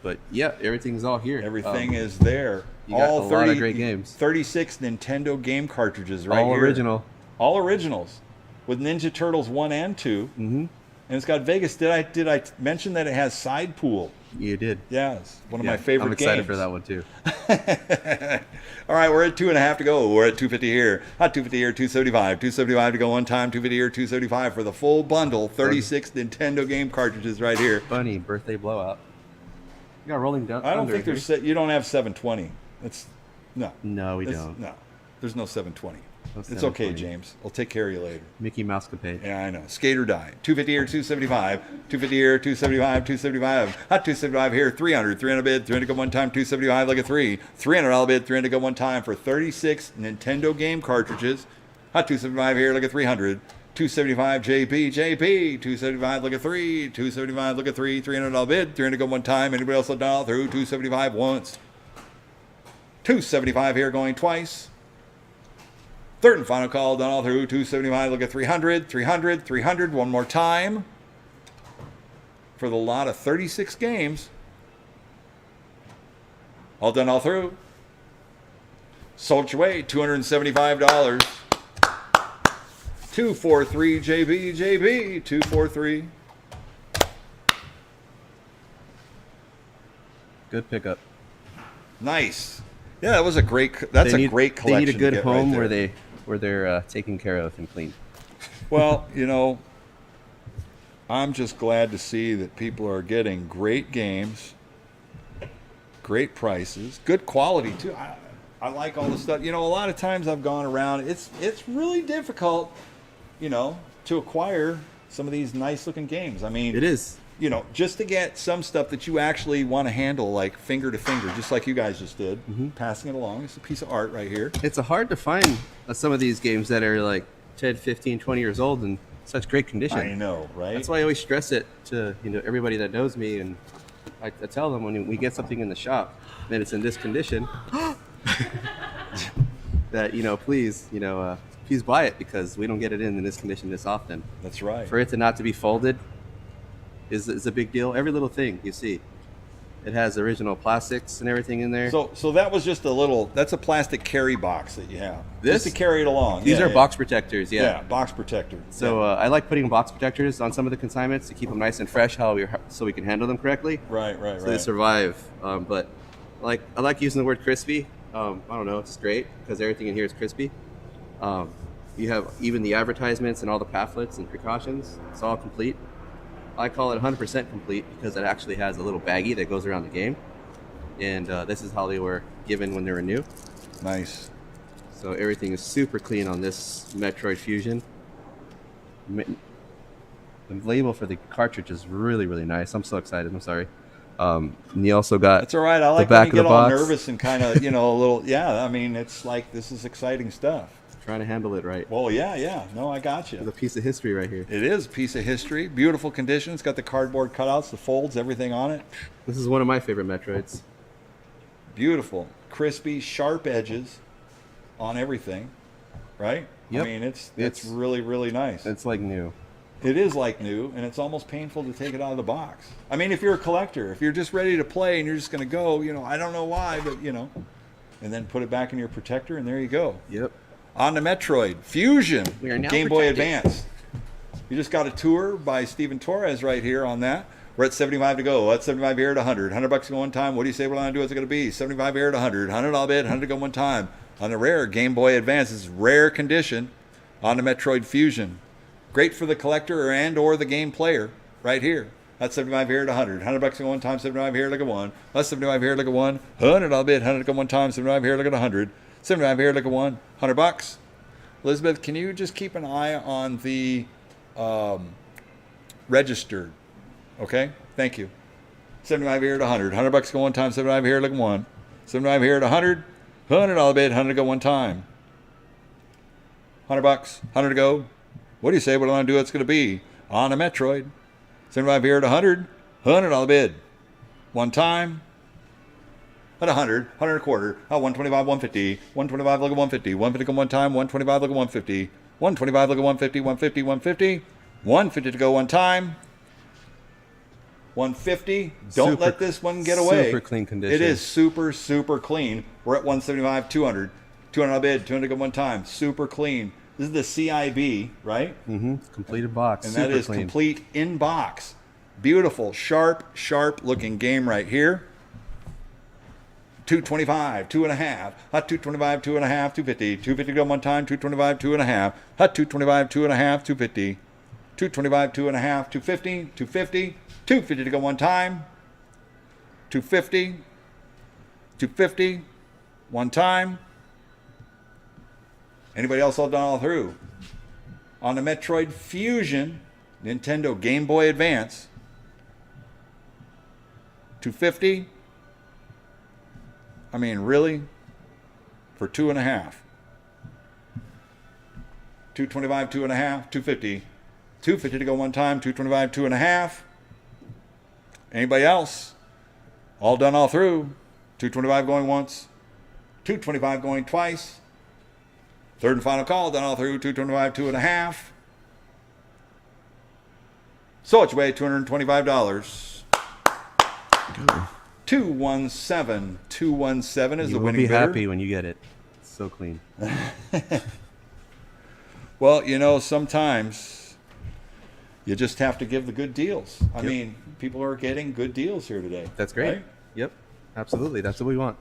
But yeah, everything's all here. Everything is there. you got a lot of great games. 36 Nintendo game cartridges right all here. original. All originals. With Ninja Turtles 1 and 2. Mm-hmm. And it's got Vegas. Did I mention that it has side pool? You did. Yeah, it's one of Yeah, my favorite I'm excited games. for that one too. All right, we're at 2.5 to go. We're at 250 here. Not 250 here, 275. 275 to go one time. 250 here, 275 for the full bundle. 36 Nintendo game cartridges right here. Funny birthday blowout. You got Rolling Down. I don't think there's. You don't have 720. It's no. No, we It's- don't. No, there's no 720. No It's okay, 720. James. I'll take care of you later. Mickey Mouse Capade. Yeah, I know. Skate or die. 250 here, 275. 250 here, 275, 275. Not 275 here, 300. 300 bid, 300 go one time, 275 like a 3. $300 bid, 300 go one time for 36 Nintendo game cartridges. Not 275 here, like a 300. 275 JP, 275 look at 3, 275 look at 3, $300 bid, 300 go one time. Anybody else look down through 275 once. 275 here going twice. Third and final call, done all through 275. Look at 300, 300, 300. One more time for the lot of 36 games. All done all through. Sold your way, $275. 243 JB 243. Good pickup. Nice. Yeah, that was a great. That's They a great collection. They need a good to get right home there. where they're taken care of and clean. Well, I'm just glad to see that people are getting great games, great prices, good quality too. I like all the stuff. A lot of times I've gone around. It's really difficult, to acquire some of these nice looking games. I mean, It is. just to get some stuff that you actually want to handle, like finger to finger, just like you guys just did, passing it along. It's a piece of art right here. It's hard to find some of these games that are like 10, 15, 20 years old in such great condition. I know, right? That's why I always stress it to everybody that knows me, and I tell them when we get something in the shop and it's in this condition, that please buy it because we don't get it in this condition this often. That's right. For it to not to be folded is a big deal. Every little thing you see, it has original plastics and everything in there. So that was just that's a plastic carry box that you have. This? Just to carry it along. These Yeah, are yeah. box protectors. Yeah, box protector. So I like putting box protectors on some of the consignments to keep them nice and fresh, so we can handle them correctly. Right, So they survive. But I like using the word crispy. I don't know, it's great because everything in here is crispy. You have even the advertisements and all the pamphlets and precautions. It's all complete. I call it 100% complete because it actually has a little baggie that goes around the game. And this is how they were given when they were new. Nice. So everything is super clean on this Metroid Fusion. The label for the cartridge is really, really nice. I'm so excited. I'm sorry. And you also got That's all right. I like the back when you of get the all box. nervous and kind of, a little. Yeah, I mean, it's like this is exciting stuff. Trying to handle it right. Well, yeah. No, I got There's a you. piece of history right here. It is a piece of history. Beautiful condition. It's got the cardboard cutouts, the folds, everything on it. This is one of my favorite Metroids. Beautiful, crispy, sharp edges on everything. Right? Yep. I mean, it's It's- really, really nice. It's like new. It is like new, and it's almost painful to take it out of the box. I mean, if you're a collector, if you're just ready to play and you're just going to go, I don't know why, but and then put it back in your protector, and there you go. Yep. On the Metroid Fusion We are now Game Boy protected. Advance. You just got a tour by Steven Torres right here on that. We're at 75 to go. That's 75 here at 100. $100 to go one time. What do you say we're going to do? What's it going to be? 75 here at 100. 100 all bid. 100 to go one time. On the rare Game Boy Advance, it's rare condition on the Metroid Fusion. Great for the collector or the game player right here. That's 75 here at 100. $100 to go one time. 75 here, look at one. That's 75 here, look at one. 100 all bid. 100 to go one time. 75 here, look at 100. 75 here, look at one. $100. Elizabeth, can you just keep an eye on the registered? Okay, thank you. 75 here at 100. $100 go one time. 75 here, look at one. 75 here at 100. 100 all bid. 100 go one time. $100. 100 to go. What do you say? What do I want to do? It's going to be on a Metroid. 75 here at 100. 100 all bid. One time. At 100, 100 a quarter, 125, 150, 125, look at 150, 150 go one time, 125, look at 150, 125, look at 150, 150, 150, 150 to go one time, 150. Don't Super- let this one get away. super clean condition. It is super, super clean. We're at 175, 200, 200 on bid, 200 go one time, super clean. This is the CIB, right? Mm-hmm. Completed box. And Super that is clean. complete in box. Beautiful, sharp looking game right here. 225, 2.5, 225, 2.5, 250, 250 go one time, 225, 2.5, 225, 2.5, 250, 225, 2.5, 250, 250, 250 to go one time, 250, 250, one time. Anybody else all done all through? On the Metroid Fusion, Nintendo Game Boy Advance, 250. I mean, really? For 2.5. 225, 2.5, 250. 250 to go one time, 225, 2.5. Anybody else? All done all through. 225 going once. 225 going twice. Third and final call, done all through. 225, 2.5. So it's way $225. 217 is You the will winning be bidder. happy when you get it. It's so clean. Well, sometimes you just have to give the good deals. I mean, people are getting good deals here today. That's great. right? Yep. Absolutely. That's what we want.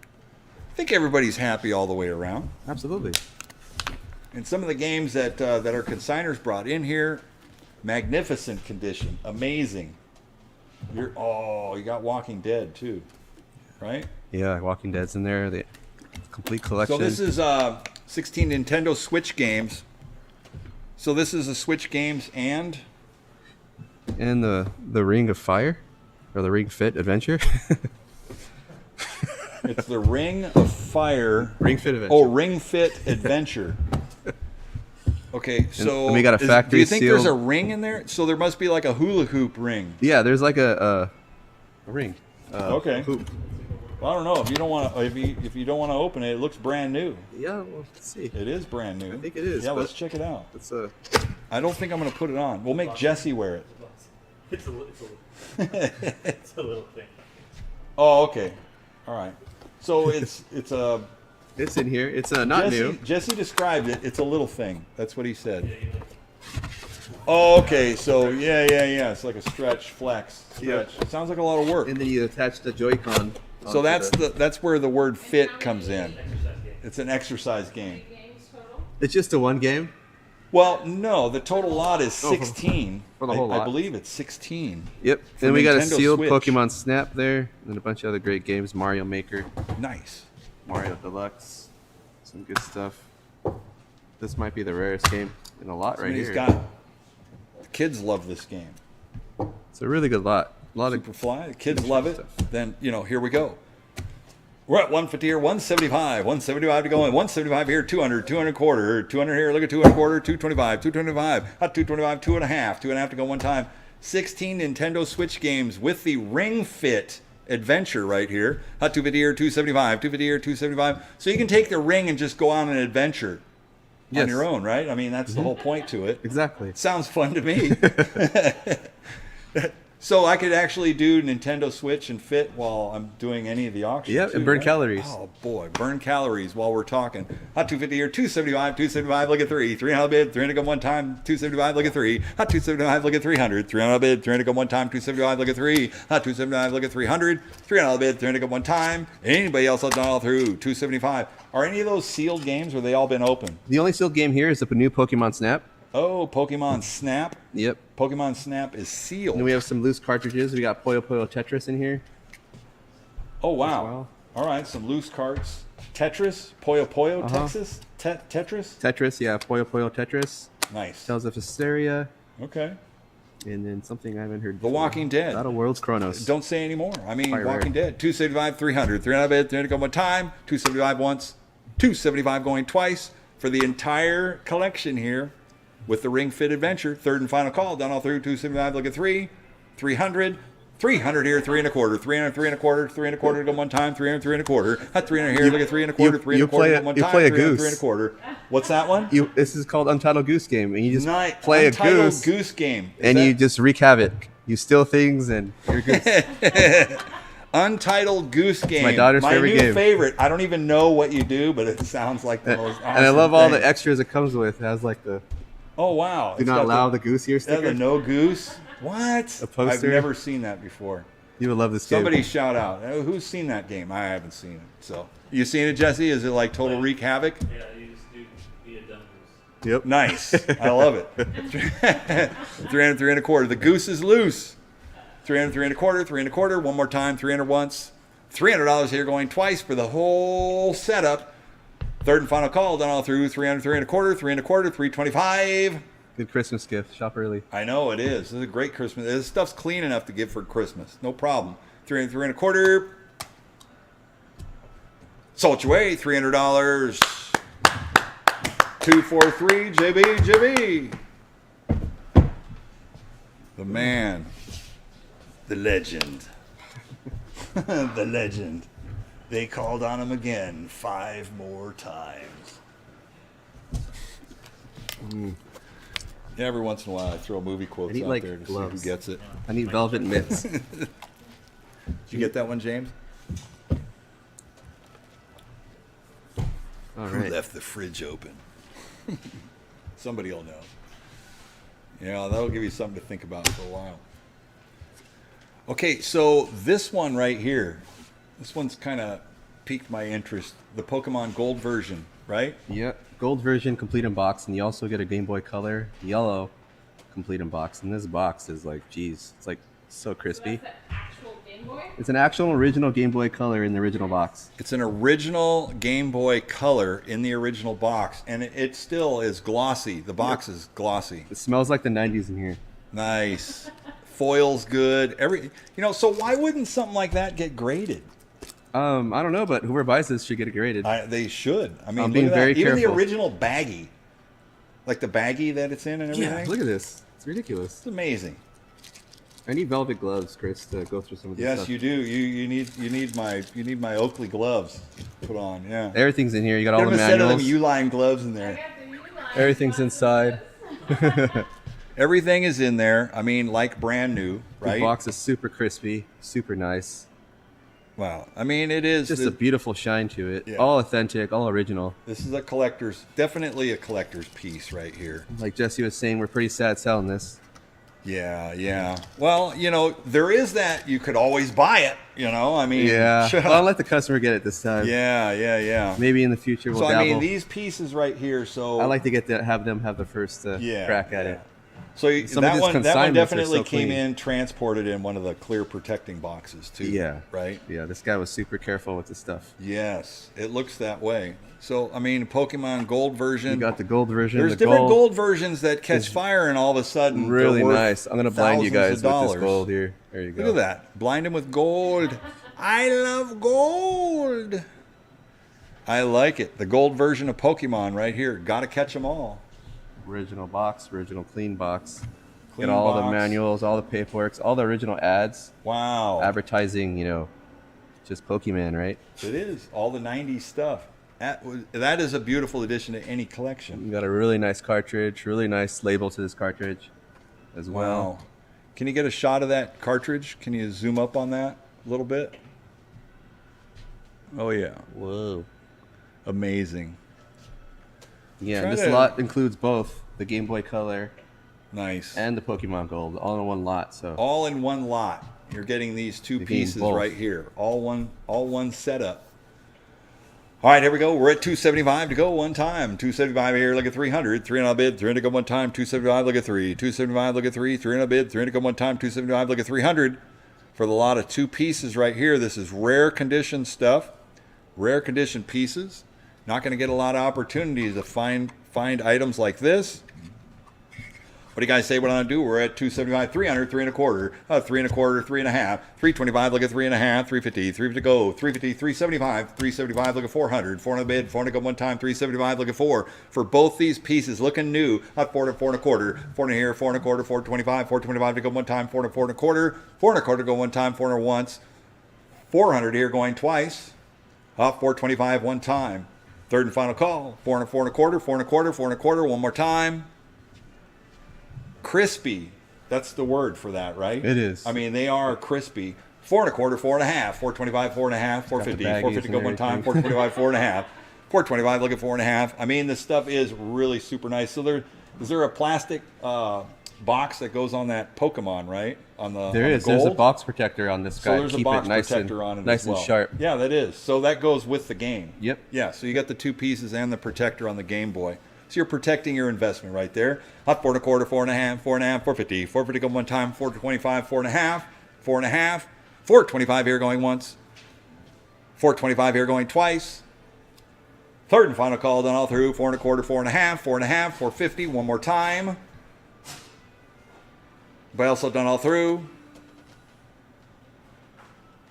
I think everybody's happy all the way around. Absolutely. And some of the games that our consigners brought in here, magnificent condition, amazing. You got Walking Dead too, right? Yeah, Walking Dead's in there. The complete collection. So this is 16 Nintendo Switch games. So this is the Switch games and and the Ring of Fire, or the Ring Fit Adventure. it's the Ring of Fire. Ring Fit Adventure. Oh, Ring Fit Adventure. Okay, so and we got a do factory you think there's a sealed- ring in there? So there must be like a hula hoop ring. Yeah, there's like a ring. Okay. Hoop. Well, I don't know if you don't want to. If you don't want to open it, it looks brand new. Yeah, well, let's see. It is brand new. I think it is, Yeah, but- let's check it out. It's I don't think I'm going to put it on. We'll make Jesse wear it. It's a little thing. Oh, okay. All right. So it's a. it's in here. It's not new. Jesse described it. It's a little thing. That's what he said. Oh, okay. So yeah. It's like a stretch, flex, stretch. Yeah. Sounds like a lot of work. And then you attach the Joy-Con. So onto that's where the word fit comes in. Exercise game. It's an exercise game. Games total. It's just a one game. Well, no, the total lot is Oh, for- 16. for the whole I lot. believe it's 16. Yep. For And we got a Nintendo sealed Switch. Pokemon Snap there, and a bunch of other great games. Mario Maker, Nice. Mario Deluxe, some good stuff. This might be the rarest game in a lot right He's here. got. The kids love this game. It's a really good lot. A lot of Superfly. The kids love it. Then here we go. We're at 150 here, 175, 175 to go in, 175 here, 200, 200 quarter, 200 here, look at 200 quarter, 225, 225, 225, 2.5, 2.5 to go one time. 16 Nintendo Switch games with the Ring Fit adventure right here. Hot 250 here, 275, 250 here, 275. So you can take the ring and just go on an adventure on Yes. your own, right? I mean, that's the whole point to it. Exactly. Sounds fun to me. So I could actually do Nintendo Switch and fit while I'm doing any of the auctions. Yep, and too, burn right? calories. Oh boy, burn calories while we're talking. Hot 250 here, 275, 275, look at 3. 300 bid, 300 go one time, 275, look at 3. Hot 275, look at 300. 300 bid, 300 go one time, 275, look at 3. Hot 275, look at 300. 300 bid, 300 go one time. Anybody else done all through? 275. Are any of those sealed games or they all been open? The only sealed game here is the new Pokemon Snap. Oh, Pokemon Snap. Yep. Pokemon Snap is sealed. And we have some loose cartridges. We got Puyo Puyo Tetris in here. Oh wow! well. All right, some loose carts. Tetris, Puyo Puyo, Texas, Tetris. Tetris, yeah, Puyo Puyo Tetris. Nice. Tales of Hysteria. Okay. And then something I haven't heard The before. Walking Dead. Battle Worlds Chronos. Don't say any more. I mean, Quite Walking rare. Dead. 275, 300, 300 bid, 300 go one time. 275 once. 275 going twice for the entire collection here with the Ring Fit Adventure. Third and final call. Done all through. 275. Look at 3. 300. 300 here, 3 and a quarter, 300, 3 and a quarter, 3 and a quarter to go one time, 300, 3 and a quarter. At 300 here, look at 3 and a quarter, 3 and a quarter to go one time, 300, 3 and a quarter. What's that one? This is called Untitled Goose Game, and you just Nice. play Untitled a goose, Goose Game. Is and that- you just wreak havoc. You steal things, and you're a goose. Untitled Goose Game. my daughter's favorite new game. favorite. I don't even know what you do, but it sounds like the most awesome And I love all thing. the extras it comes with. It has like the Oh wow! "Do not allow the goose here" Yeah, sticker. the no goose. What? A poster. I've never seen that before. You would love this Somebody game. shout out. Who's seen that game? I haven't seen it. So you seen it, Jesse? Is it like Total Wreak Havoc? Yeah, you just do be a dumb goose. Yep. Nice. I love it. 300, 3 and a quarter. The goose is loose. 300, 3 and a quarter, 3 and a quarter. One more time, 300 once. $300 here going twice for the whole setup. Third and final call, done all through. 300, 3 and a quarter, 3 and a quarter, 325. Good Christmas gift. Shop early. I know it is. This is a great Christmas. This stuff's clean enough to give for Christmas. No problem. 300, 3 and a quarter. Sold your way, $300. 243, JB. The man. The legend. The legend. They called on him again 5 more times. Yeah, every once in a while I throw movie quotes I need, out like, there to gloves. see who gets it. I need velvet mitts. Did you get that one, James? All Who right. left the fridge open? Somebody will know. Yeah, that'll give you something to think about for a while. Okay, so this one right here, this one's kind of piqued my interest. The Pokemon Gold version, right? Yeah, gold version complete in box, and you also get a Game Boy Color yellow complete in box. And this box is like, geez, it's like so crispy. That's the actual Game Boy? It's an actual original Game Boy Color in the original box. It's an original Game Boy Color in the original box, and it still is glossy. The box is glossy. It smells like the 90s in here. Nice. Foil's good. So why wouldn't something like that get graded? I don't know, but whoever buys this should get it graded. They should. I mean, I'm look being at that. very Even the careful. original baggie, like the baggie that it's in and everything. Look at this. It's ridiculous. It's amazing. I need velvet gloves, Chris, to go through some of this Yes, stuff. you do. You need my Oakley gloves put on. Yeah. Everything's in here. You got all Get the him a set of them manuals. Uline gloves in I there. got the new line. Everything's inside. Everything is in there. I mean, like brand new, The right? box is super crispy, super nice. Wow. I mean, it is. Just a beautiful shine to it. Yeah. All authentic, all original. This is definitely a collector's piece right here. Like Jesse was saying, we're pretty sad selling this. Yeah. Well, there is that. You could always buy it. I mean. Yeah. Well, I'll let the customer get it this time. Yeah. Maybe in the future we'll So dabble. I mean, these pieces right here. So I like to have them have the first crack at it. So Some of that these one consignments are definitely so came clean. in transported in one of the clear protecting boxes too. Yeah. Right. Yeah, this guy was super careful with the stuff. Yes, it looks that way. So I mean, Pokemon Gold version. You got the gold version. There's the different gold versions that catch is fire, and all of a sudden, Really they're worth nice. I'm gonna blind you guys thousands of with this dollars. gold here. There you go. Look at that. Blind him with gold. I love gold. I like it. The gold version of Pokemon right here. Got to catch them all. Original box, original clean box. Clean Get all the box. manuals, all the paperwork, all the original ads, Wow. advertising, just Pokemon, right? It is. All the 90s stuff. That is a beautiful addition to any collection. You got a really nice cartridge, really nice label to this cartridge as well. Wow. Can you get a shot of that cartridge? Can you zoom up on that a little bit? Oh, yeah. Whoa. Amazing. Yeah, Try this to- lot includes both the Game Boy Color Nice. and the Pokemon Gold, all in one lot. So All in one lot. You're getting these two You're getting pieces both. right here. All one setup. All right, here we go. We're at 275 to go one time. 275 here, look at 300. 300 on bid, 300 to go one time. 275, look at 3. 275, look at 3. 300 bid, 300 to go one time. 275, look at 300. For the lot of two pieces right here, this is rare condition stuff. Rare condition pieces. Not going to get a lot of opportunities to find items like this. What do you guys say what I'm going to do? We're at 275, 300, 3 and a quarter, 3 and a quarter, 3 and a half, 325, look at 3 and a half, 350, 350 go, 350, 375, 375, look at 400, 400 bid, 400 go one time, 375, look at 4. For both these pieces, looking new, 4 and a quarter, 4 and here, 4 and a quarter, 425, 425 to go one time, 4 and a quarter, 4 and a quarter to go one time, 400 once, 400 here going twice, 425 one time. Third and final call, 4 and a quarter, 4 and a quarter, 4 and a quarter, one more time. Crispy. That's the word for that, right? It is. I mean, they are crispy. 4 and a quarter, 4 and a half, 425, 4 and a half, 450, baggies 450 go and one time, everything. 425, 4 and a half, 425, look at 4 and a half. I mean, this stuff is really super nice. So is there a plastic box that goes on that Pokemon, right? On the there on is. the There's a gold? box protector on this So guy. there's a Keep box it nice protector and on it nice as well. and sharp. Yeah, that is. So that goes with the game. Yep. Yeah, so you got the two pieces and the protector on the Game Boy. So you're protecting your investment right there. 4 and a quarter, 4 and a half, 4 and a half, 450. 450 go one time, 425, 4 and a half, 4 and a half, 425 here going once, 425 here going twice. Third and final call done all through. 4 and a quarter, 4 and a half, 4 and a half, 450. One more time. Everybody else done all through.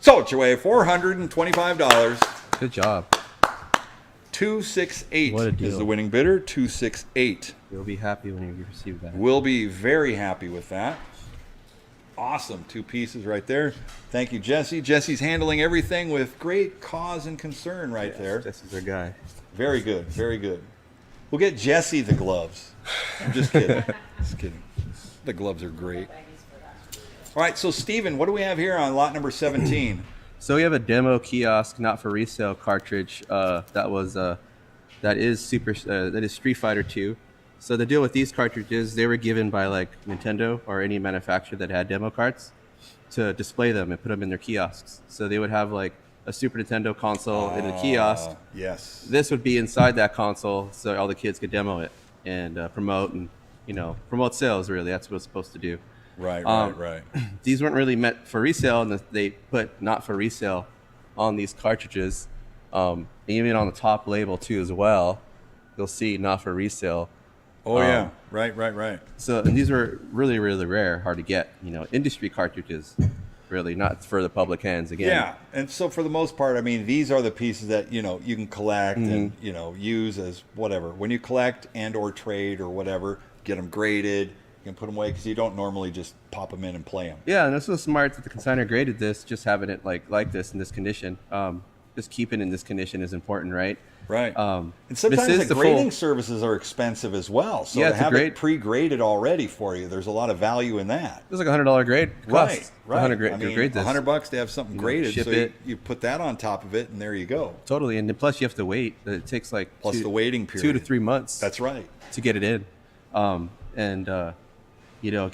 So it's your way, $425. Good job. 268 What a is deal. the winning bidder. 268. You'll be happy when you receive that. We'll be very happy with that. Awesome. Two pieces right there. Thank you, Jesse. Jesse's handling everything with great cause and concern right there. Jesse's our guy. Very good. Very good. We'll get Jesse the gloves. I'm just kidding. Just kidding. The gloves are great. All right. So, Steven, what do we have here on lot number 17? So we have a demo kiosk, not for resale cartridge. That is Street Fighter 2. So the deal with these cartridges, they were given by like Nintendo or any manufacturer that had demo carts to display them and put them in their kiosks. So they would have like a Super Nintendo console in a kiosk. Yes. This would be inside that console, so all the kids could demo it and promote and promote sales. Really, that's what it's supposed to do. Right, Um, right. These weren't really meant for resale, and they put not for resale on these cartridges. Even on the top label too as well, you'll see not for resale. Oh, yeah. Right. So and these were really, really rare, hard to get. Industry cartridges, really not for the public hands again. Yeah, and so for the most part, I mean, these are the pieces that you can collect and use as whatever. When you collect and or trade or whatever, get them graded. You can put them away because you don't normally just pop them in and play them. Yeah, and it's so smart that the consignor graded this, just having it like this in this condition. Just keeping it in this condition is important, right? Right. And this sometimes is the the grading full- services are expensive as well. So Yeah, to it's a have grade- it pre-graded already for you, there's a lot of value in that. It was like $100 grade. Right. $100 I to mean, grade this. $100 to have something graded. ship So it. you put that on top of it, and there you go. Totally, and then plus you have to wait. It takes like Plus the waiting period. 2 to 3 months. That's right. to get it in,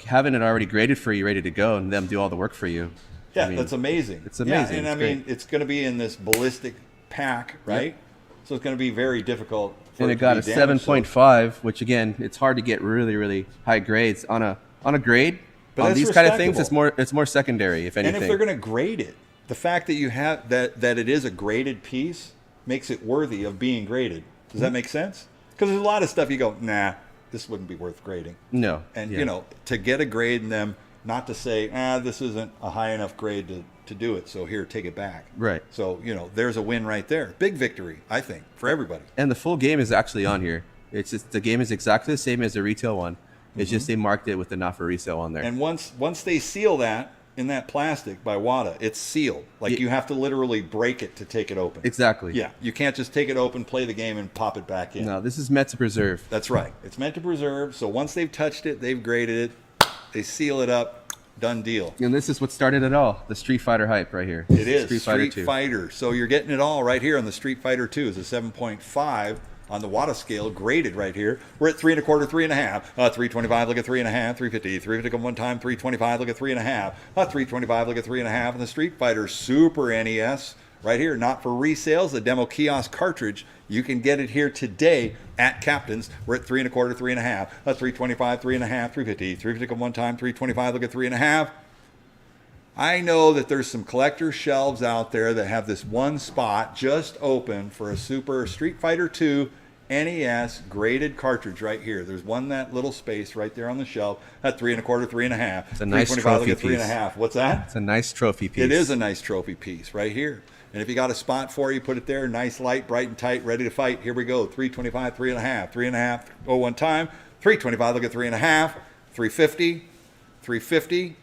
having it already graded for you, ready to go, and them do all the work for you. Yeah, I mean, that's amazing. it's amazing. Yeah, and It's I mean, great. it's going to be in this ballistic pack, right? So it's going to be very difficult. For And it to got be a damaged. 7.5, which again, it's hard to get really, really high grades on a grade. But On that's these kind of things, respectable. it's more secondary, if anything. And if they're going to grade it, the fact that you have that it is a graded piece makes it worthy of being graded. Does that make sense? Because there's a lot of stuff you go, nah, this wouldn't be worth grading. No, And yeah. to get a grade in them, not to say, this isn't a high enough grade to do it, so here, take it back. Right. So there's a win right there. Big victory, I think, for everybody. And the full game is actually on here. It's just the game is exactly the same as the retail one. It's just they marked it with the not for resale on there. And once they seal that in that plastic by Wada, it's sealed. Like you have to literally break it to take it open. Exactly. Yeah, you can't just take it open, play the game, and pop it back in. No, this is meant to preserve. That's right. It's meant to preserve. So once they've touched it, they've graded it, they seal it up, done deal. And this is what started it all. The Street Fighter hype right here. It is Street Street Fighter 2. Fighter. So you're getting it all right here on the Street Fighter 2. It's a 7.5 on the Wada scale, graded right here. We're at 3 1/4, 3 1/2, 325. Look at 3 1/2, 350, 350 come one time, 325. Look at 3 1/2, 325. Look at 3 1/2. And the Street Fighter Super NES right here, not for resales. The demo kiosk cartridge. You can get it here today at Captain's. We're at 3 1/4, 3 1/2, 325, 3 1/2, 350, 350 come one time, 325. Look at 3 1/2. I know that there's some collector shelves out there that have this one spot just open for a Super Street Fighter 2 NES graded cartridge right here. There's one that little space right there on the shelf at 3 1/4, 3 1/2. It's a nice 325, look trophy at 3 piece. 1/2. What's that? It's a nice trophy piece. It is a nice trophy piece right here. And if you got a spot for it, you put it there, nice, light, bright, and tight, ready to fight. Here we go. 325, 3 1/2, 3 1/2. Oh, one time. 325. Look at 3 1/2. 350, 350.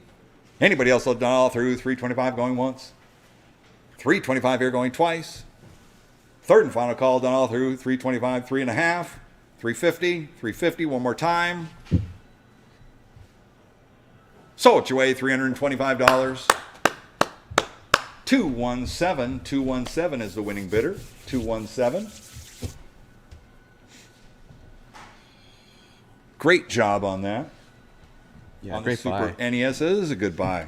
Anybody else done all through 325 going once? 325 here going twice. Third and final call done all through 325, 3 1/2. 350, 350. One more time. Sold your way, $325. 217. 217 is the winning bidder. 217. Great job on that. Yeah, On the great Super buy. NES. It is a good buy.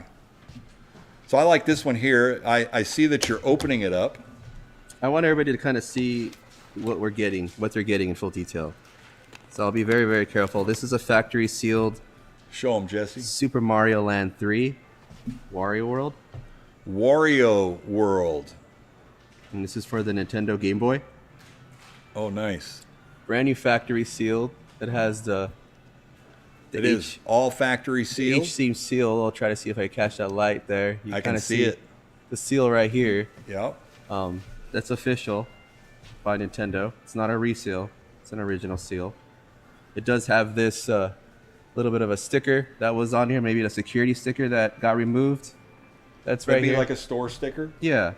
So I like this one here. I see that you're opening it up. I want everybody to kind of see what we're getting, what they're getting in full detail. So I'll be very, very careful. This is a factory sealed Show them, Jesse. Super Mario Land 3 Wario World. Wario World. And this is for the Nintendo Game Boy. Oh, nice. Brand new factory sealed. It has the It is all factory The sealed. H seam seal. I'll try to see if I catch that light there. You I can kinda see it. The seal right here. Yep. That's official by Nintendo. It's not a resale. It's an original seal. It does have this little bit of a sticker that was on here. Maybe a security sticker that got removed. That's right It'd be here. like a store sticker. Yeah,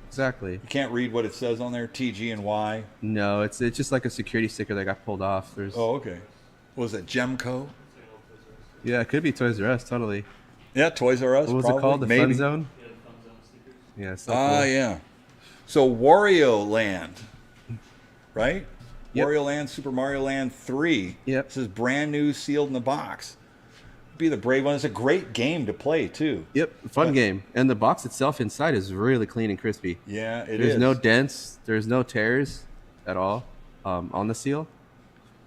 exactly. You can't read what it says on there. TG and Y. No, it's just like a security sticker that got pulled off. There's Oh, okay. What was it? Gemco? yeah, it could be Toys R Us. Totally. Yeah, Toys R Us. What was probably. it called? The Maybe. Fun Zone. Yeah, the Fun Zone stickers. Yeah. So Ah, cool. yeah. So Wario Land, right? Yep. Wario Land, Super Mario Land 3. Yep. This is brand new, sealed in the box. Be the brave one. It's a great game to play too. Yep. Fun But- game. And the box itself inside is really clean and crispy. Yeah, it There's is. no dents. There's no tears at all on the seal.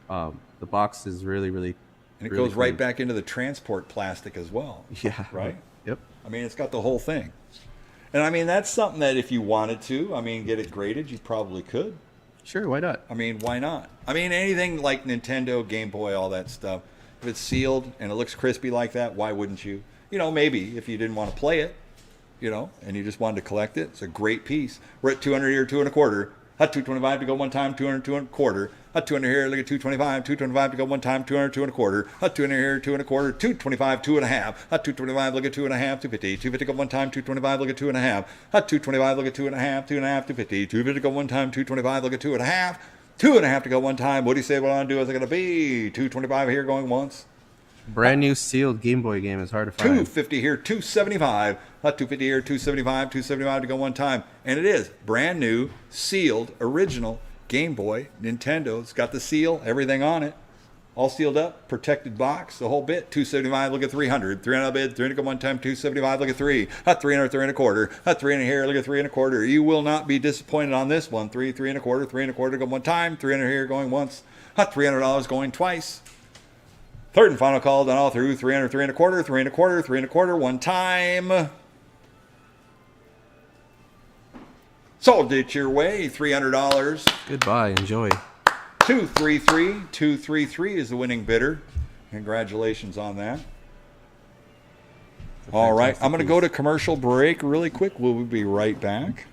The box is really, really. and it really goes right clean. back into the transport plastic as well. Yeah. Right? Yep. I mean, it's got the whole thing. And I mean, that's something that if you wanted to, I mean, get it graded, you probably could. Sure. Why not? I mean, why not? I mean, anything like Nintendo, Game Boy, all that stuff. If it's sealed and it looks crispy like that, why wouldn't you? You know, maybe if you didn't want to play it, you know, and you just wanted to collect it, it's a great piece. We're at 200 here, 2 1/4. Hot 225 to go one time, 200, 2 1/4. Hot 200 here, look at 225, 225 to go one time, 200, 2 1/4. Hot 200 here, 2 1/4, 225, 2 1/2. Hot 225, look at 2 1/2, 250, 250 go one time, 225, look at 2 1/2. Hot 225, look at 2 1/2, 2 1/2, 250, 250 go one time, 225, look at 2 1/2. 2 1/2 to go one time. What do you say what I want to do? Is it going to be 225 here going once? Brand new sealed Game Boy game is hard to find. 250 here, 275. 250 here, 275, 275 to go one time. And it is brand new, sealed, original Game Boy, Nintendo. It's got the seal, everything on it. All sealed up, protected box, the whole bit. 275, look at 300. 300 bid, 300 go one time, 275, look at 3. 300, 3 1/4. 300 here, look at 3 1/4. You will not be disappointed on this one. 3, 3 1/4, 3 1/4 go one time. 300 here going once. $300 going twice. Third and final call done all through 300, 3 1/4, 3 1/4, 3 1/4, one time. Sold it your way, $300. Goodbye. Enjoy. 233, 233 is the winning bidder. Congratulations on that. All right, I'm going to go to commercial break really quick. We'll be right back.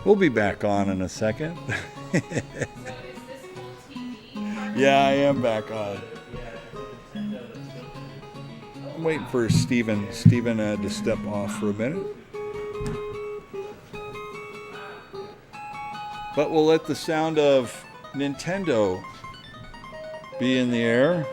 We'll be back on in a second. So is this whole TV? Yeah, I am back on. I'm waiting for Steven. Steven had to step off for a minute. But we'll let the sound of Nintendo be in the air.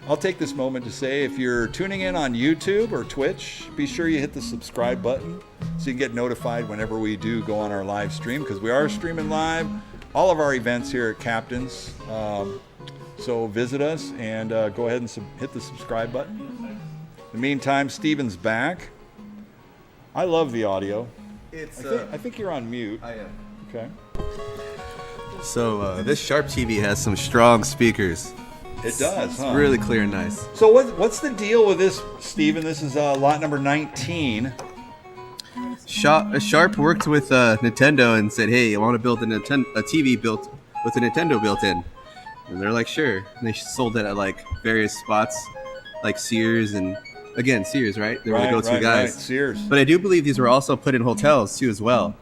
I'll take this moment to say if you're tuning in on YouTube or Twitch, be sure you hit the subscribe button so you can get notified whenever we do go on our live stream, because we are streaming live all of our events here at Captain's. So visit us and go ahead and hit the subscribe button. In the meantime, Steven's back. I love the audio. I think you're on mute. I am. Okay. So this Sharp TV has some strong speakers. It does, It's huh? really clear and nice. So what's the deal with this, Steven? This is lot number 19. Sharp worked with Nintendo and said, "Hey, I want to build a TV built with a Nintendo built in." And they're like, "Sure." And they sold it at like various spots, like Sears and again Sears, right? They were the go-to guys. Right. Sears. But I do believe these were also put in hotels too, as well,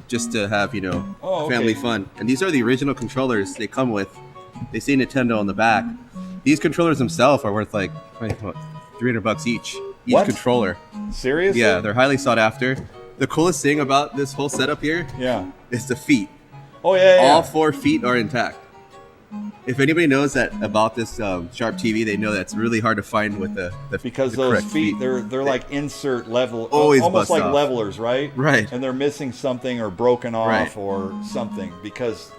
just to have Oh, okay. family fun. And these are the original controllers they come with. They say Nintendo on the back. These controllers themselves are worth like what, $300 each What? controller. Seriously? Yeah, they're highly sought after. The coolest thing about this whole setup here Yeah. is the feet. Oh yeah. All 4 feet are intact. If anybody knows that about this Sharp TV, they know that's really hard to find with the Because the those correct feet, they're like insert level, Always almost bust like off. levelers, right? Right. And they're missing something or broken off Right. or something because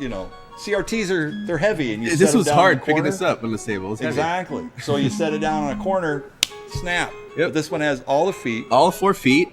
CRTs they're heavy and you. This set them was down hard in the picking corner. this up on this table. It was heavy. Exactly. So you set it down on a corner, snap. Yep. But this one has all the feet. All 4 feet.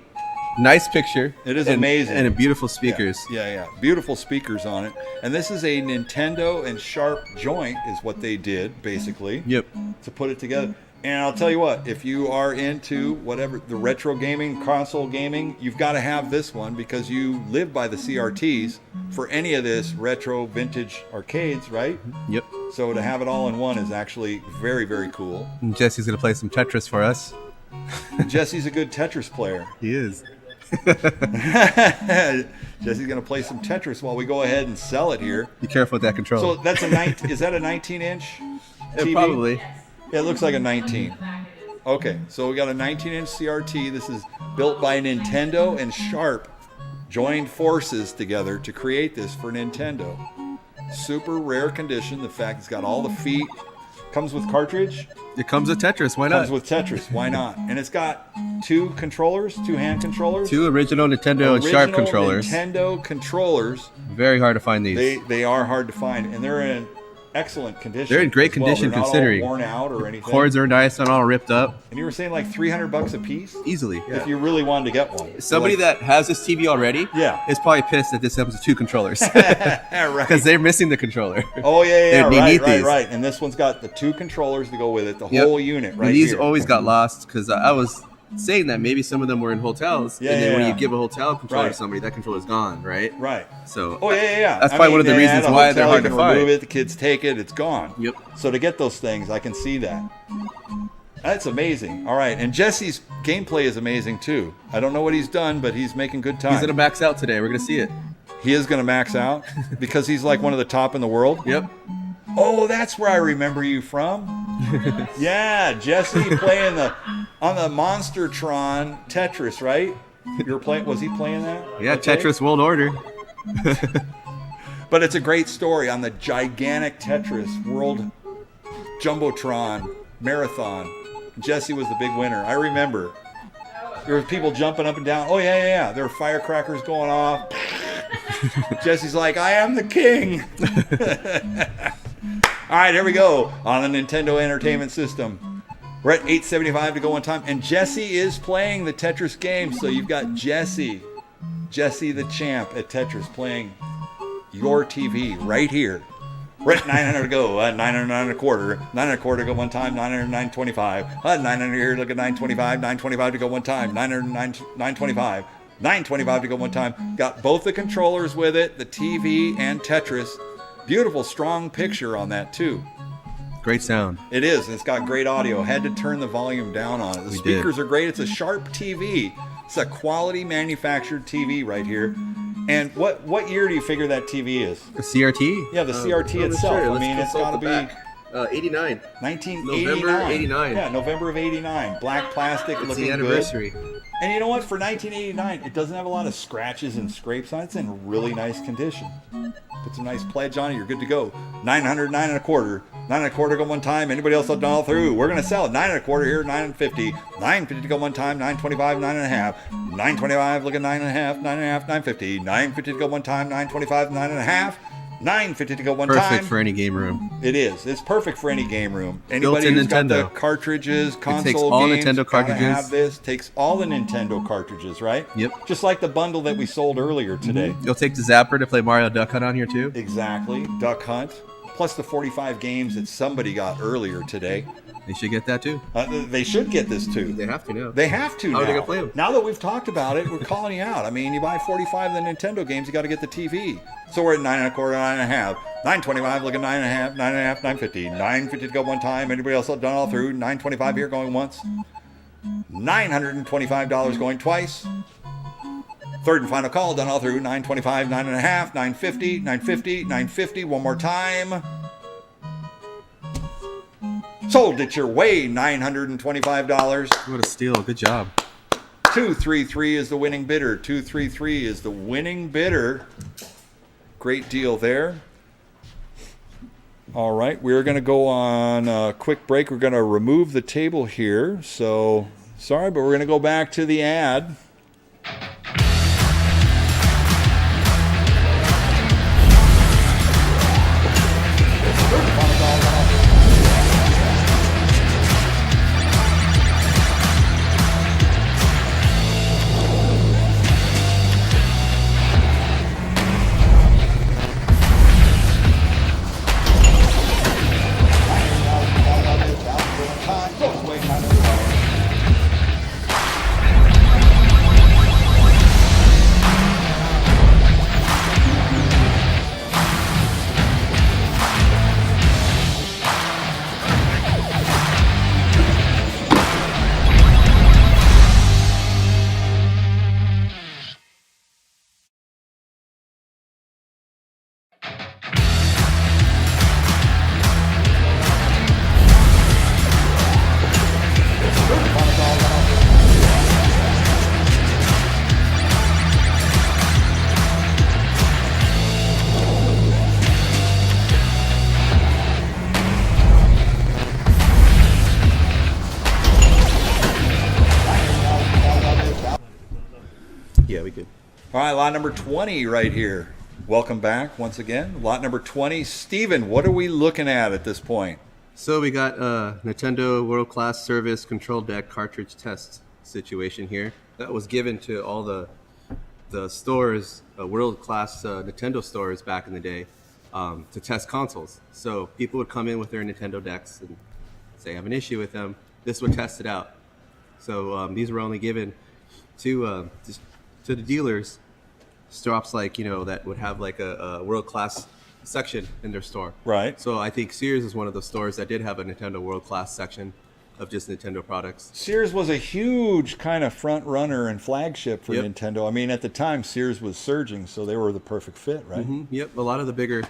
Nice picture. It is and, amazing. And beautiful speakers. Yeah. Beautiful speakers on it. And this is a Nintendo and Sharp joint is what they did, basically, Yep. to put it together. And I'll tell you what, if you are into whatever, the retro gaming, console gaming, you've got to have this one because you live by the CRTs for any of this retro vintage arcades, right? Yep. So to have it all in one is actually very, very cool. And Jesse's gonna play some Tetris for us. Jesse's a good Tetris player. He is. Jesse's going to play some Tetris while we go ahead and sell it here. Be careful with that controller. So that's is that a 19-inch TV? Probably. Yeah, it looks like a 19. Okay, so we got a 19-inch CRT. This is built by Nintendo and Sharp, joined forces together to create this for Nintendo. Super rare condition. The fact it's got all the feet. Comes with cartridge. It comes with Tetris. Why not? Comes with Tetris. Why not? And it's got 2 controllers, 2 hand controllers. 2 original Nintendo and Sharp Original controllers. Nintendo controllers. Very hard to find these. They are hard to find, and they're in excellent condition. They're in great as well. condition They're not considering. all worn out or anything. Cords are nice and all ripped up. And you were saying like $300 a piece Easily. if you really wanted to get one. Somebody Like- that has this TV already Yeah. is probably pissed that this comes with 2 controllers. Yeah, right. Because they're missing the controller. Oh yeah, They need these. right. And this one's got the 2 controllers to go with it, the Yep. whole unit right And these here. always got lost because I was saying that maybe some of them were in hotels. Yeah, and then yeah, when yeah. you give a hotel controller Right. to somebody, that controller's gone, right? Right. So Oh yeah. That's probably one of the they reasons add a why they're hotel, hard you to can remove find. it, the kids take it, it's gone. Yep. So to get those things, I can see that. That's amazing. All right, and Jesse's gameplay is amazing too. I don't know what he's done, but he's making good time. he's gonna max out today. We're gonna see it. He is going to max out because he's like one of the top in the world. Yep. Oh, that's where I remember you from. Yeah, Jesse playing on the Monstertron Tetris, right? You were playing. Was he playing that? Yeah, Okay. Tetris World Order. But it's a great story on the gigantic Tetris World Jumbotron Marathon. Jesse was the big winner. I remember. There were people jumping up and down. Oh yeah. There were firecrackers going off. Jesse's like, I am the king. All right, here we go on the Nintendo Entertainment System. We're at 875 to go on time, and Jesse is playing the Tetris game. So you've got Jesse the champ at Tetris playing your TV right here. We're at 900 to go. 909 and a quarter. 9 and a quarter to go one time. 909.25. 900 here. Look at 925. 925 to go one time. 925. 925 to go one time. Got both the controllers with it, the TV and Tetris. Beautiful, strong picture on that too. Great sound. It is, and it's got great audio. Had to turn the volume down on it. The We speakers did. are great. It's a Sharp TV. It's a quality manufactured TV right here. And what year do you figure that TV is? A CRT? Yeah, the CRT I'm not itself. sure. I Let's mean, it's consult got to the be back. 89. 1989. November 89. Yeah, November of 89. Black plastic, It's looking the good. anniversary. And you know what? For 1989, it doesn't have a lot of scratches and scrapes on it. It's in really nice condition. Put some nice pledge on it, you're good to go. 900, 9 and a quarter. 9 and a quarter go one time. Anybody else have done all through? We're gonna sell it. 9 and a quarter here, 9.50. 9.50 to go one time. 9.25, 9 and a half. 9.25, look at 9 and a half. 9 and a half, 9.50. 9.50 to go one time. 9.25, 9 and a half. 9.50 to go one time. Perfect for any game room. It is. It's perfect for any game room. Anybody Built-in who's got the Nintendo. cartridges, console takes all games, Nintendo gotta cartridges. have this. Takes all the Nintendo cartridges, right? Yep. Just like the bundle that we sold earlier today. You'll take the Zapper to play Mario Duck Hunt on here too. Exactly. Duck Hunt. Plus the 45 games that somebody got earlier today. They should get that too. They should get this too. They have to now. They have to How now. are they gonna play 'em? Now that we've talked about it, we're calling you out. I mean, you buy 45 of the Nintendo games, you got to get the TV. So we're at 9 and a quarter, 9 and a half. 9.25, look at 9 and a half, 9 and a half, 9.50. 9.50 to go one time. Anybody else have done all through? 9.25 here going once. $925 going twice. Third and final call, done all through. 9.25, 9 and a half, 9.50, 9.50, 9.50. One more time. Sold it your way, $925. What a steal. Good job. 233 is the winning bidder. 233 is the winning bidder. Great deal there. All right, we're going to go on a quick break. We're going to remove the table here. So, sorry, but we're going to go back to the ad. Yeah, we could. All right, lot number 20 right here. Welcome back once again. Lot number 20. Steven, what are we looking at this point? So we got a Nintendo World Class Service Control Deck cartridge test situation here that was given to all the stores, world class Nintendo stores back in the day, to test consoles. So people would come in with their Nintendo decks and say, I have an issue with them. This would test it out. So these were only given to the dealers, shops like, you know, that would have like a world class section in their store. Right. So I think Sears is one of the stores that did have a Nintendo world class section of just Nintendo products. Sears was a huge kind of front runner and flagship for Yep. Nintendo. I mean, at the time, Sears was surging, so they were the perfect fit, right? Yep, a lot of the bigger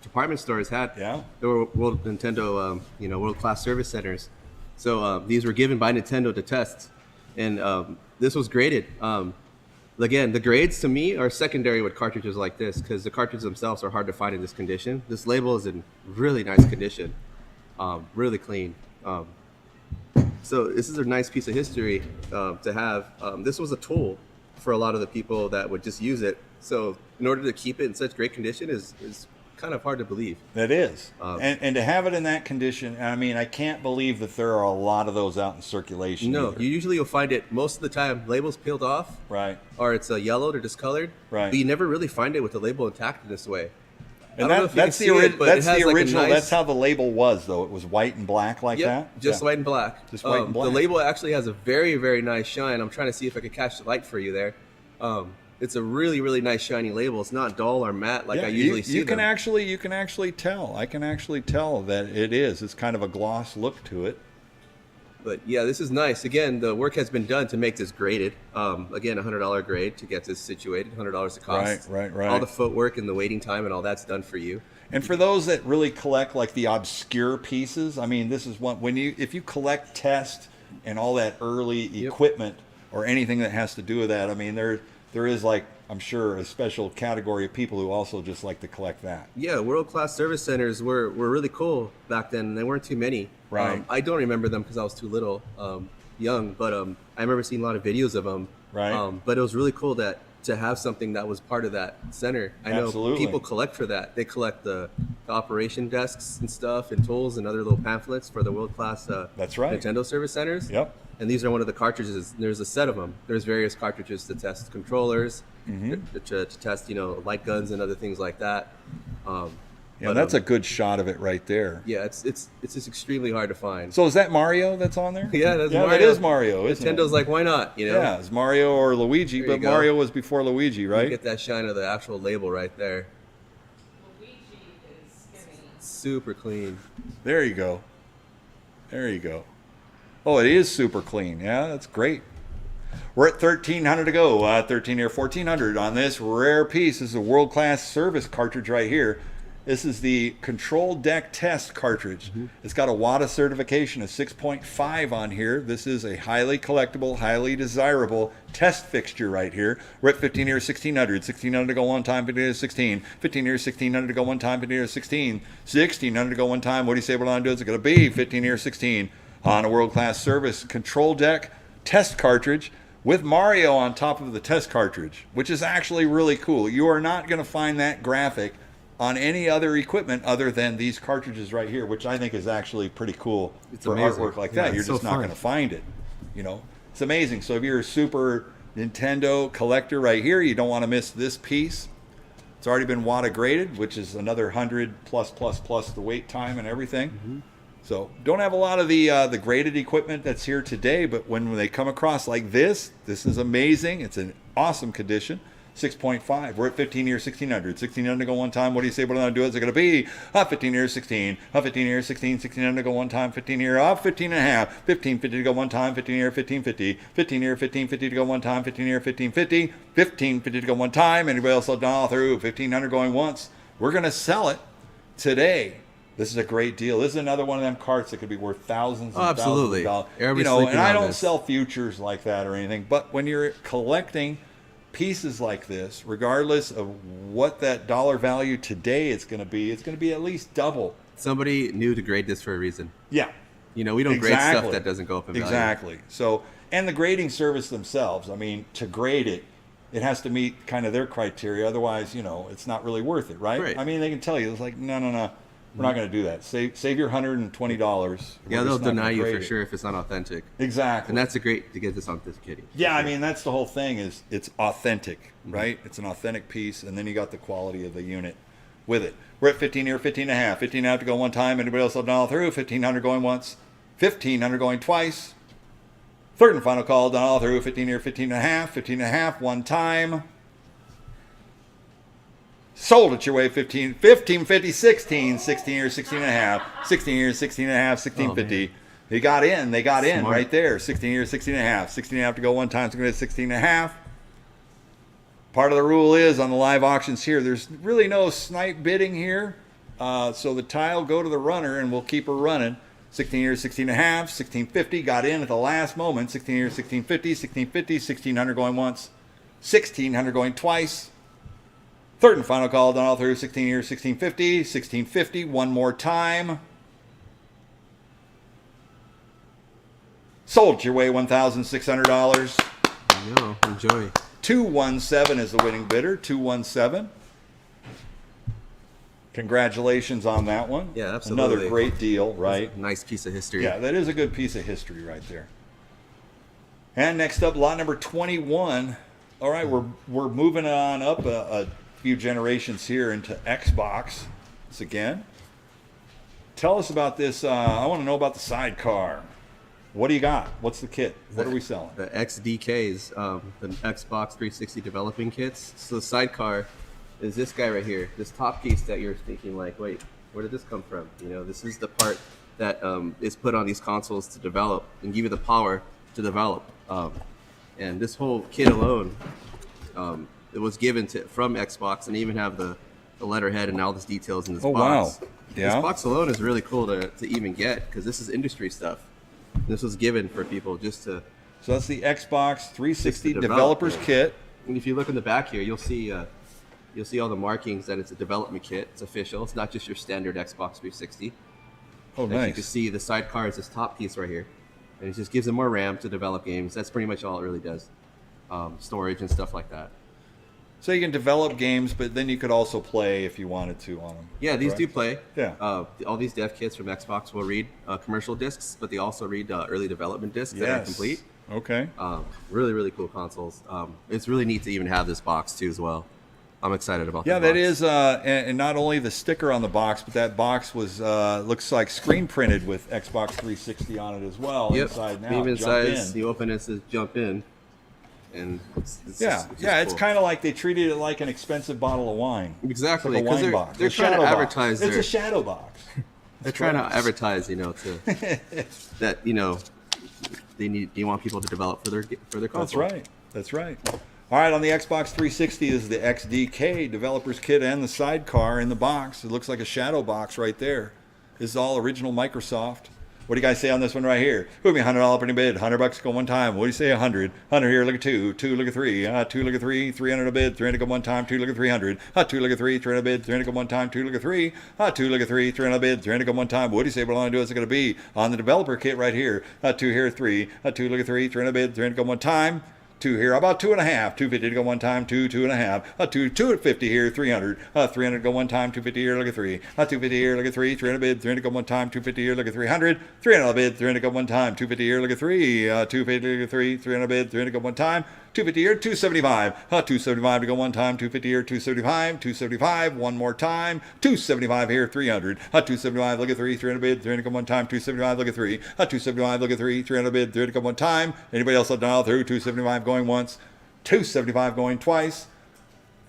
department stores had. Yeah. There were Nintendo, world class service centers. So these were given by Nintendo to test, and this was graded. Again, the grades to me are secondary with cartridges like this because the cartridges themselves are hard to find in this condition. This label is in really nice condition, really clean. So this is a nice piece of history to have. This was a tool for a lot of the people that would just use it. So in order to keep it in such great condition is kind of hard to believe. That is. And to have it in that condition, I mean, I can't believe that there are a lot of those out in circulation. No, either. you'll find it most of the time labels peeled off, Right. or it's yellowed or discolored. Right. But you never really find it with the label intact in this way. And I don't know if you that's can the, see it, but that's it has the like a original. nice- That's how the label was, though. It was white and black like Yep, that. just Yeah. white and black. Just white and black. The label actually has a very, very nice shine. I'm trying to see if I can catch the light for you there. It's a really, really nice shiny label. It's not dull or matte like I usually see you can them. actually tell. I can actually tell that it is. It's kind of a gloss look to it. But yeah, this is nice. Again, the work has been done to make this graded. Again, $100 grade to get this situated. $100 it costs. Right. All the footwork and the waiting time and all that's done for you. And for those that really collect like the obscure pieces, I mean, this is one if you collect test and all that early equipment or anything that has to do with that, I mean, there is like, I'm sure, a special category of people who also just like to collect that. Yeah, world-class service centers were really cool back then. There weren't too many. Right. I don't remember them because I was too little, young. But I remember seeing a lot of videos of them. Right. But it was really cool to have something that was part of that center. I know Absolutely. people collect for that. They collect the operation desks and stuff and tools and other little pamphlets for the world-class That's right. Nintendo service centers. Yep. And these are one of the cartridges. There's a set of them. There's various cartridges to test controllers, Mm-hmm. to test, light guns and other things like that. Yeah, that's a good shot of it right there. Yeah, it's just extremely hard to find. So is that Mario that's on there? Yeah, that's That Mario. is Mario, isn't Nintend's it? like, why not? Yeah, it's Mario or Luigi, There you but go. Mario was before Luigi, You right? get that shine of the actual label right there. Luigi is skinny. Super clean. There you go. There you go. Oh, it is super clean. Yeah, that's great. We're at 1,300 to go. 13 here, 1,400 on this rare piece. This is a world-class service cartridge right here. This is the Control Deck Test cartridge. It's got a WADA certification of 6.5 on here. This is a highly collectible, highly desirable test fixture right here. We're at 15 here, 1,600. 1,600 to go one time, 15 here, 16. 15 here, 1,600 to go one time, 15 here, 16. 1,600 to go one time. What do you say what I'm doing? It's going to be 15 here, 16 on a world-class service Control Deck Test cartridge with Mario on top of the test cartridge, which is actually really cool. You are not going to find that graphic on any other equipment other than these cartridges right here, which I think is actually pretty cool for amazing. artwork like Yeah, that. You're it's so just not fun. going to find it. It's amazing. So if you're a Super Nintendo collector right here, you don't want to miss this piece. It's already been WADA graded, which is another 100 plus the wait time and everything. So don't have a lot of the graded equipment that's here today, but when they come across like this is amazing. It's an awesome condition. 6.5. We're at 15 here, 1,600. 1,600 to go one time. What do you say? What am I going to do? Is it going to be 15 here, 16. 15 here, 16. 1,600 to go one time. 15 here, 15 and a half. 1550 to go one time. 15 here, 1550. 15 here, 1550 to go one time. 15 here, 1550. 1550 to go one time. Anybody else will dial through? 1,500 going once. We're going to sell it today. This is a great deal. This is another one of them carts that could be worth thousands and Absolutely. thousands of dollars. Everybody's And sleeping I on don't this. sell futures like that or anything, but when you're collecting pieces like this, regardless of what that dollar value today is going to be, it's going to be at least double. Somebody knew to grade this for a reason. Yeah. We don't grade stuff that doesn't go up in value. Exactly. So, and the grading service themselves, I mean, to grade it, it has to meet kind of their criteria. Otherwise, it's not really worth it, right? Right. I mean, they can tell you, it's like, no, we're not going to do that. Save your $120. Yeah, they'll deny you for sure if it's not authentic. Exactly. And that's great to get this authenticated. Yeah, I mean, that's the whole thing is it's authentic, Mm-hmm. right? It's an authentic piece, and then you got the quality of the unit with it. We're at 15 here, 15 and a half. 15 out to go one time. Anybody else will dial through? 1,500 going once. 1,500 going twice. Third and final call, dial through. 15 here, 15 and a half. 15 and a half one time. Sold it your way, 1550, 16 here, 16 and a half, 16 here, 16 and a half, 1650. They got in Smart. right there, 16 here, 16 and a half, 16 and a half to go one time, so going to 16 and a half. Part of the rule is on the live auctions here, there's really no snipe bidding here. So the tile go to the runner and we'll keep her running. 16 here, 16 and a half, 1650, got in at the last moment, 16 here, 1650, 1650, 1600 going once, 1600 going twice. Third and final call, done all through. 16 here, 1650, 1650, one more time. Sold your way, $1,600. I know. Enjoy. 217 is the winning bidder, 217. Congratulations on that one. Yeah, absolutely. Another great deal, right? Nice piece of history. Yeah, that is a good piece of history right there. And next up, lot number 21. All right, we're moving on up a few generations here into Xbox. Again, tell us about this. I want to know about the sidecar. What do you got? What's the kit? What are we selling? The XDKs, the Xbox 360 developing kits. So the sidecar is this guy right here, this top piece that you're thinking like, wait, where did this come from? You know, this is the part that is put on these consoles to develop and give you the power to develop. And this whole kit alone, it was given from Xbox, and they even have the letterhead and all these details in this box. Wow. Yeah. This box alone is really cool to even get because this is industry stuff. This was given for people just to. So that's the Xbox 360 Just to Developers develop, Kit. And if you look in the back here, you'll see all the markings that it's a development kit. It's official. It's not just your standard Xbox 360. Oh, As you can nice. see, the sidecar is this top piece right here, and it just gives them more RAM to develop games. That's pretty much all it really does. Storage and stuff like that. So you can develop games, but then you could also play if you wanted to on them. Yeah, these do correct? play. Yeah. All these dev kits from Xbox will read commercial discs, but they also read early development discs that are Yes. complete. Okay. Really, really cool consoles. It's really neat to even have this box too as well. I'm excited about Yeah, that. that is, and not only the sticker on the box, but that box was looks like screen printed with Xbox 360 on it as well. Yep. Inside now, Beam jump size. in. You open it, says jump in, and it's Yeah, just it's cool. kind of like they treated it like an expensive bottle of wine. Exactly, It's like a 'cause wine they're- box. they're A trying to shadow box. advertise It's their- a shadow box. They're trying to advertise, to that they want people to develop for their That's console. right. That's right. All right, on the Xbox 360 is the XDK Developers Kit and the sidecar in the box. It looks like a shadow box right there. This is all original Microsoft. What do you guys say on this one right here? Who me $100 opening bid, $100 go one time. What do you say? 100. 100 here. Look at two. 2. Look at 3. 2. Look at 3. 300 a bid. 300 go one time. 2. Look at 300. 2. Look at 3. 300 a bid. 300 go one time. 2. Look at 3. 2. Look at 3. 300 a bid. 300 go one time. What do you say? What I want to do is it going to be on the developer kit right here. 2 here. 3. 2. Look at 3. 300 a bid. 300 go one time. 2 here, about 2.5, 250 to go one time, 2, 2.5, 2 at 50 here, 300, 300 go one time, 250 here, look at 3, 250 here, look at 3, 300 bid, 300 go one time, 250 here, look at 300, 300 bid, 300 go one time, 250 here, look at 3, 250 look at 3, 300 bid, 300 go one time, 250 here, 275, 275 to go one time, 250 here, 275, 275, one more time, 275 here, 300, 275, look at 3, 300 bid, 300 go one time, 275, look at 3, 275, look at 3, 300 bid, 300 go one time. Anybody else up dial through? 275 going once, 275 going twice.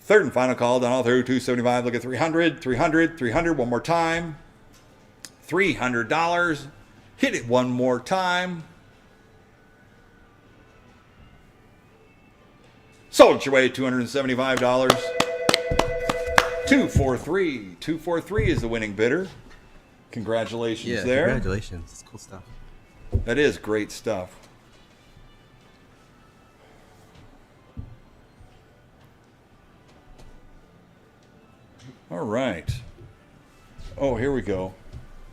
Third and final call, down all through, 275, look at 300, 300, 300, one more time. $300. Hit it one more time. Sold your way, $275. 243. 243 is the winning bidder. Congratulations Yeah, there. congratulations. It's cool stuff. That is great stuff. All right. Oh, here we go.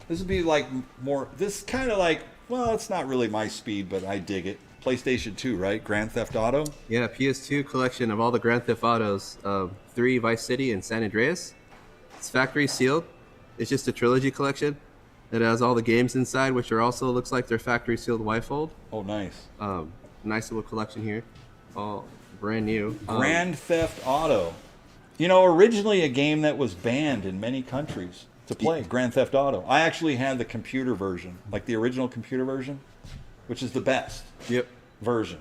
This would be like more, this kind of like, well, it's not really my speed, but I dig it. PlayStation 2, right? Grand Theft Auto? Yeah, PS2 collection of all the Grand Theft Autos, 3 Vice City and San Andreas. It's factory sealed. It's just a trilogy collection. It has all the games inside, which are also looks like they're factory sealed Y-fold. Oh, nice. Nice little collection here, all brand new. Grand Theft Auto. You know, originally a game that was banned in many countries to play, Grand Theft Auto. I actually had the computer version, like the original computer version, which is the best Yep. version.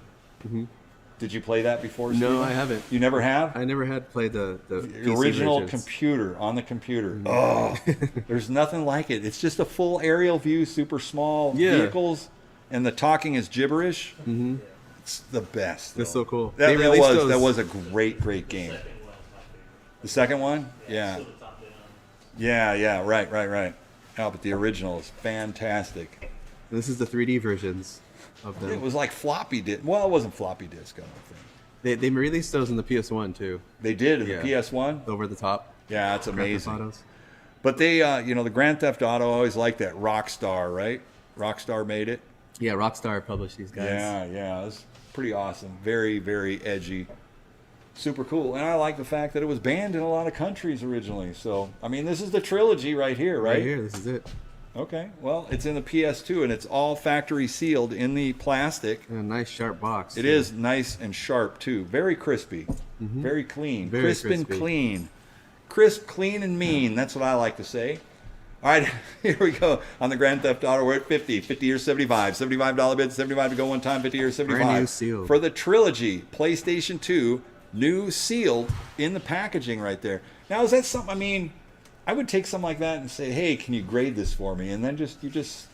Did you play that before? No, Steven? I haven't. You never have? I never had played the PC Original versions. computer, on the computer. Oh, there's nothing like it. It's just a full aerial view, super small Yeah. vehicles, and the talking is gibberish. It's the best. That's though. so cool. That, They that released was those- that was a great game. Second one, my favorite. The second one? Yeah. Still the top down. Yeah, right. Oh, but the original is fantastic. This is the 3D versions of them. It was like floppy disk. Well, it wasn't floppy disk, I don't think. They released those in the PS1 too, They did in Yeah. the PS1. over the top. Yeah, that's Grand Theft amazing. Autos. But they, the Grand Theft Auto always liked that Rockstar, right? Rockstar made it. Yeah, Rockstar published these guys. Yeah, it's pretty awesome. Very, very edgy. Super cool. And I like the fact that it was banned in a lot of countries originally. So, I mean, this is the trilogy right here, right? Right here, this is it. Okay. Well, it's in the PS2 and it's all factory sealed in the plastic. And a nice sharp box. It is nice and sharp too. Very crispy. Very clean. Very Crisp and crispy. clean. Crisp, clean, and mean. That's what I like to say. All right, here we go. On the Grand Theft Auto, we're at 50. 50 or 75. $75 bid, 75 to go one time, 50 or 75. Brand new sealed. For the Trilogy, PlayStation 2, new sealed in the packaging right there. Now, is that something, I mean, I would take something like that and say, hey, can you grade this for me? And then you just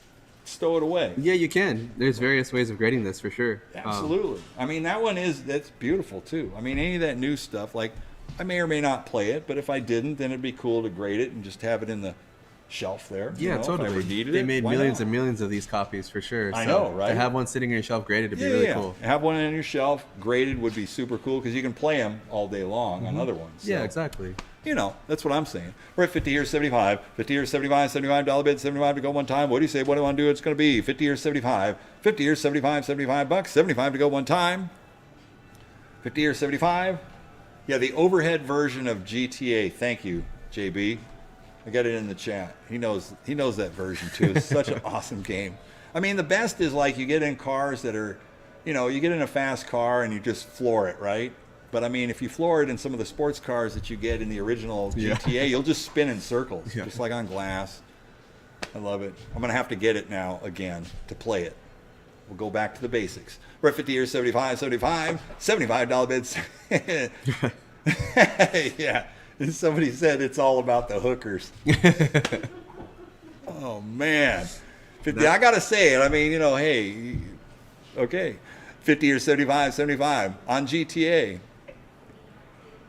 stow it away. Yeah, you can. There's various ways of grading this for sure. Absolutely. I mean, that's beautiful too. I mean, any of that new stuff, like, I may or may not play it, but if I didn't, then it'd be cool to grade it and just have it in the shelf there. Yeah, totally. If I ever needed They it, made why millions not? and millions of these copies for sure. I So know, right? To have one sitting on your shelf graded would be really cool. Have one on your shelf graded would be super cool because you can play them all day long on other ones. Yeah, So, exactly. You know, that's what I'm saying. We're at 50 or 75. 50 or 75, $75 bid, 75 to go one time. What do you say? What do I want to do? It's going to be 50 or 75. 50 or 75, $75, 75 to go one time. 50 or 75. Yeah, the overhead version of GTA. Thank you, JB. I got it in the chat. He knows that version too. It's such an awesome game. I mean, the best is like you get in cars that are, you get in a fast car and you just floor it, right? But I mean, if you floor it in some of the sports cars that you get in the original GTA, you'll just spin in circles, just like on glass. I love it. I'm going to have to get it now again to play it. We'll go back to the basics. We're at 50 or 75, $75 bids. Yeah. And somebody said it's all about the hookers. Oh, man. 50, I got to say it. I mean, hey, okay. 50 or 75 on GTA.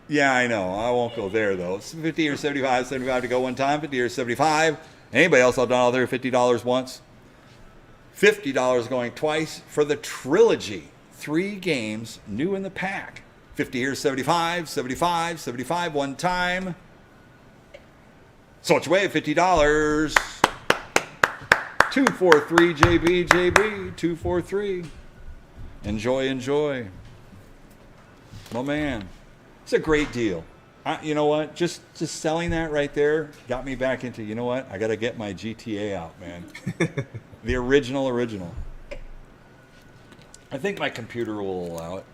Yeah, I know. I won't go there, though. It's 50 or 75 to go one time. 50 or 75. Anybody else I've done all their $50 once? $50 going twice for the Trilogy. 3 games, new in the pack. 50 or 75 one time. So it's away, $50. 243 JB 243. Enjoy. Oh man, it's a great deal. You know what? Just selling that right there got me back into. You know what? I got to get my GTA out, man. The original. I think my computer will allow it.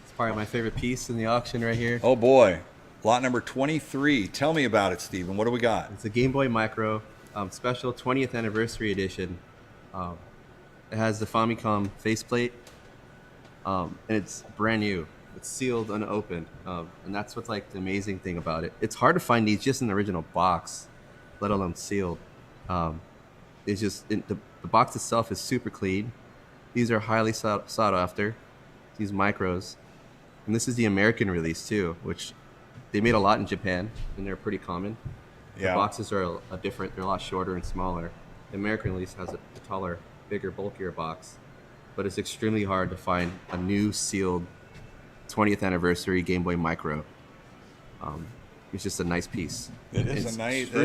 It's probably my favorite piece in the auction right here. Oh boy, lot number 23. Tell me about it, Steven. What do we got? It's a Game Boy Micro special 20th anniversary edition. It has the Famicom faceplate, and it's brand new. It's sealed, unopened, and that's what's like the amazing thing about it. It's hard to find these just in the original box, let alone sealed. It's just the box itself is super clean. These are highly sought after. These micros, and this is the American release too, which they made a lot in Japan, and they're pretty common. Yeah. The boxes are different. They're a lot shorter and smaller. The American release has a taller, bigger, bulkier box, but it's extremely hard to find a new sealed 20th anniversary Game Boy Micro. It's just a nice piece. It is It's a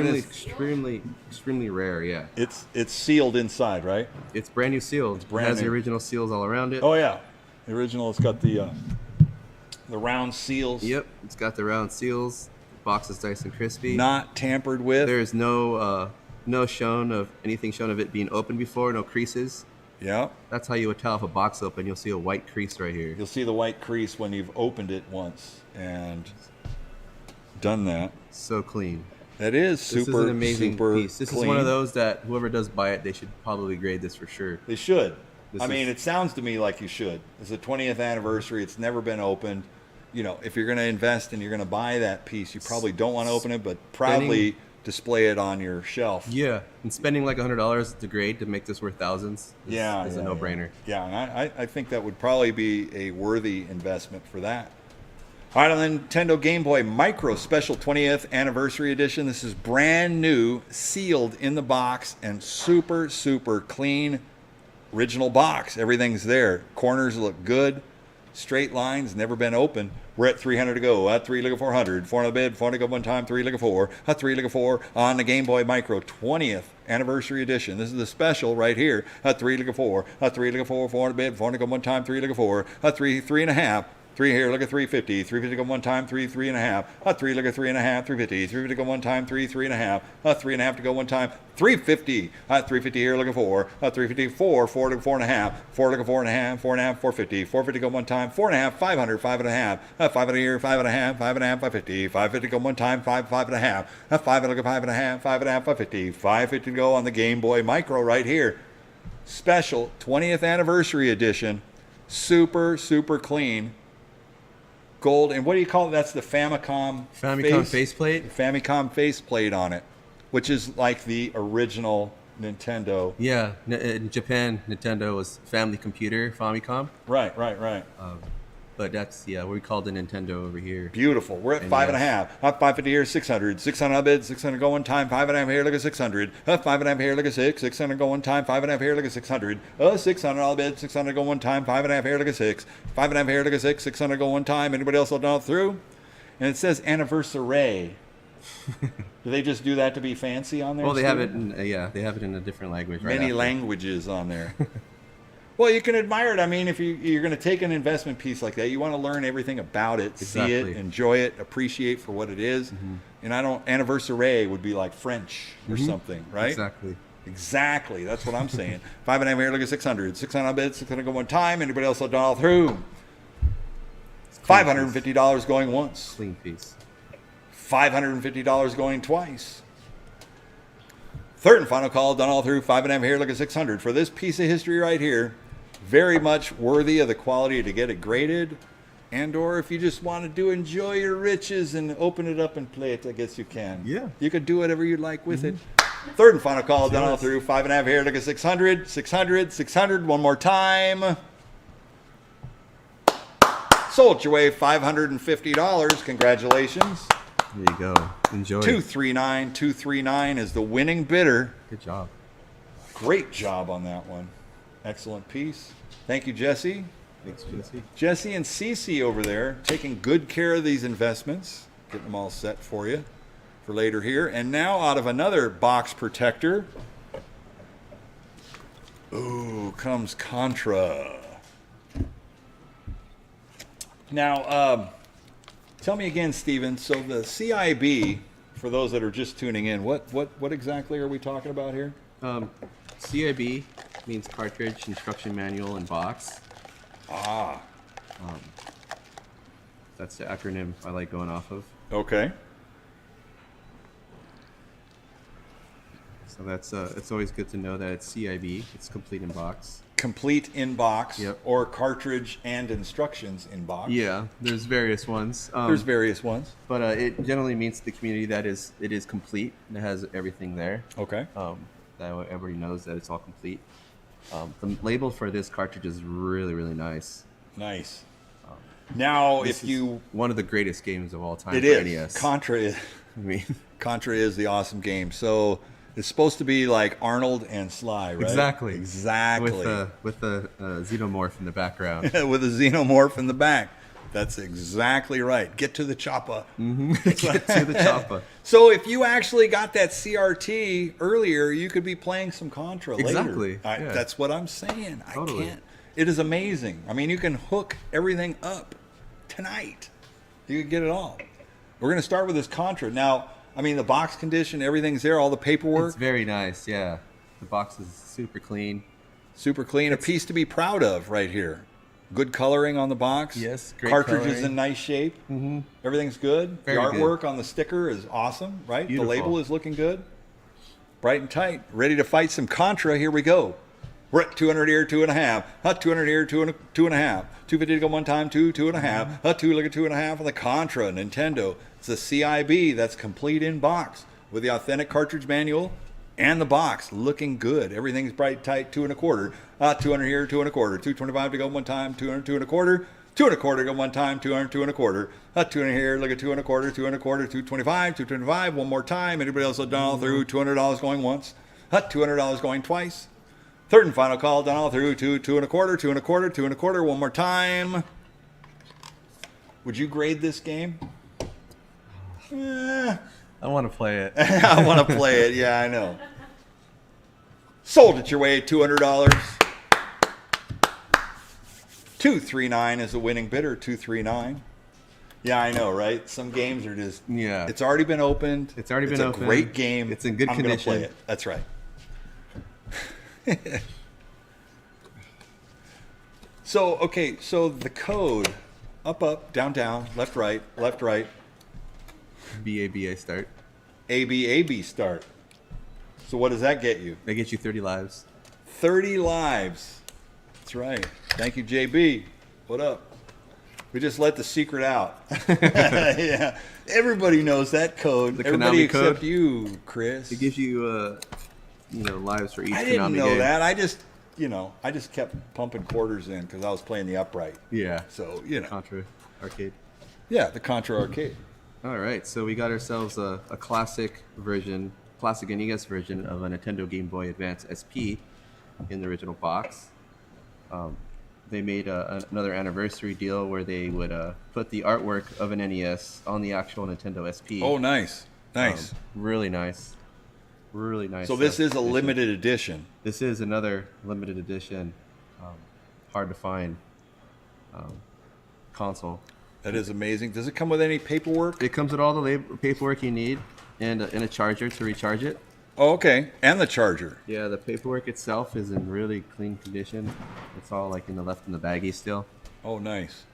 nice. extremely rare. Yeah, It's sealed inside, right? it's brand new sealed. brand It has new. the original seals all around it. Oh yeah, the original. It's got the round seals. Yep, it's got the round seals. The box is nice and crispy. Not tampered with. There's no shown of anything shown of it being opened before. No creases. Yeah. That's how you would tell if a box opened. You'll see a white crease right here. You'll see the white crease when you've opened it once and done that. So clean. That is This super, is an amazing super piece. This clean. is one of those that whoever does buy it, they should probably grade this for sure. They should. This I mean, is- it sounds to me like you should. It's the 20th anniversary. It's never been opened. If you're going to invest and you're going to buy that piece, you probably don't want to open it, but proudly display it on your shelf. Yeah, and spending like $100 to grade to make this worth thousands is a no-brainer. Yeah, and I think that would probably be a worthy investment for that. All right, on the Nintendo Game Boy Micro Special 20th Anniversary Edition. This is brand new, sealed in the box, and super, super clean. Original box. Everything's there. Corners look good. Straight lines, never been opened. We're at 300 to go. At 3, look at 400. 4 on the bid, 4 to go one time, 3, look at 4. At 3, look at 4 on the Game Boy Micro 20th Anniversary Edition. This is the special right here. At 3, look at 4. At 3, look at 4, 4 on the bid, 4 to go one time, 3, look at 4. At 3, 3.5. 3 here, look at 350. 350 go one time, 3, 3.5. 3, look at 3.5, 350. 350 go one time, 3, 3.5. 3.5 to go one time, 350. 350 here, look at 4. 350, 4, 4 to 4.5. 4, look at 4.5, 4.5, 450. 450 go one time, 4.5, 500, 5.5. 500 here, 5.5, 5.5, 550. 550 go one time, 5, 5.5. 5, look at 5.5, 5.5, 550. 550 to go on the Game Boy Micro right here. Special 20th anniversary edition. Super, super clean. Gold, and what do you call it? That's the Famicom faceplate. Famicom faceplate on it, which is like the original Nintendo. Yeah, in Japan, Nintendo was Family Computer, Famicom. Right. But that's what we call the Nintendo over here. Beautiful. We're at And 5.5. yes. 550 here, 600. 600 bid, 600 go one time. 5.5 here, look at 600. 5.5 here, look at 6. 600 go one time. 5.5 here, look at 600. 600 all bid, 600 go one time. 5.5 here, look at 6. 5.5 here, look at 6. 600 go one time. Anybody else will down through? And it says anniversary. Do they just do that to be fancy on there? Well, they have it Steven? in they have it in a different language. Right Many after. languages on there. Well, you can admire it. I mean, if you're going to take an investment piece like that, you want to learn everything about it, see Exactly. it, enjoy it, appreciate for what it is. And anniversary would be like French or something, right? Exactly. That's what I'm saying. 5.5 here, look at 600. 600 bid, 600 go one time. Anybody else will dial through? $550 going once. Clean piece. $550 going twice. Third and final call, done all through. 5.5 here, look at 600. For this piece of history right here, very much worthy of the quality to get it graded. And or if you just wanted to enjoy your riches and open it up and play it, I guess you can. Yeah. You could do whatever you'd like with it. Third and final call, done all through. 5.5 here, look at 600. 600, 600, one more time. Sold your way $550. Congratulations. There you go. Enjoy. 239 is the winning bidder. Good job. Great job on that one. Excellent piece. Thank you, Jesse. Thanks, Jesse. Jesse and Cece over there taking good care of these investments, getting them all set for you for later here. And now out of another box protector, ooh, comes Contra. Now, tell me again, Steven. So the CIB, for those that are just tuning in, what exactly are we talking about here? CIB means cartridge, instruction manual, and box. That's the acronym I like going off of. Okay. So that's it's always good to know that it's CIB. It's complete in box. Complete in box, Yep. or cartridge and instructions in box. Yeah, there's various ones. There's various ones. but it generally means to the community that it is complete and it has everything there. Okay. That way everybody knows that it's all complete. The label for this cartridge is really, really nice. Nice. Now, This if is you, one of the greatest games of all time it for is NES. Contra. I mean, Contra is the awesome game. So it's supposed to be like Arnold and Sly, right? Exactly. Exactly. with the xenomorph in the background. With a xenomorph in the back. That's exactly right. Get to the chopper. Get to the chopper. So if you actually got that CRT earlier, you could be playing some Contra Exactly, later. yeah. That's what I'm saying. Totally. I can't. It is amazing. I mean, you can hook everything up tonight. You can get it all. We're going to start with this Contra. Now, I mean, the box condition, everything's there, all the paperwork, It's very nice, yeah. The box is super clean. super clean. A piece to be proud of right here. Good coloring on the box. Yes, great Cartridge is coloring. in nice shape. Mm-hmm. Everything's good. Very the good. artwork on the sticker is awesome, right? Beautiful. The label is looking good. Bright and tight. Ready to fight some Contra. Here we go. We're at 200 here, 2.5. 200 here, 2.5. 250 to go one time, 2.5. 2, look at 2.5 on the Contra Nintendo. It's a CIB that's complete in box with the authentic cartridge manual and the box looking good. Everything's bright, tight, 2 1/4. 200 here, 2 1/4. 225 to go one time, 200, 2 1/4. 2 1/4 to go one time, 200, 2 1/4. 200 here, look at 2 1/4, 2 1/4, 225, 225. One more time. Anybody else will dial through? $200 going once. $200 going twice. Third and final call, done all through. 2 1/4, 2 1/4, 2 1/4. One more time. Would you grade this game? I want to play it. I want to play it. Yeah, I know. Sold it your way at $200. 239 is the winning bidder. 239. Yeah, I know, right? Some games are just. Yeah. It's already been opened. It's already been opened. It's a great game. It's in good I'm gonna condition. play it. That's right. So okay, so the code up, down, down, left, right, BABA start. AB start. So what does that get you? That gets you 30 lives. 30 lives. That's right. Thank you, JB. What up? We just let the secret out. Yeah. Everybody knows that code. The Everybody Konami except code? you, Chris. It gives you, lives for each I Konami didn't know game. that. I just kept pumping quarters in because I was playing the upright. Yeah. So, Contra arcade. Yeah, the Contra Arcade. All right, so we got ourselves a classic NES version of a Nintendo Game Boy Advance SP in the original box. They made another anniversary deal where they would put the artwork of an NES on the actual Nintendo SP. Oh, nice. Nice. Really nice. Really nice. So this is a edition. limited edition. This is another limited edition, hard to find console. That is amazing. Does it come with any paperwork? It comes with all the paperwork you need and a charger to recharge it. Oh, okay. And the charger. Yeah, the paperwork itself is in really clean condition. It's all like in the baggie still. Oh, nice.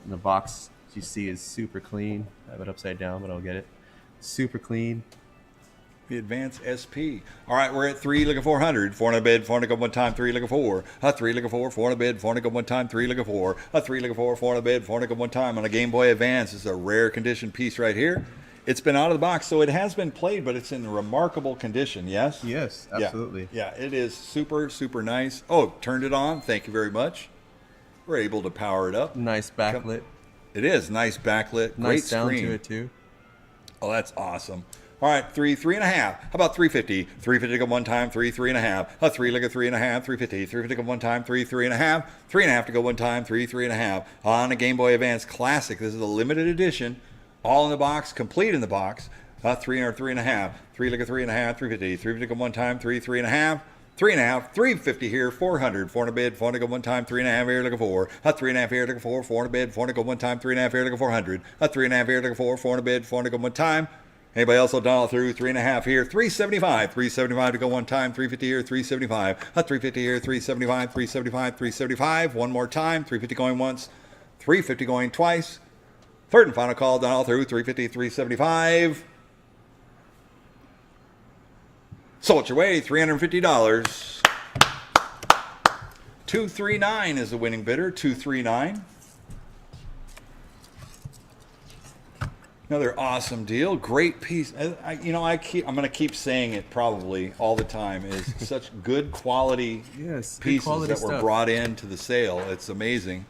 And the box you see is super clean. I have it upside down, but I'll get it. Super clean. The Advance SP. All right, we're at 3 looking 400. 4 on a bid, 4 on a go one time, 3 looking 4. A 3 looking 4, 4 on a bid, 4 on a go one time, 3 looking 4. A 3 looking 4, 4 on a bid, 4 on a go one time on a Game Boy Advance. This is a rare condition piece right here. It's been out of the box, so it has been played, but it's in remarkable condition, yes? Yes, absolutely. Yeah, it is super, super nice. Oh, turned it on. Thank you very much. We're able to power it up. Nice backlit. It is. Nice backlit. Nice Great sound screen. to it too. Oh, that's awesome. All right, 3, 3.5. How about 350? 350 to go one time, 3, 3.5. A 3 look at 3.5, 350. 350 to go one time, 3, 3.5. 3.5 to go one time, 3, 3.5. On a Game Boy Advance Classic. This is a limited edition. All in the box, complete in the box. 3 or 3.5. 3 look at 3.5, 350. 350 to go one time, 3, 3.5. 3.5, 350 here, 400, 4 on a bid, 4 on a go one time, 3.5 here, looking 4. A 3.5 here, looking 4, 4 on a bid, 4 on a go one time, 3.5 here, looking 400. A 3.5 here, looking 4, 4 on a bid, 4 on a go one time. Anybody else will dial through? 3.5 here, 375. 375 to go one time, 350 here, 375. A 350 here, 375, 375, 375. One more time, 350 going once, 350 going twice. Third and final call, dial through, 350, 375. Sold your way, $350. 239 is the winning bidder, 239. Another awesome deal, great piece. I'm going to keep saying it probably all the time. Is such good quality Yes, good pieces quality that were stuff. brought into the sale. It's amazing.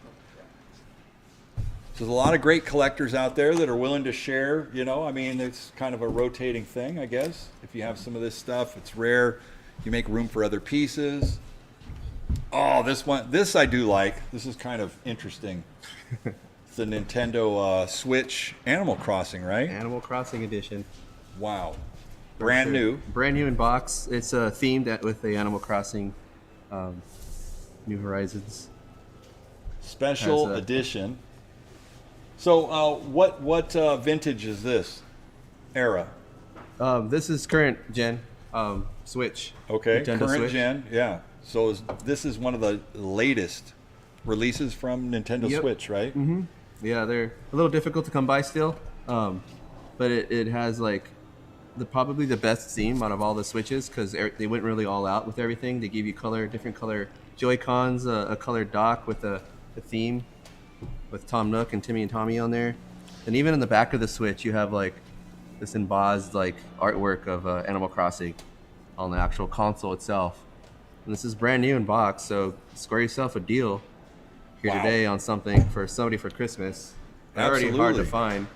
There's a lot of great collectors out there that are willing to share. It's kind of a rotating thing, I guess. If you have some of this stuff, it's rare. You make room for other pieces. Oh, this I do like. This is kind of interesting. It's the Nintendo Switch Animal Crossing, right? Animal Crossing edition. Wow. Brand new. Brand new in box. It's themed with the Animal Crossing New Horizons. Special Has a- edition. So, what vintage is this? Era. This is current gen Switch. Okay, Nintendo current Switch. gen. Yeah. So this is one of the latest releases from Nintendo Yep. Switch, right? Mm-hmm. Yeah, they're a little difficult to come by still, but it has like probably the best theme out of all the Switches because they went really all out with everything. They give you different color Joy-Cons, a colored dock with a theme with Tom Nook and Timmy and Tommy on there, and even in the back of the Switch you have like this embossed like artwork of Animal Crossing on the actual console itself. And this is brand new in box, so score yourself a deal here Wow. today on something for somebody for Christmas. They're already hard to Absolutely. find.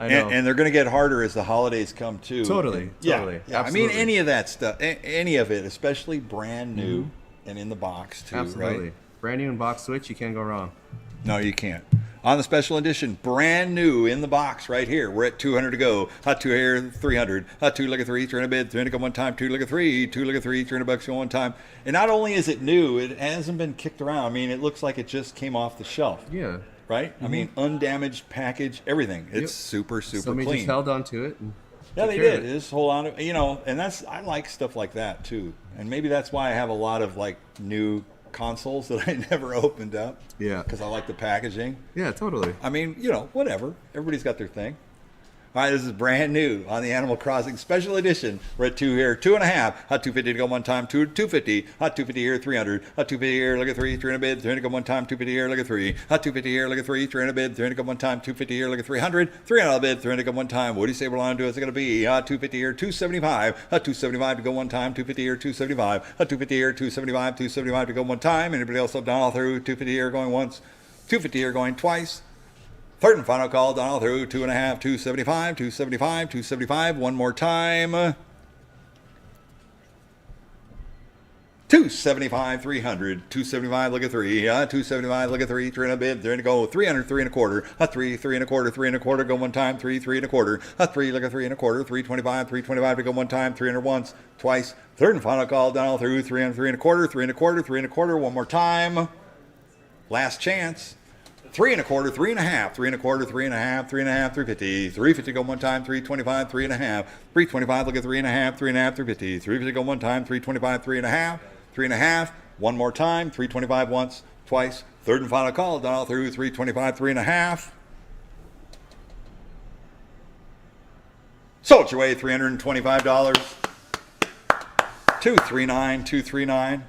I know. And they're going to get harder as the holidays come too. Totally, Yeah. totally. Yeah. I Absolutely. mean, any of that stuff, any of it, especially brand new and in the box too, Absolutely. right? Brand new in box Switch, you can't go wrong. No, you can't. on the special edition, brand new in the box right here. We're at 200 to go. Hot 2 here, 300. Hot 2, look at 3, 300 bid, 300 go one time, 2, look at 3, 2, look at 3, 300 bucks go one time. And not only is it new, it hasn't been kicked around. I mean, it looks like it just came off the shelf. Yeah. Right? I mean, undamaged package, everything. It's super Somebody clean. just held on to it. And Yeah, took they care of did. it. Just hold on to, and I like stuff like that too. And maybe that's why I have a lot of like new consoles that I never opened up. Yeah. Because I like the packaging. Yeah, totally. I mean, whatever. Everybody's got their thing. All right, this is brand new on the Animal Crossing Special Edition. We're at 2 here, 2.5. Hot 250 to go one time, 250. Hot 250 here, 300. Hot 250 here, look at 3, 300 bid, 300 go one time, 250 here, look at 3. Hot 250 here, look at 3, 300 bid, 300 go one time, 250 here, look at 300. 300 bid, 300 go one time. What do you say we're on to? Is it going to be Hot 250 here, 275. Hot 275 to go one time, 250 here, 275. Hot 250 here, 275, 275 to go one time. Anybody else up down all through? 250 here going once, 250 here going twice. Third and final call, down all through, 2.5, 275, 275, 275, one more time. 275, 300, 275, look at 3, 275, look at 3, 300 bid, 300 go, 300, 3 and a quarter, 3, 3 and a quarter, 3 and a quarter, go one time, 3, 3 and a quarter, 3, look at 3 and a quarter, 325, 325 to go one time, 300 once, twice, third and final call, down all through, 300, 3 and a quarter, 3 and a quarter, 3 and a quarter, one more time. Last chance. 3 and a quarter, 3.5, 3 and a quarter, 3.5, 3.5, 350, 350 go one time, 325, 3.5, 325 look at 3.5, 3.5, 350, 350 go one time, 325, 3.5, 3.5, one more time, 325 once, twice, third and final call, down all through, 325, 3.5. Sold your way, $325. 239, 239.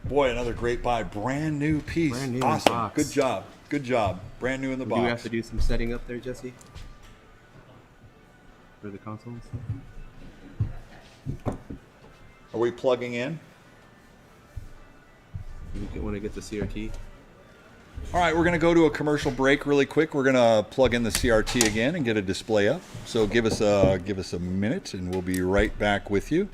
Boy, another great buy. Brand new piece. Brand new in the awesome. box. Good job. Good job. Brand new in the Do box. you have to do some setting up there, Jesse? For the consoles? Are we plugging in? You want to get the CRT? All right, we're going to go to a commercial break really quick. We're going to plug in the CRT again and get a display up. So give us a minute, and we'll be right back with you.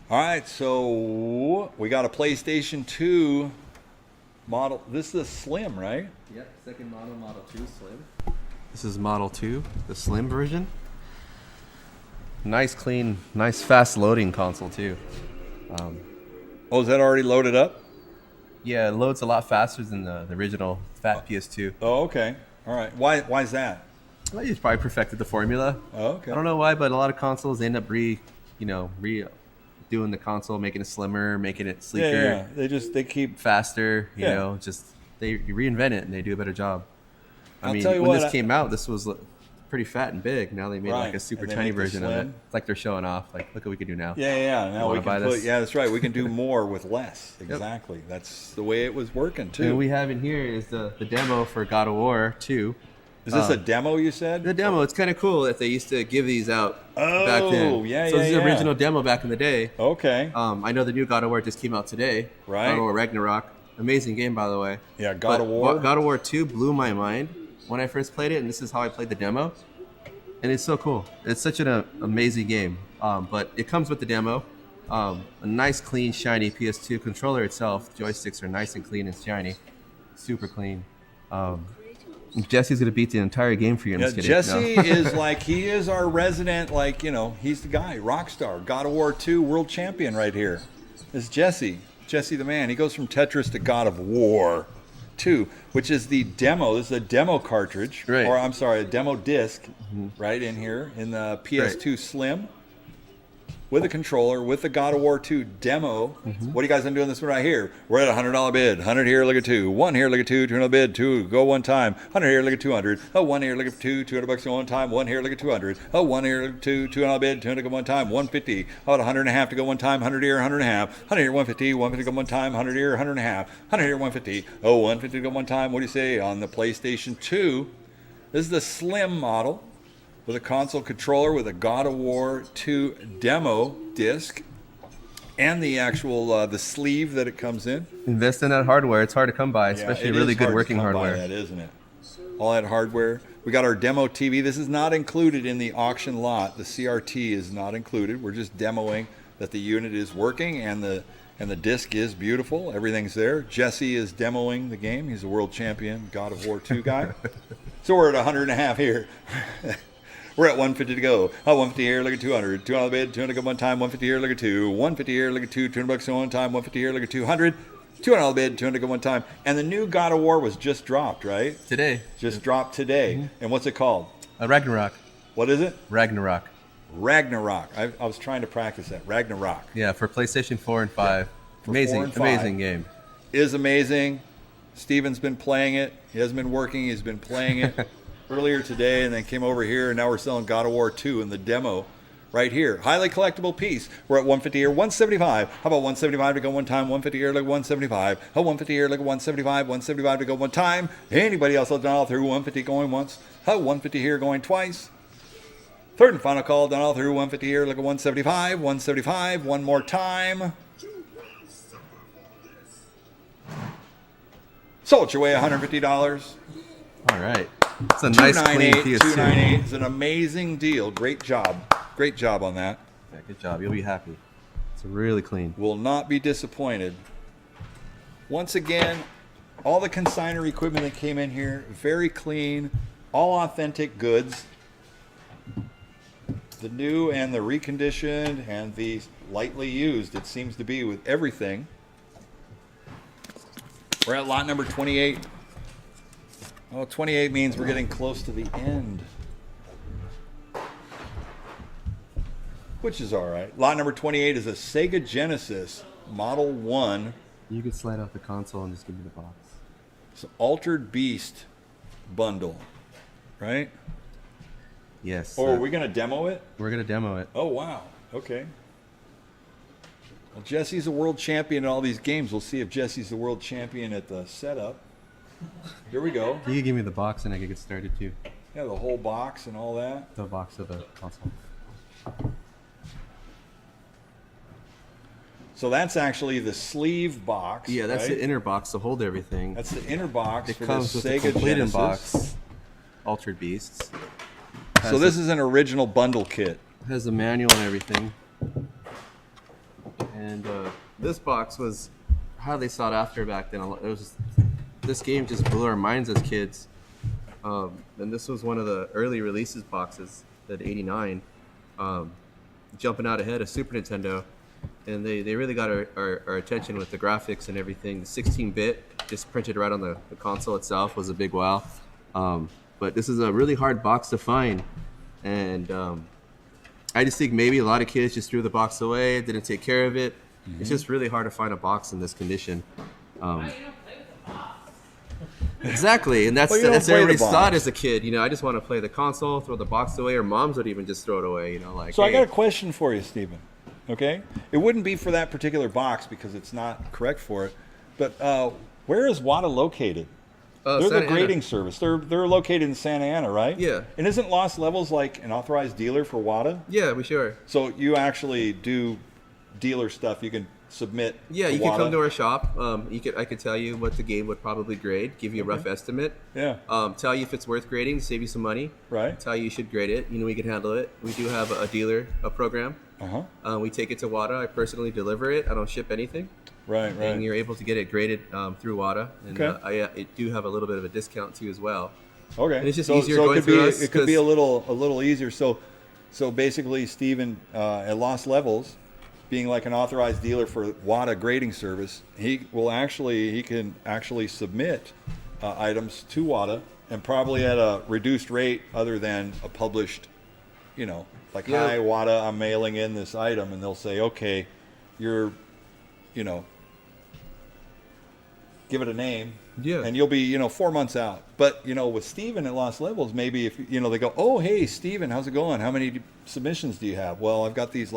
All right, so we got a PlayStation 2 model. This is a Slim, right? Yep, second model, Model 2 Slim. This is Model 2, the Slim version. Nice, clean, nice, fast loading console, too. Oh, is that already loaded up? Yeah, it loads a lot faster than the original fat PS2. Oh, okay. All right. Why is that? Well, he's probably perfected the formula. Oh, okay. I don't know why, but a lot of consoles end up doing the console, making it slimmer, making it sleeker, Yeah. They keep. faster. You Yeah. know, just they reinvent it and they do a better job. I I'll mean, tell you when what, this came out, this was pretty fat and big. Now they made like Right, a super and they tiny make the version of it. slim. It's like they're showing off. Like, look what we can do now. Yeah. Now we wanna buy can put. this? Yeah, that's right. We can do more with less. Exactly. That's the way it was working too. And we have in here is the demo for God of War 2. Is this a demo? You said. The demo, it's kind of cool that they used to give these out back then. Oh, yeah, So this is yeah, the original demo back in the day. Okay. I know the new God of War just came out today. Right. God of War Ragnarok. Amazing game, by the way. Yeah, God of War. God of War 2 blew my mind when I first played it, and this is how I played the demo. And it's so cool. It's such an amazing game. But it comes with the demo. A nice, clean, shiny PS2 controller itself. Joysticks are nice and clean and shiny, super clean. Jesse's gonna beat the entire game for you. I'm Yeah, just kidding. Jesse No. is like, he is our resident, like, he's the guy, Rockstar, God of War 2 world champion right here. This is Jesse the man. He goes from Tetris to God of War 2, which is the demo. This is a demo cartridge, Right. or I'm sorry, a demo disc, right in here in the PS2 Slim. With a controller, with the God of War 2 demo. What are you guys doing this one right here? We're at a $100 bid. 100 here, look at 2. 1 here, look at 2. 200 bid. 2, go one time. 100 here, look at 200. Oh, 1 here, look at 2. $200 go one time. 1 here, look at 200. Oh, 1 here, look at 2. 200 bid. 200 go one time. 150. About 100 and a half to go one time. 100 here, 100 and a half. 100 here, 150. 150 go one time. 100 here, 100 and a half. 100 here, 150. Oh, 150 go one time. What do you say on the PlayStation 2? This is the Slim model, with a console controller, with a God of War 2 demo disc, and the actual the sleeve that it comes in. Invest in that hardware. It's hard to come by, especially it really is good hard to working come by hardware. that, isn't it? All that hardware. We got our demo TV. This is not included in the auction lot. The CRT is not included. We're just demoing that the unit is working and the disc is beautiful. Everything's there. Jesse is demoing the game. He's a world champion God of War 2 guy. So we're at 100 and a half here. We're at 150 to go. Oh, 150 here, look at 200. 200 bid, 200 go one time. 150 here, look at 2. 150 here, look at 2. $200 go one time. 150 here, look at 200. 200 bid, 200 go one time. And the new God of War was just dropped, right? Today, Just dropped today. And what's it called? Ragnarok. What is it? Ragnarok. Ragnarok. I was trying to practice that. Ragnarok. Yeah, for PlayStation 4 and 5. for Amazing, 4 and 5. amazing game. Is amazing. Steven's been playing it. He hasn't been working. He's been playing it earlier today and then came over here, and now we're selling God of War 2 in the demo right here. Highly collectible piece. We're at 150 here, 175. How about 175 to go one time? 150 here, look at 175. Oh, 150 here, look at 175. 175 to go one time. Anybody else done all through? 150 going once. Oh, 150 here going twice. Third and final call, done all through. 150 here, look at 175. 175, one more time. Sold your way $150. All right. It's a nice, clean PS2. 298 is an amazing deal. Great job. Great job on that. Yeah, good job. You'll be happy. It's really clean. Will not be disappointed. Once again, all the consignor equipment that came in here, very clean, all authentic goods. The new and the reconditioned and the lightly used, it seems to be with everything. We're at lot number 28. Oh, 28 means we're getting close to the end. Which is all right. Lot number 28 is a Sega Genesis Model 1. You can slide out the console and just give me the box. It's an Altered Beast bundle, right? Yes. Or are we going to demo it? We're going to demo it. Oh, wow. Okay. Well, Jesse's a world champion in all these games. We'll see if Jesse's the world champion at the setup. Here we go. You can give me the box and I can get started too. Yeah, the whole box and all that. The box of the console. So that's actually the sleeve box. Yeah, that's right? the inner box to hold everything. That's the inner box It for comes the with a Sega complete in Genesis. box. Altered Beasts. So this is an original bundle kit. Has a manual and everything. And this box was highly sought after back then. This game just blew our minds as kids. And this was one of the early releases boxes at '89. Jumping out ahead of Super Nintendo. And they really got our attention with the graphics and everything. The 16-bit, just printed right on the console itself, was a big wow. But this is a really hard box to find. And I just think maybe a lot of kids just threw the box away, didn't take care of it. Mm-hmm. It's just really hard to find a box in this condition. Why you don't play with the box? Exactly, and that's Well, you don't that's play the everybody's box. thought as a kid. You know, I just want to play the console, throw the box away, or moms would even just throw it away. You know, like. So I hey, got a question for you, Stephen. Okay? It wouldn't be for that particular box because it's not correct for it. But where is WADA located? They're Santa the Ana. grading service. They're located in Santa Ana, right? Yeah. And isn't Lost Levels like an authorized dealer for WADA? Yeah, we sure. So you actually do dealer stuff. You can submit. Yeah, to you can WADA. come to our shop. I could tell you what the game would probably grade, give you a rough estimate. Yeah. Tell you if it's worth grading, save you some money. Right. Tell you should grade it. You know, we can handle it. We do have a dealer program. We take it to WADA. I personally deliver it. I don't ship anything. Right, And right. you're able to get it graded through WADA. And Okay. I do have a little bit of a discount too as well. Okay. And it's just so, easier so going it could be through us it could be 'cause- a little easier. So basically, Steven at Lost Levels, being like an authorized dealer for WADA grading service, he can actually submit items to WADA and probably at a reduced rate other than a published, like, Yeah. hi WADA, I'm mailing in this item, and they'll say, okay, you're, give it a name. Yeah. And you'll be, 4 months out. But, with Steven at Lost Levels, maybe if, they go, oh, hey, Steven, how's it going? How many submissions do you have? Well, I've got these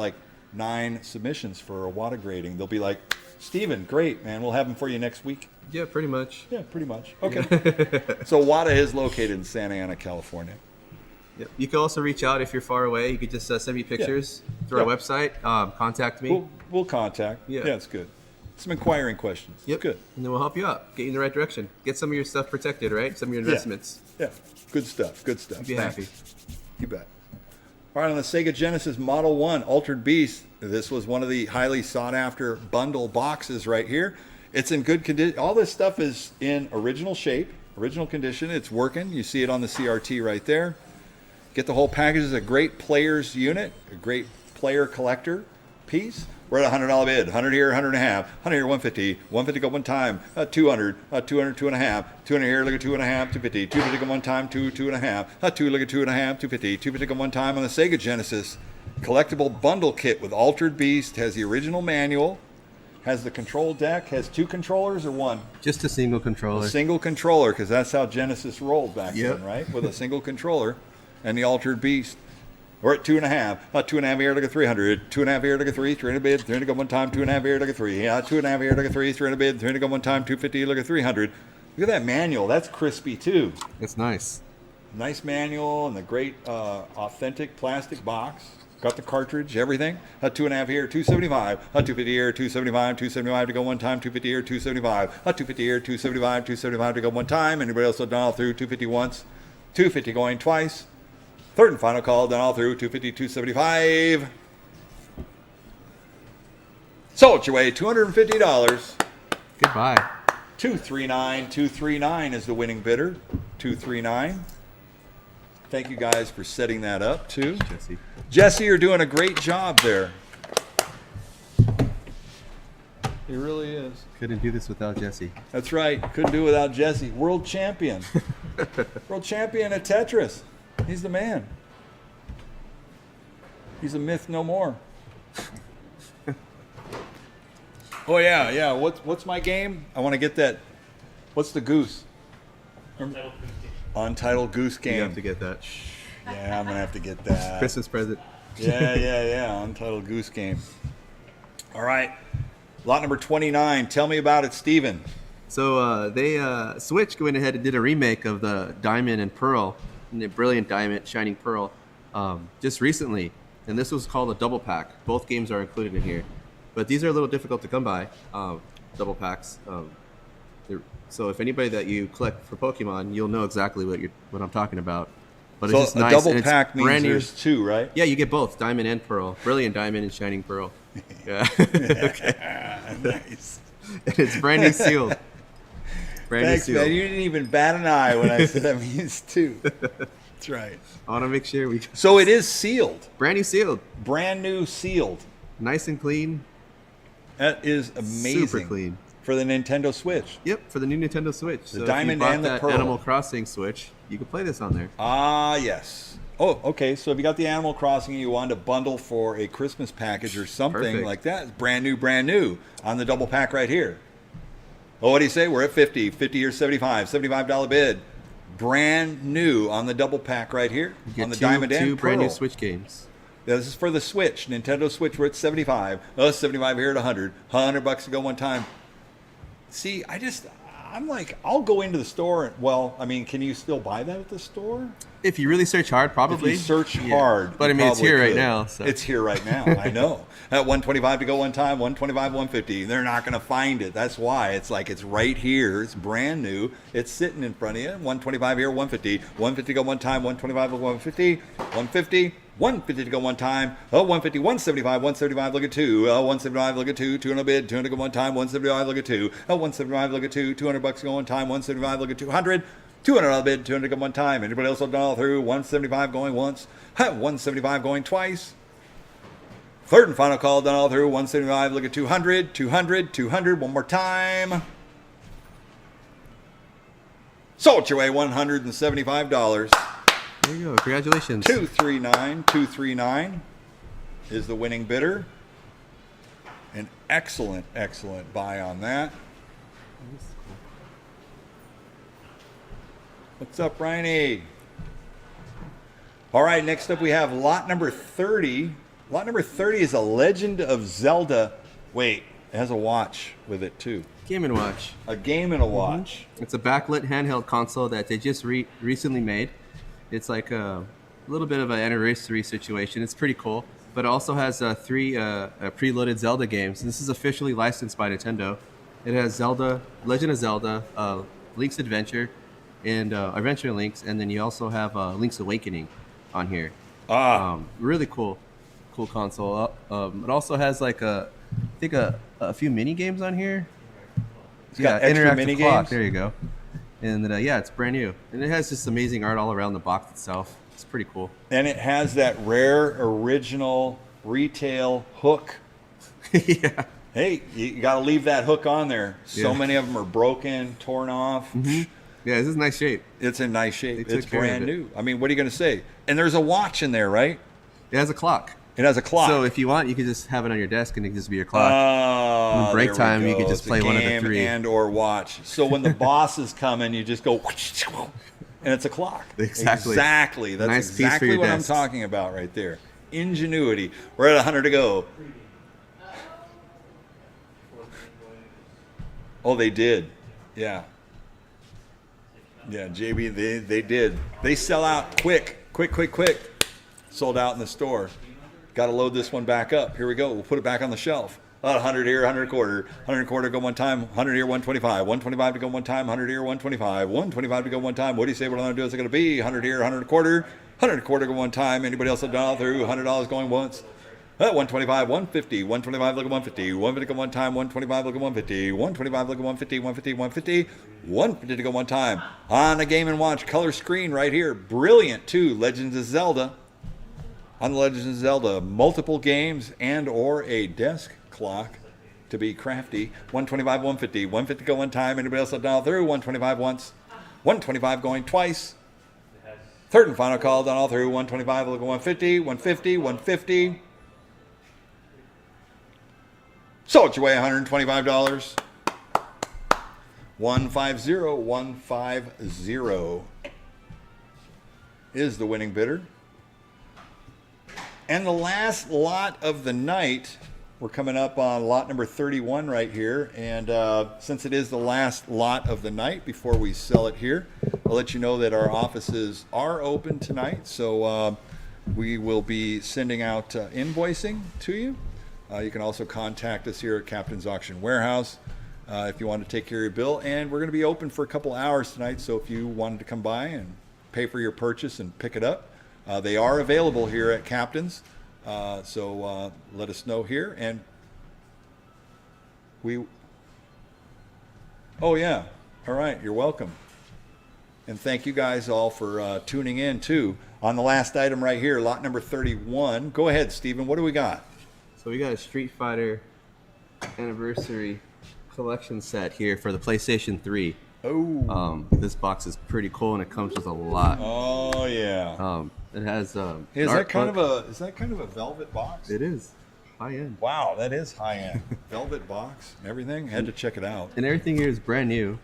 9 submissions for a WADA grading. They'll be like, Steven, great, man. We'll have them for you next week. Yeah, pretty much. Yeah, pretty much. Okay. So WADA is located in Santa Ana, California. Yep. You can also reach out if you're far away. You could just send me pictures through our Yeah. website. Contact me. We'll contact. Yeah. Yeah, it's good. Some inquiring questions. Yep. It's good. And then we'll help you out. Get you in the right direction. Get some of your stuff protected, right? Some of your investments. Yeah. Good stuff. Good stuff. Be Thanks. happy. You bet. All right, on the Sega Genesis Model 1 Altered Beast, this was one of the highly sought after bundle boxes right here. It's in good condition. All this stuff is in original shape, original condition. It's working. You see it on the CRT right there. Get the whole package. It's a great player's unit, a great player collector piece. We're at $100 bid. 100 here, 100 and a half. 100 here, 150. 150 go one time. 200. 200, 2 and a half. 200 here, look at 2 and a half. 250. 250 go one time. 2, 2 and a half. 2, look at 2 and a half. 250. 250 go one time on the Sega Genesis. Collectible bundle kit with Altered Beast. Has the original manual. Has the control deck. Has 2 controllers or 1? Just a single controller. A single controller, because that's how Genesis rolled back Yep. then, right? With a single controller and the Altered Beast. We're at 2 and a half. 2 and a half here, look at 300. 2 and a half here, look at 3. 300 bid. 300 go one time. 2 and a half here, look at 3. 2 and a half here, look at 3. 300 bid. 300 go one time. 250, look at 300. Look at that manual. That's crispy too. It's nice. Nice manual and the great authentic plastic box. Got the cartridge, everything. 2 and a half here, 275. 250 here, 275. 275 to go one time. 250 here, 275. 250 here, 275. 275 to go one time. Anybody else done all through? 250 once. 250 going twice. Third and final call, done all through. 250, 275. Sold your way, $250. Goodbye. 239. 239 is the winning bidder. 239. Thank you guys for setting that up too. Jesse. Jesse, you're doing a great job there. He really is. Couldn't do this without Jesse. That's right. Couldn't do it without Jesse. World champion. World champion at Tetris. He's the man. He's a myth no more. Oh yeah, yeah. What's my game? I want to get that. What's the goose? Untitled Goose Game. Untitled Goose Game. You have to get that. Yeah, I'm gonna have to get that. Christmas present. Yeah. Untitled Goose Game. All right. Lot number 29. Tell me about it, Steven. So Switch went ahead and did a remake of the Diamond and Pearl, and the Brilliant Diamond, Shining Pearl, just recently. And this was called a double pack. Both games are included in here. But these are a little difficult to come by, double packs. So if anybody that you collect for Pokemon, you'll know exactly what I'm talking about. But So it's just a nice. double and it's pack means brand new. there's 2, right? Yeah, you get both, Diamond and Pearl. Brilliant Diamond and Shining Pearl. Yeah. Nice. And it's brand new sealed. Brand Thanks, new sealed. man. You didn't even bat an eye when I said that means 2. That's right. I want to make sure we So it is sealed. brand new sealed, Brand new sealed. nice and clean, That is amazing. super clean. For the Nintendo Switch. Yep, for the new Nintendo Switch. So Diamond if you bought and the that Pearl. Animal Crossing Switch, you can play this on there. Ah, yes. Oh, okay. So if you got the Animal Crossing and you wanted to bundle for a Christmas package or something Perfect. like that, it's brand new on the double pack right here. Oh, what do you say? We're at 50. 50 or 75. $75 bid. Brand new on the double pack right here You get on the two, Diamond and two Pearl. brand new Switch games. This is for the Switch. Nintendo Switch, we're at 75. Oh, 75 here at 100. $100 to go one time. See, I'm like, I'll go into the store. Well, I mean, can you still buy that at the store? If you really search hard, probably. If you search Yeah. hard. But I you mean, it's probably here right could. now. So. It's here right now. I know. At 125 to go one time, 125, 150. They're not going to find it. That's why. It's like it's right here. It's brand new. It's sitting in front of you. 125 here, 150. 150 go one time, 125 to 150. 150. 150 to go one time. Oh, 150, 175, 175, look at 2. Oh, 175, look at 2. 200 bid, 200 go one time. 175, look at 2. Oh, 175, look at 2. 200 bucks go one time. 175, look at 200. $200 bid, 200 go one time. Anybody else will dial through? 175 going once. 175 going twice. Third and final call, done all through. 175, look at 200. 200, 200, one more time. Sold your way, $175. There you go. Congratulations. 239 is the winning bidder. An excellent, excellent buy on that. What's up, Ryan? All right, next up we have lot number 30. Lot number 30 is a Legend of Zelda. Wait, it has a watch with it too. Game & Watch. A game and a watch. It's a backlit handheld console that they just recently made. It's like a little bit of an anniversary situation. It's pretty cool. But it also has three preloaded Zelda games. This is officially licensed by Nintendo. It has Zelda, Legend of Zelda, Link's Adventure, and Adventure Links, and then you also have Link's Awakening on here. Really cool console. It also has like I think a few mini games on here. It's got extra interactive mini clock. games. There you go. And then, it's brand new, and it has just amazing art all around the box itself. It's pretty cool. And it has that rare original retail hook. Yeah. Hey, you got to leave that hook on there. So Yeah. many of them are broken, torn off. Yeah, this is nice shape. It's in nice shape. They took It's care of brand it. new. I mean, what are you going to say? And there's a watch in there, right? It has a clock. It has a clock. So if you want, you could just have it on your desk, and it can just be your clock. On break time, you could just play one of the three. And or watch. So when the boss is coming, you just go, and it's a clock. Exactly. Exactly. That's Nice piece for exactly your what desk. I'm talking about right there. Ingenuity. We're at 100 to go. Oh, they did. Yeah. Yeah, JB, they did. They sell out quick. Sold out in the store. Got to load this one back up. Here we go. We'll put it back on the shelf. 100 here, 100 quarter. 100 quarter go one time. 100 here, 125. 125 to go one time. 100 here, 125. 125 to go one time. What do you say what I'm going to do is it going to be? 100 here, 100 quarter. 100 quarter go one time. Anybody else have done all through? $100 going once. 125, 150, 125 look at 150, 150 go one time, 125 look at 150, 125 look at 150, 150, 150, 150 to go one time. On a Game & Watch color screen right here. Brilliant too. Legends of Zelda. On the Legends of Zelda, multiple games and or a desk clock to be crafty. 125, 150, 150 go one time. Anybody else have done all through? 125 once. 125 going twice. Third and final call done all through. 125 look at 150, 150, 150. Sold your way $125. 150 is the winning bidder. And the last lot of the night, we're coming up on lot number 31 right here. And since it is the last lot of the night before we sell it here, I'll let you know that our offices are open tonight. So we will be sending out invoicing to you. You can also contact us here at Captain's Auction Warehouse if you want to take care of your bill. And we're going to be open for a couple hours tonight, so if you wanted to come by and pay for your purchase and pick it up, they are available here at Captain's. So let us know here. And oh yeah, all right, you're welcome. And thank you guys all for tuning in too. On the last item right here, lot number 31. Go ahead, Stephen, what do we got? So we got a Street Fighter anniversary collection set here for the PlayStation 3. Oh. This box is pretty cool, and it comes with a lot. Oh yeah. It has Hey, is that kind of a velvet box? It is high end, Wow, that is high end. Velvet box and everything. Had to check it out. and everything here is brand new.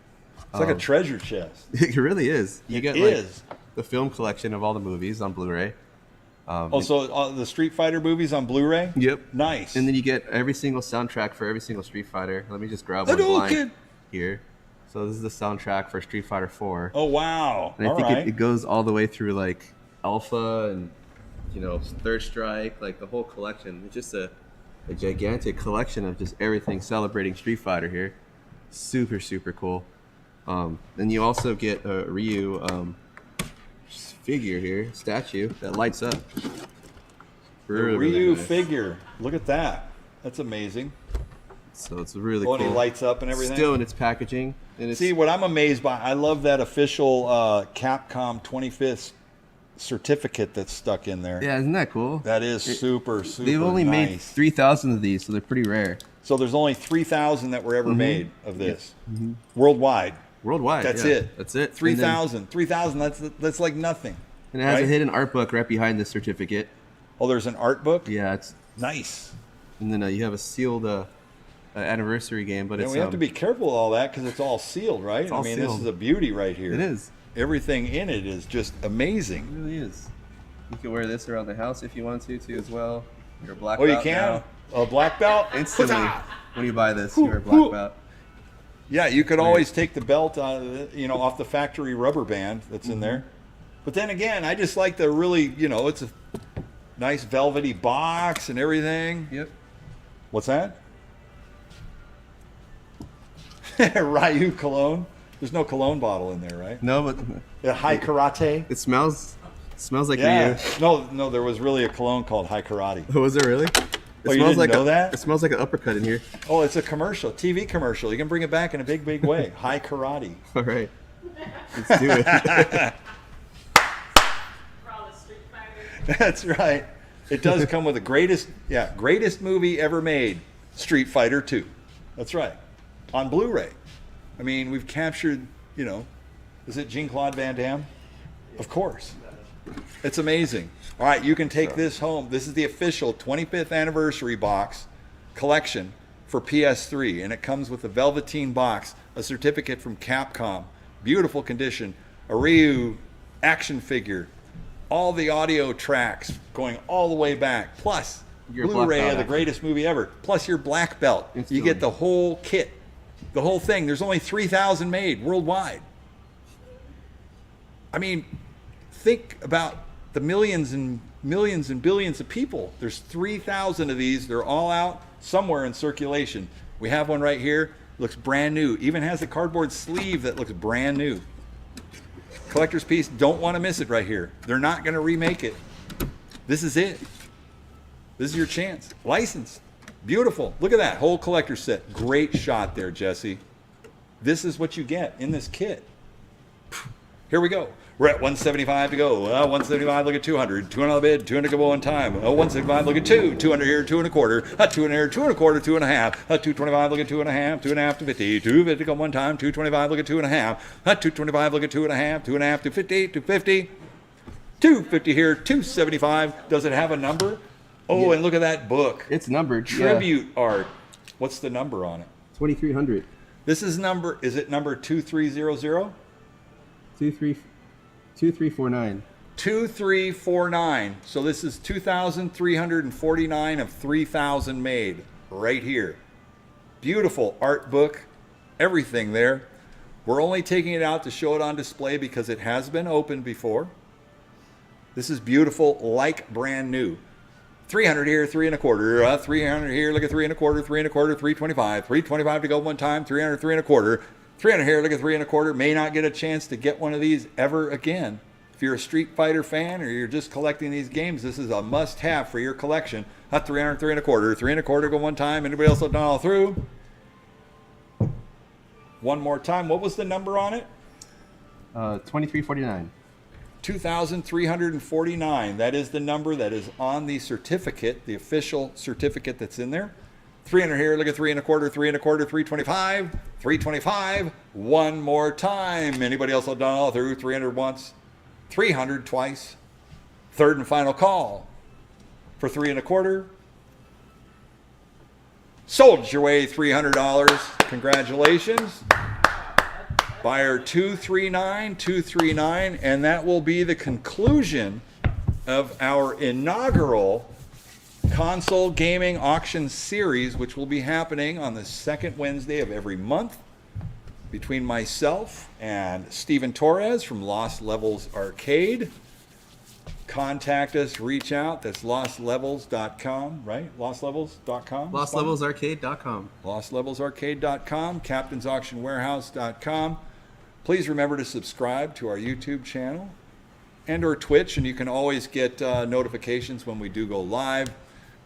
It's like a treasure chest. It really is. You get is. like the film collection of all the movies on Blu-ray. So the Street Fighter movies on Blu-ray? Yep. Nice. And then you get every single soundtrack for every single Street Fighter. Let me just grab one blind here. So this is the soundtrack for Street Fighter 4. Oh wow. And I All think right. it goes all the way through like Alpha and Third Strike, like the whole collection. It's just a gigantic collection of just everything celebrating Street Fighter here. Super, super cool. Then you also get a Ryu figure here, statue that lights up. The Really, Ryu really nice. figure. Look at that. That's amazing. So it's really Oh, cool. and he lights up and everything. Still in its packaging. And it's, See, what I'm amazed by, I love that official Capcom 25th certificate that's stuck in there. yeah, isn't that cool? That is super They've only made nice. 3,000 of these, so they're pretty rare. So there's only 3,000 that were ever Mm-hmm. made of this. Worldwide. Worldwide. That's yeah. it. That's it. 3,000. 3,000, that's like nothing. And it has a right? hidden art book right behind the certificate. Oh, there's an art book? Yeah, it's Nice. and then you have a sealed anniversary game, but And it's we have to be careful with all that because it's all sealed, right? all I mean, sealed. this is a beauty right here. It is. Everything in it is just It amazing. really is. You can wear this around the house if you want to too as well. You're a black Oh, you belt can? now. A black belt? Instantly Huzzah! when you buy this, you're a black belt. Yeah, you could always take the belt out of off the factory rubber band that's in there. But then again, I just like the really, it's a nice velvety box and everything. Yep. What's that? Ryu cologne. There's no cologne bottle in there, right? No, but High karate. it smells like Yeah. Ryu. No, there was really a cologne called High Karate. Was it really? It Oh, you didn't like know that? It smells like an uppercut in here. Oh, it's a commercial, TV commercial. You can bring it back in a big, big way. High Karate. All right. Let's do it. For all the Street Fighter. That's right. It does come with the greatest movie ever made, Street Fighter 2. That's right. On Blu-ray. I mean, we've captured, is it Jean-Claude Van Damme? Of course. It's amazing. All right, you can take this home. This is the official 25th anniversary box collection for PS3, and it comes with a velveteen box, a certificate from Capcom, beautiful condition, a Ryu action figure, all the audio tracks going all the way back, plus Your black Blu-ray belt of the action. greatest movie ever, plus your black belt. You Instantly. get the whole kit, the whole thing. There's only 3,000 made worldwide. I mean, think about the millions and billions of people. There's 3,000 of these. They're all out somewhere in circulation. We have one right here. Looks brand new. Even has a cardboard sleeve that looks brand new. Collector's piece. Don't want to miss it right here. They're not going to remake it. This is it. This is your chance. Licensed. Beautiful. Look at that whole collector set. Great shot there, Jesse. This is what you get in this kit. Here we go. We're at 175 to go. 175, look at 200. 200 on the bid, 200 to go on time. 175, look at 2. 200 here, 2 and a quarter. 200 here, 2 and a quarter, 2 and a half. 225, look at 2 and a half. 2 and a half to 50. 250 to go one time. 225, look at 2 and a half. 225, look at 2 and a half. 2 and a half to 50. 250. 250 here, 275. Does it have a number? Oh, and look at that book. It's numbered. Tribute art. What's the number on it? 2300. This is number, is it number 2300? 2349. 2349. So this is 2,349 of 3,000 made right here. Beautiful art book, everything there. We're only taking it out to show it on display because it has been opened before. This is beautiful, like brand new. 300 here, 3 and a quarter. 300 here, look at 3 and a quarter, 3 and a quarter, 325. 325 to go one time, 300, 3 and a quarter. 300 here, look at 3 and a quarter. May not get a chance to get one of these ever again. If you're a Street Fighter fan or you're just collecting these games, this is a must-have for your collection. 300, 3 and a quarter, 3 and a quarter, go one time. Anybody else have done all through? One more time. What was the number on it? 2349. 2,349. That is the number that is on the certificate, the official certificate that's in there. 300 here, look at 3 and a quarter, 3 and a quarter, 325, 325. One more time. Anybody else have done all through? 300 once, 300 twice. Third and final call for 3 and a quarter. Sold your way $300. Congratulations. Buyer 239239, and that will be the conclusion of our inaugural console gaming auction series, which will be happening on the second Wednesday of every month between myself and Steven Torres from Lost Levels Arcade. Contact us, reach out. That's lostlevels.com, right? Lostlevels.com? LostLevelsArcade.com. LostLevelsArcade.com, CaptainsAuctionWarehouse.com. Please remember to subscribe to our YouTube channel. and or Twitch, and you can always get notifications when we do go live.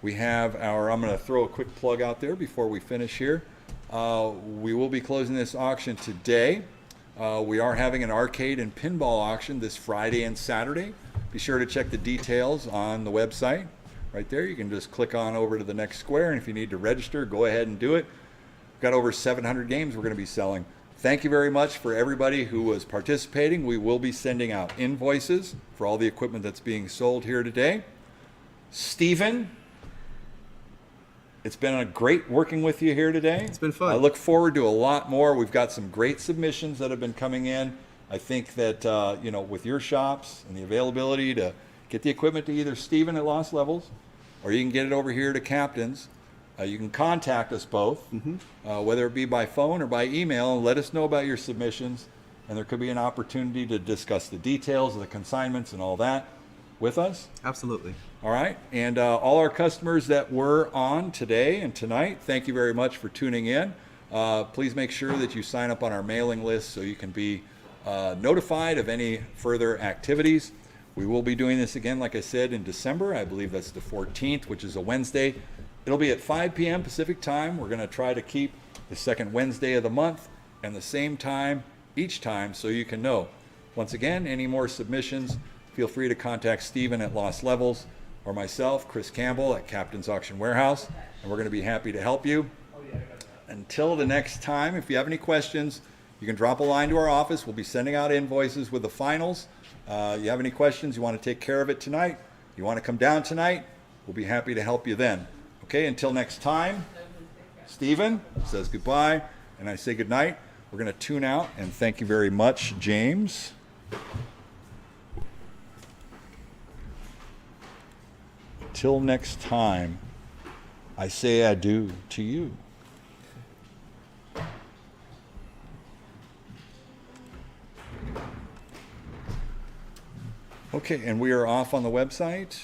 We have our, I'm going to throw a quick plug out there before we finish here. We will be closing this auction today. We are having an arcade and pinball auction this Friday and Saturday. Be sure to check the details on the website. Right there, you can just click on over to the next square, and if you need to register, go ahead and do it. We've got over 700 games we're going to be selling. Thank you very much for everybody who was participating. We will be sending out invoices for all the equipment that's being sold here today. Stephen, it's been a great working with you here today. It's been fun. I look forward to a lot more. We've got some great submissions that have been coming in. I think that, with your shops and the availability to get the equipment to either Stephen at Lost Levels, or you can get it over here to Captain's. You can contact us both, whether it be by phone or by email, and let us know about your submissions. And there could be an opportunity to discuss the details of the consignments and all that with us. Absolutely. All right. And all our customers that were on today and tonight, thank you very much for tuning in. Please make sure that you sign up on our mailing list so you can be notified of any further activities. We will be doing this again, like I said, in December. I believe that's the 14th, which is a Wednesday. It'll be at 5 p.m. Pacific time. We're going to try to keep the second Wednesday of the month and the same time each time so you can know. Once again, any more submissions, feel free to contact Stephen at Lost Levels or myself, Chris Campbell at Captain's Auction Warehouse, and we're going to be happy to help you. Until the next time, if you have any questions, you can drop a line to our office. We'll be sending out invoices with the finals. You have any questions, you want to take care of it tonight, you want to come down tonight, we'll be happy to help you then. Okay, until next time, Stephen says goodbye, and I say good night. We're going to tune out, and thank you very much, James. Till next time, I say adieu to you. Okay, and we are off on the website.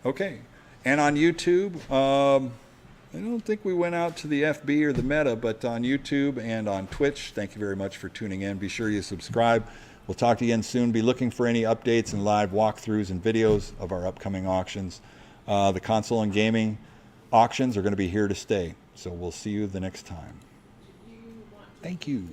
Okay, and on YouTube, I don't think we went out to the FB or the Meta, but on YouTube and on Twitch, thank you very much for tuning in. Be sure you subscribe. We'll talk to you again soon. Be looking for any updates and live walkthroughs and videos of our upcoming auctions. The console and gaming auctions are going to be here to stay. So we'll see you the next time. Thank you.